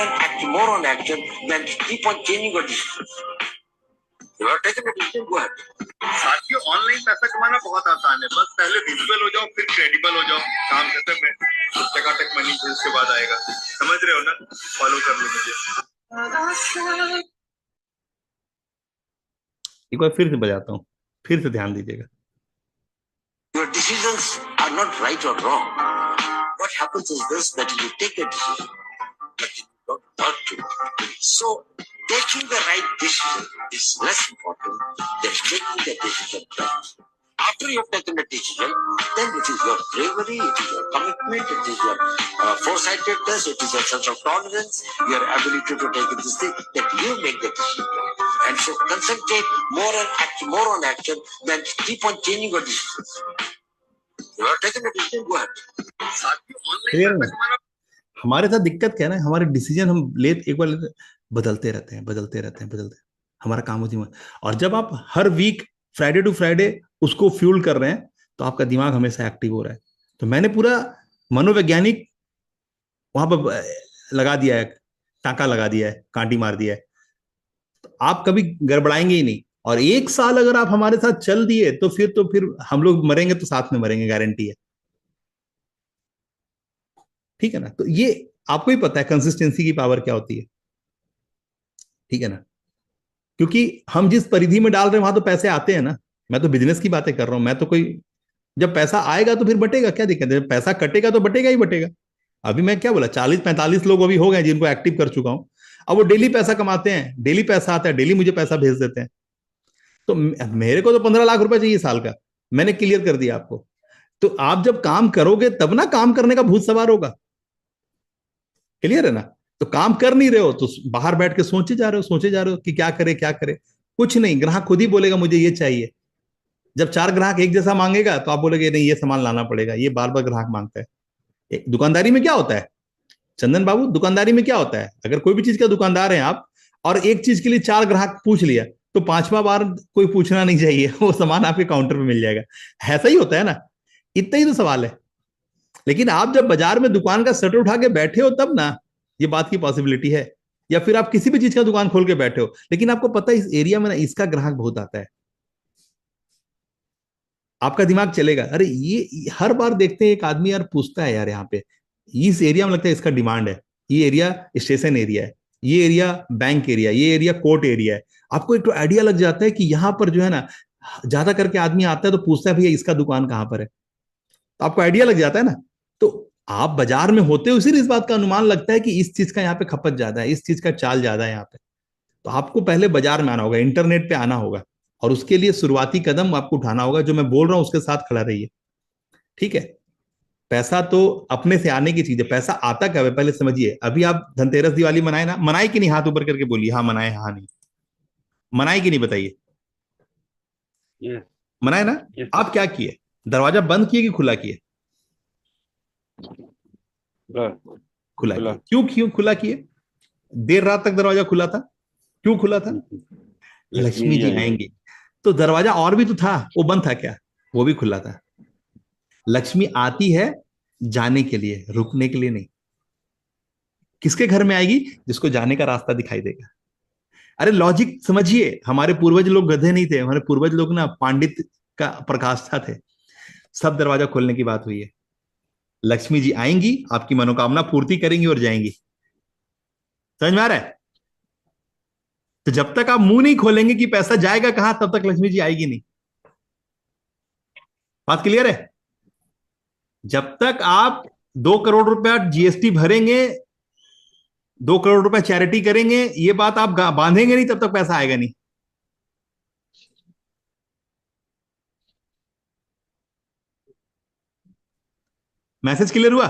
Speaker 7: on action than keep on changing your decisions. You have taken a decision, go ahead.
Speaker 2: साथियों, online पैसा कमाना बहुत आसान है। बस पहले visible हो जाओ, फिर क्रेडिबल हो जाओ, काम खत्म है। टकाटक मनी फिर उसके बाद आएगा। समझ रहे हो ना? फॉलो कर लो मुझे। एक बार फिर से बजाता हूँ, फिर से ध्यान दीजिएगा।
Speaker 7: Your decisions are not right or wrong. What happens is this, that you take a decision, but you don't have to. So, taking the right decision is less important than making the decision right. After you have taken a decision, then it is your bravery, it is your commitment, it is your foresightedness, it is your sense of tolerance, your ability to take this thing, that you make the decision. And so concentrate more on action than keep on changing your decisions. You have taken a decision, go ahead.
Speaker 6: Clear है ना? हमारे साथ दिक्कत क्या है ना, हमारे decision हम एक बार लेते बदलते रहते हैं, हमारा काम होती है। और जब आप हर वीक फ्राइडे टू फ्राइडे उसको फ्यूल कर रहे हैं तो आपका दिमाग हमेशा एक्टिव हो रहा है। तो मैंने पूरा मनोवैज्ञानिक वहां पर लगा दिया है, टाँका लगा दिया है, कांटी मार दिया है, तो आप कभी गड़बड़ाएंगे ही नहीं। और 1 साल अगर आप हमारे साथ चल दिए तो फिर हम लोग मरेंगे तो साथ में मरेंगे, गारंटी है। ठीक है ना? तो ये आपको ही पता है कंसिस्टेंसी की पावर क्या होती है। ठीक है ना? क्योंकि हम जिस परिधि में डाल रहे हैं वहां तो पैसे आते हैं ना। मैं तो बिजनेस की बातें कर रहा हूं, मैं तो कोई, जब पैसा आएगा तो फिर बटेगा, क्या दिक्कत है? पैसा कटेगा तो बटेगा ही बटेगा। अभी मैं क्या बोला, 40-45 लोग अभी हो गए जिनको एक्टिव कर चुका हूं। अब वो डेली पैसा कमाते हैं, डेली पैसा आता है, डेली मुझे पैसा भेज देते हैं। तो मेरे को तो 15 लाख रुपए चाहिए साल का, मैंने क्लियर कर दिया आपको। तो आप जब काम करोगे तब ना काम करने का भूत सवार होगा। क्लियर है ना? तो काम कर नहीं रहे हो तो बाहर बैठ के सोचे जा रहे हो कि क्या करे क्या करे। कुछ नहीं, ग्राहक खुद ही बोलेगा मुझे ये चाहिए। जब 4 ग्राहक एक जैसा मांगेगा तो आप बोलेगे नहीं ये सामान लाना पड़ेगा, ये बार बार ग्राहक मांगता है। दुकानदारी में क्या होता है चंदन बाबू, दुकानदारी में क्या होता है, अगर कोई भी चीज का दुकानदार है आप और एक चीज के लिए 4 ग्राहक पूछ लिया तो 5वां बार कोई पूछना नहीं चाहिए, वो सामान आपके काउंटर पे मिल जाएगा। ऐसा ही होता है ना, इतना ही तो सवाल है। लेकिन आप जब बाजार में दुकान का शटर उठा के बैठे हो तब ना ये बात की पॉसिबिलिटी है। या फिर आप किसी भी चीज का दुकान खोल के बैठे हो लेकिन आपको पता है इस एरिया में ना इसका ग्राहक बहुत आता है, आपका दिमाग चलेगा, अरे ये हर बार देखते हैं एक आदमी यार पूछता है यार यहाँ पे इस एरिया में लगता है इसका डिमांड है, ये एरिया स्टेशन एरिया है, ये एरिया बैंक एरिया, ये एरिया कोर्ट एरिया है। आपको एक तो आइडिया लग जाता है कि यहाँ पर जो है ना ज्यादा करके आदमी आता है तो पूछता है भैया इसका दुकान कहाँ पर है, तो आपको आइडिया लग जाता है ना। तो आप बाजार में होते हो इसीलिए इस बात का अनुमान लगता है कि इस चीज का यहाँ पे खपत ज्यादा है, इस चीज का चाल ज्यादा है यहाँ पे। तो आपको पहले बाजार में आना होगा, इंटरनेट पे आना होगा और उसके लिए शुरुआती कदम आपको उठाना होगा। जो मैं बोल रहा हूं उसके साथ खड़ा रहिए। ठीक है? पैसा तो अपने से आने की चीज है। पैसा आता कब है पहले समझिए। अभी आप धनतेरस दिवाली मनाए ना, मनाए कि नहीं? हाथ ऊपर करके बोलिए हाँ मनाए, हाँ नहीं मनाए कि नहीं बताइए।
Speaker 3: Yes,
Speaker 6: मनाए ना?
Speaker 3: yes,
Speaker 6: आप क्या किए, दरवाजा बंद किए कि खुला किए?
Speaker 3: खुला
Speaker 6: खुला
Speaker 3: खुला।
Speaker 6: किए। क्यों खुला किए? देर रात तक दरवाजा खुला था, क्यों खुला था? लक्ष्मी जी आएंगे। तो दरवाजा और भी तो था, वो बंद था क्या? वो भी खुला था। लक्ष्मी आती है जाने के लिए, रुकने के लिए नहीं। किसके घर में आएगी? जिसको जाने का रास्ता दिखाई देगा। अरे लॉजिक समझिए, हमारे पूर्वज लोग गधे नहीं थे, हमारे पूर्वज लोग ना पांडित का प्रकाष्ठा थे। सब दरवाजा खोलने की बात हुई है। लक्ष्मी जी आएंगी, आपकी मनोकामना पूर्ति करेंगी और जाएंगी। समझ में आ रहा है? तो जब तक आप मुंह नहीं खोलेंगे कि पैसा जाएगा कहां, तब तक लक्ष्मी जी आएगी नहीं। बात क्लियर है? जब तक आप 2 करोड़ रुपया जीएसटी भरेंगे, 2 करोड़ रुपया चैरिटी करेंगे, ये बात आप बांधेंगे नहीं, तब तक पैसा आएगा नहीं। मैसेज क्लियर हुआ?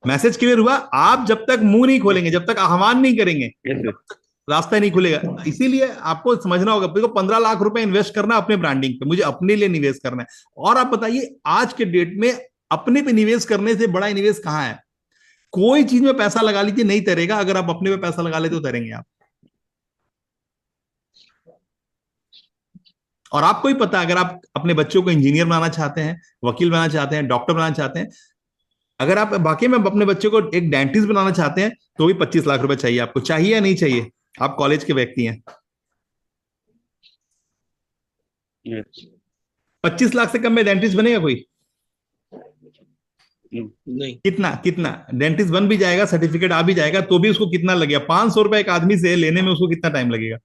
Speaker 6: मैसेज क्लियर हुआ? आप जब तक मुंह नहीं खोलेंगे, जब तक आह्वान नहीं करेंगे, रास्ता नहीं खुलेगा। इसीलिए आपको समझना होगा, 15 लाख रुपए इन्वेस्ट करना अपने ब्रांडिंग पे, मुझे अपने लिए निवेश करना है। और आप बताइए आज के डेट में अपने पे निवेश करने से बड़ा निवेश कहां है? कोई चीज में पैसा लगा लीजिए नहीं तैरेगा, अगर आप अपने पे पैसा लगा लेते तो तैरेंगे आप। और आपको ही पता, अगर आप अपने बच्चों को इंजीनियर बनाना चाहते हैं, वकील बनाना चाहते हैं, डॉक्टर बनाना चाहते हैं, अगर आप बाकी में अपने बच्चे को एक डेंटिस्ट बनाना चाहते हैं तो भी 25 लाख रुपए चाहिए। आपको चाहिए या नहीं चाहिए? आप कॉलेज के व्यक्ति हैं।
Speaker 3: yes,
Speaker 6: 25 लाख से कम में डेंटिस्ट बनेगा कोई?
Speaker 5: नहीं।
Speaker 6: कितना डेंटिस्ट बन भी जाएगा, सर्टिफिकेट आ भी जाएगा, तो भी उसको कितना लगेगा? 500 रुपए एक आदमी से लेने में उसको कितना टाइम लगेगा?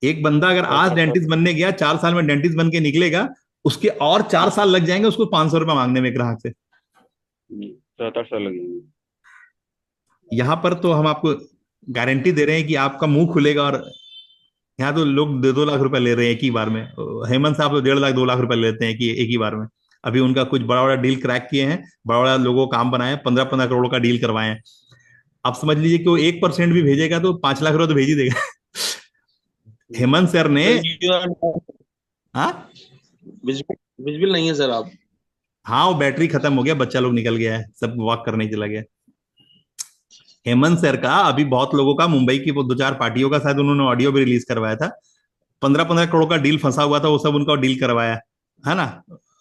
Speaker 6: एक बंदा अगर आज डेंटिस्ट बनने गया, 4 साल में डेंटिस्ट बन के निकलेगा, उसके और 4 साल लग जाएंगे उसको 500 रुपए मांगने में ग्राहक से।
Speaker 3: 7-8 साल लगेंगे।
Speaker 6: यहां पर तो हम आपको गारंटी दे रहे हैं कि आपका मुंह खुलेगा। और यहाँ तो लोग 2 लाख रुपए ले रहे हैं एक ही बार में। हेमंत साहब तो 1.5 लाख 2 लाख रुपए लेते हैं कि एक ही बार में। अभी उनका कुछ बड़ा बड़ा डील क्रैक किए हैं, बड़ा बड़ा लोगों को काम बनाए, 15-15 करोड़ का डील करवाए हैं। आप समझ लीजिए कि वो 1% भी भेजेगा तो 5 लाख रुपए तो भेज ही देगा। हेमंत सर ने, हाँ
Speaker 5: विजिबल नहीं है सर आप।
Speaker 6: हाँ, वो बैटरी खत्म हो गया, बच्चा लोग निकल गया है, सब वॉक करने चला गया। हेमंत सर का अभी बहुत लोगों का, मुंबई की वो 2-4 पार्टियों का शायद उन्होंने ऑडियो भी रिलीज करवाया था। 15-15 करोड़ का डील फंसा हुआ था, वो सब उनका डील करवाया है ना,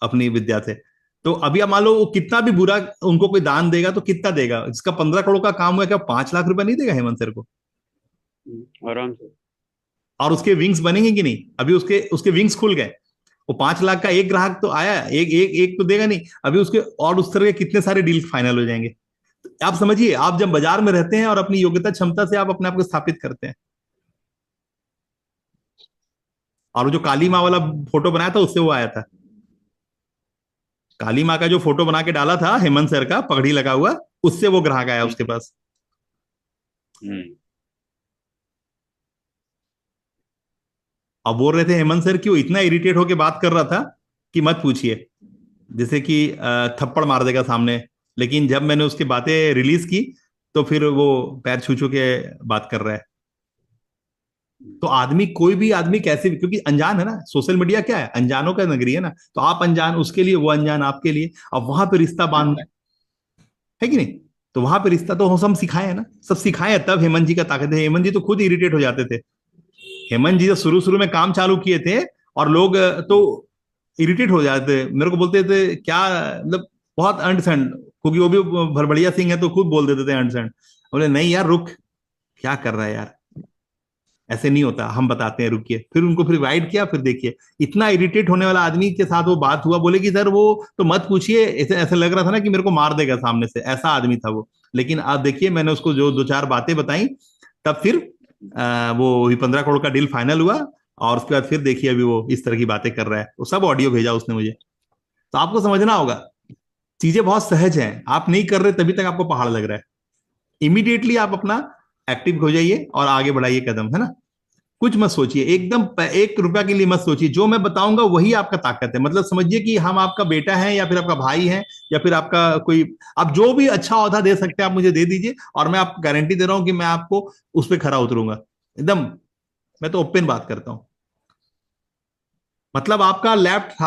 Speaker 6: अपनी विद्या से। तो अभी आप मान लो वो कितना भी बुरा उनको कोई दान देगा तो कितना देगा, इसका 15 करोड़ का काम हुआ, क्या 5 लाख रुपए नहीं देगा हेमंत सर को?
Speaker 3: आराम से।
Speaker 6: और उसके विंग्स बनेंगे कि नहीं? अभी उसके उसके विंग्स खुल गए। वो 5 लाख का एक ग्राहक तो आया, एक एक एक तो देगा नहीं, अभी उसके और उस तरह के कितने सारे डील फाइनल हो जाएंगे। आप समझिए, आप जब बाजार में रहते हैं और अपनी योग्यता क्षमता से आप अपने आप को स्थापित करते हैं। और वो जो काली माँ वाला फोटो बनाया था, उससे वो आया था। काली माँ का जो फोटो बना के डाला था हेमंत सर का, पगड़ी लगा हुआ, उससे वो ग्राहक आया उसके पास। अब बोल रहे थे हेमंत सर कि वो इतना इरिटेट होके बात कर रहा था कि मत पूछिए, जैसे कि थप्पड़ मार देगा सामने। लेकिन जब मैंने उसकी बातें रिलीज की तो फिर वो पैर छू छू के बात कर रहा है। तो आदमी, कोई भी आदमी कैसे भी, क्योंकि अनजान है ना, सोशल मीडिया क्या है, अनजानों का नगरी है ना। तो आप अनजान उसके लिए, वो अनजान आपके लिए, अब वहां पे रिश्ता बांधना है कि नहीं? तो वहां पे रिश्ता तो हम सिखाए हैं ना, सब सिखाए हैं, तब हेमंत जी का ताकत है। हेमंत जी तो खुद इरिटेट हो जाते थे। हेमंत जी जब शुरू शुरू में काम चालू किए थे और लोग तो इरिटेट हो जाते थे, मेरे को बोलते थे क्या, मतलब बहुत अंट संड, क्योंकि वो भी भरबड़िया सिंह है तो खुद बोल देते थे अंट संड। बोले नहीं यार रुक, क्या कर रहा है यार, ऐसे नहीं होता, हम बताते हैं, रुकिए। फिर उनको फिर गाइड किया, फिर देखिए इतना इरिटेट होने वाला आदमी के साथ वो बात हुआ। बोले कि सर वो तो मत पूछिए, ऐसे ऐसे लग रहा था ना कि मेरे को मार देगा सामने से, ऐसा आदमी था वो। लेकिन आप देखिए, मैंने उसको जो 2-4 बातें बताई, तब फिर वो 15 करोड़ का डील फाइनल हुआ। और उसके बाद फिर देखिए अभी वो इस तरह की बातें कर रहा है, वो सब ऑडियो भेजा उसने मुझे। तो आपको समझना होगा, चीजें बहुत सहज हैं, आप नहीं कर रहे तभी तक आपको पहाड़ लग रहा है। इमीडिएटली आप अपना एक्टिव हो जाइए और आगे बढ़ाइए कदम, है ना। कुछ मत सोचिए, एकदम 1 रुपया के लिए मत सोचिए, जो मैं बताऊंगा वही आपका ताकत है। मतलब समझिए कि हम आपका बेटा है, या फिर आपका भाई है, या फिर आपका कोई, आप जो भी अच्छा औहदा दे सकते हैं आप मुझे दे दीजिए, और मैं आपको गारंटी दे रहा हूं कि मैं आपको उस पर खरा उतरूंगा एकदम। मैं तो ओपन बात करता हूं। मतलब आपका लेफ्ट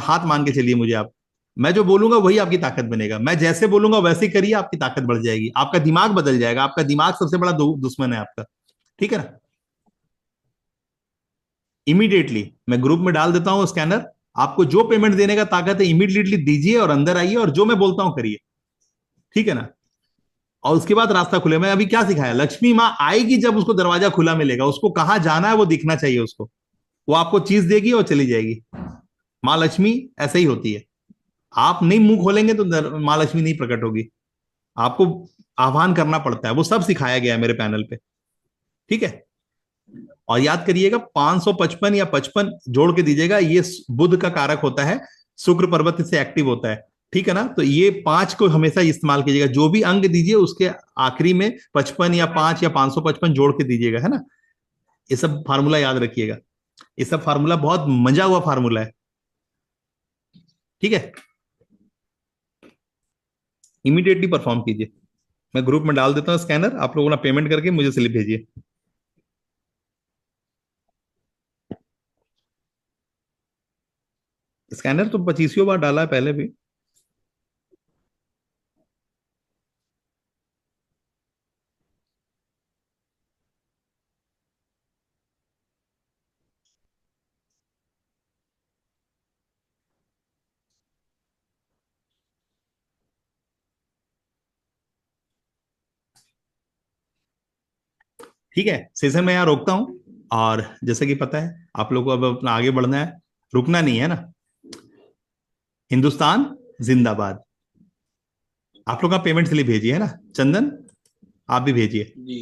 Speaker 6: हाथ मान के चलिए मुझे आप। मैं जो बोलूंगा वही आपकी ताकत बनेगा, मैं जैसे बोलूंगा वैसे ही करिए, आपकी ताकत बढ़ जाएगी, आपका दिमाग बदल जाएगा। आपका दिमाग सबसे बड़ा दुश्मन है आपका, ठीक है ना। इमीडिएटली मैं ग्रुप में डाल देता हूं स्कैनर, आपको जो पेमेंट देने का ताकत है इमीडिएटली दीजिए और अंदर आइए, और जो मैं बोलता हूं करिए, ठीक है ना। और उसके बाद रास्ता खुले। मैं अभी क्या सिखाया, लक्ष्मी माँ आएगी जब उसको दरवाजा खुला मिलेगा, उसको कहाँ जाना है वो दिखना चाहिए उसको, वो आपको चीज देगी और चली जाएगी। माँ लक्ष्मी ऐसे ही होती है, आप नहीं मुंह खोलेंगे तो माँ लक्ष्मी नहीं प्रकट होगी, आपको आह्वान करना पड़ता है। वो सब सिखाया गया है मेरे पैनल पे, ठीक है। और याद करिएगा, 555 या 55 जोड़ के दीजिएगा, ये बुध का कारक होता है, शुक्र पर्वत से एक्टिव होता है, ठीक है ना। तो ये 5 को हमेशा इस्तेमाल कीजिएगा, जो भी अंक दीजिए उसके आखिरी में 55 या 5 या 555 जोड़ के दीजिएगा, है ना। ये सब फार्मूला याद रखिएगा, ये सब फार्मूला बहुत मजा हुआ फार्मूला है, ठीक है। इमीडिएटली परफॉर्म कीजिए। मैं ग्रुप में डाल देता हूँ स्कैनर, आप लोगों ने पेमेंट करके मुझे स्लिप भेजिए। स्कैनर तो 25 बार डाला है पहले भी। ठीक है, सेशन में यहाँ रोकता हूँ। और जैसे कि पता है आप लोगों को अब अपना आगे बढ़ना है, रुकना नहीं है ना। हिंदुस्तान जिंदाबाद। आप लोग का पेमेंट स्लिप भेजिए, है ना। चंदन आप भी भेजिए।
Speaker 5: जी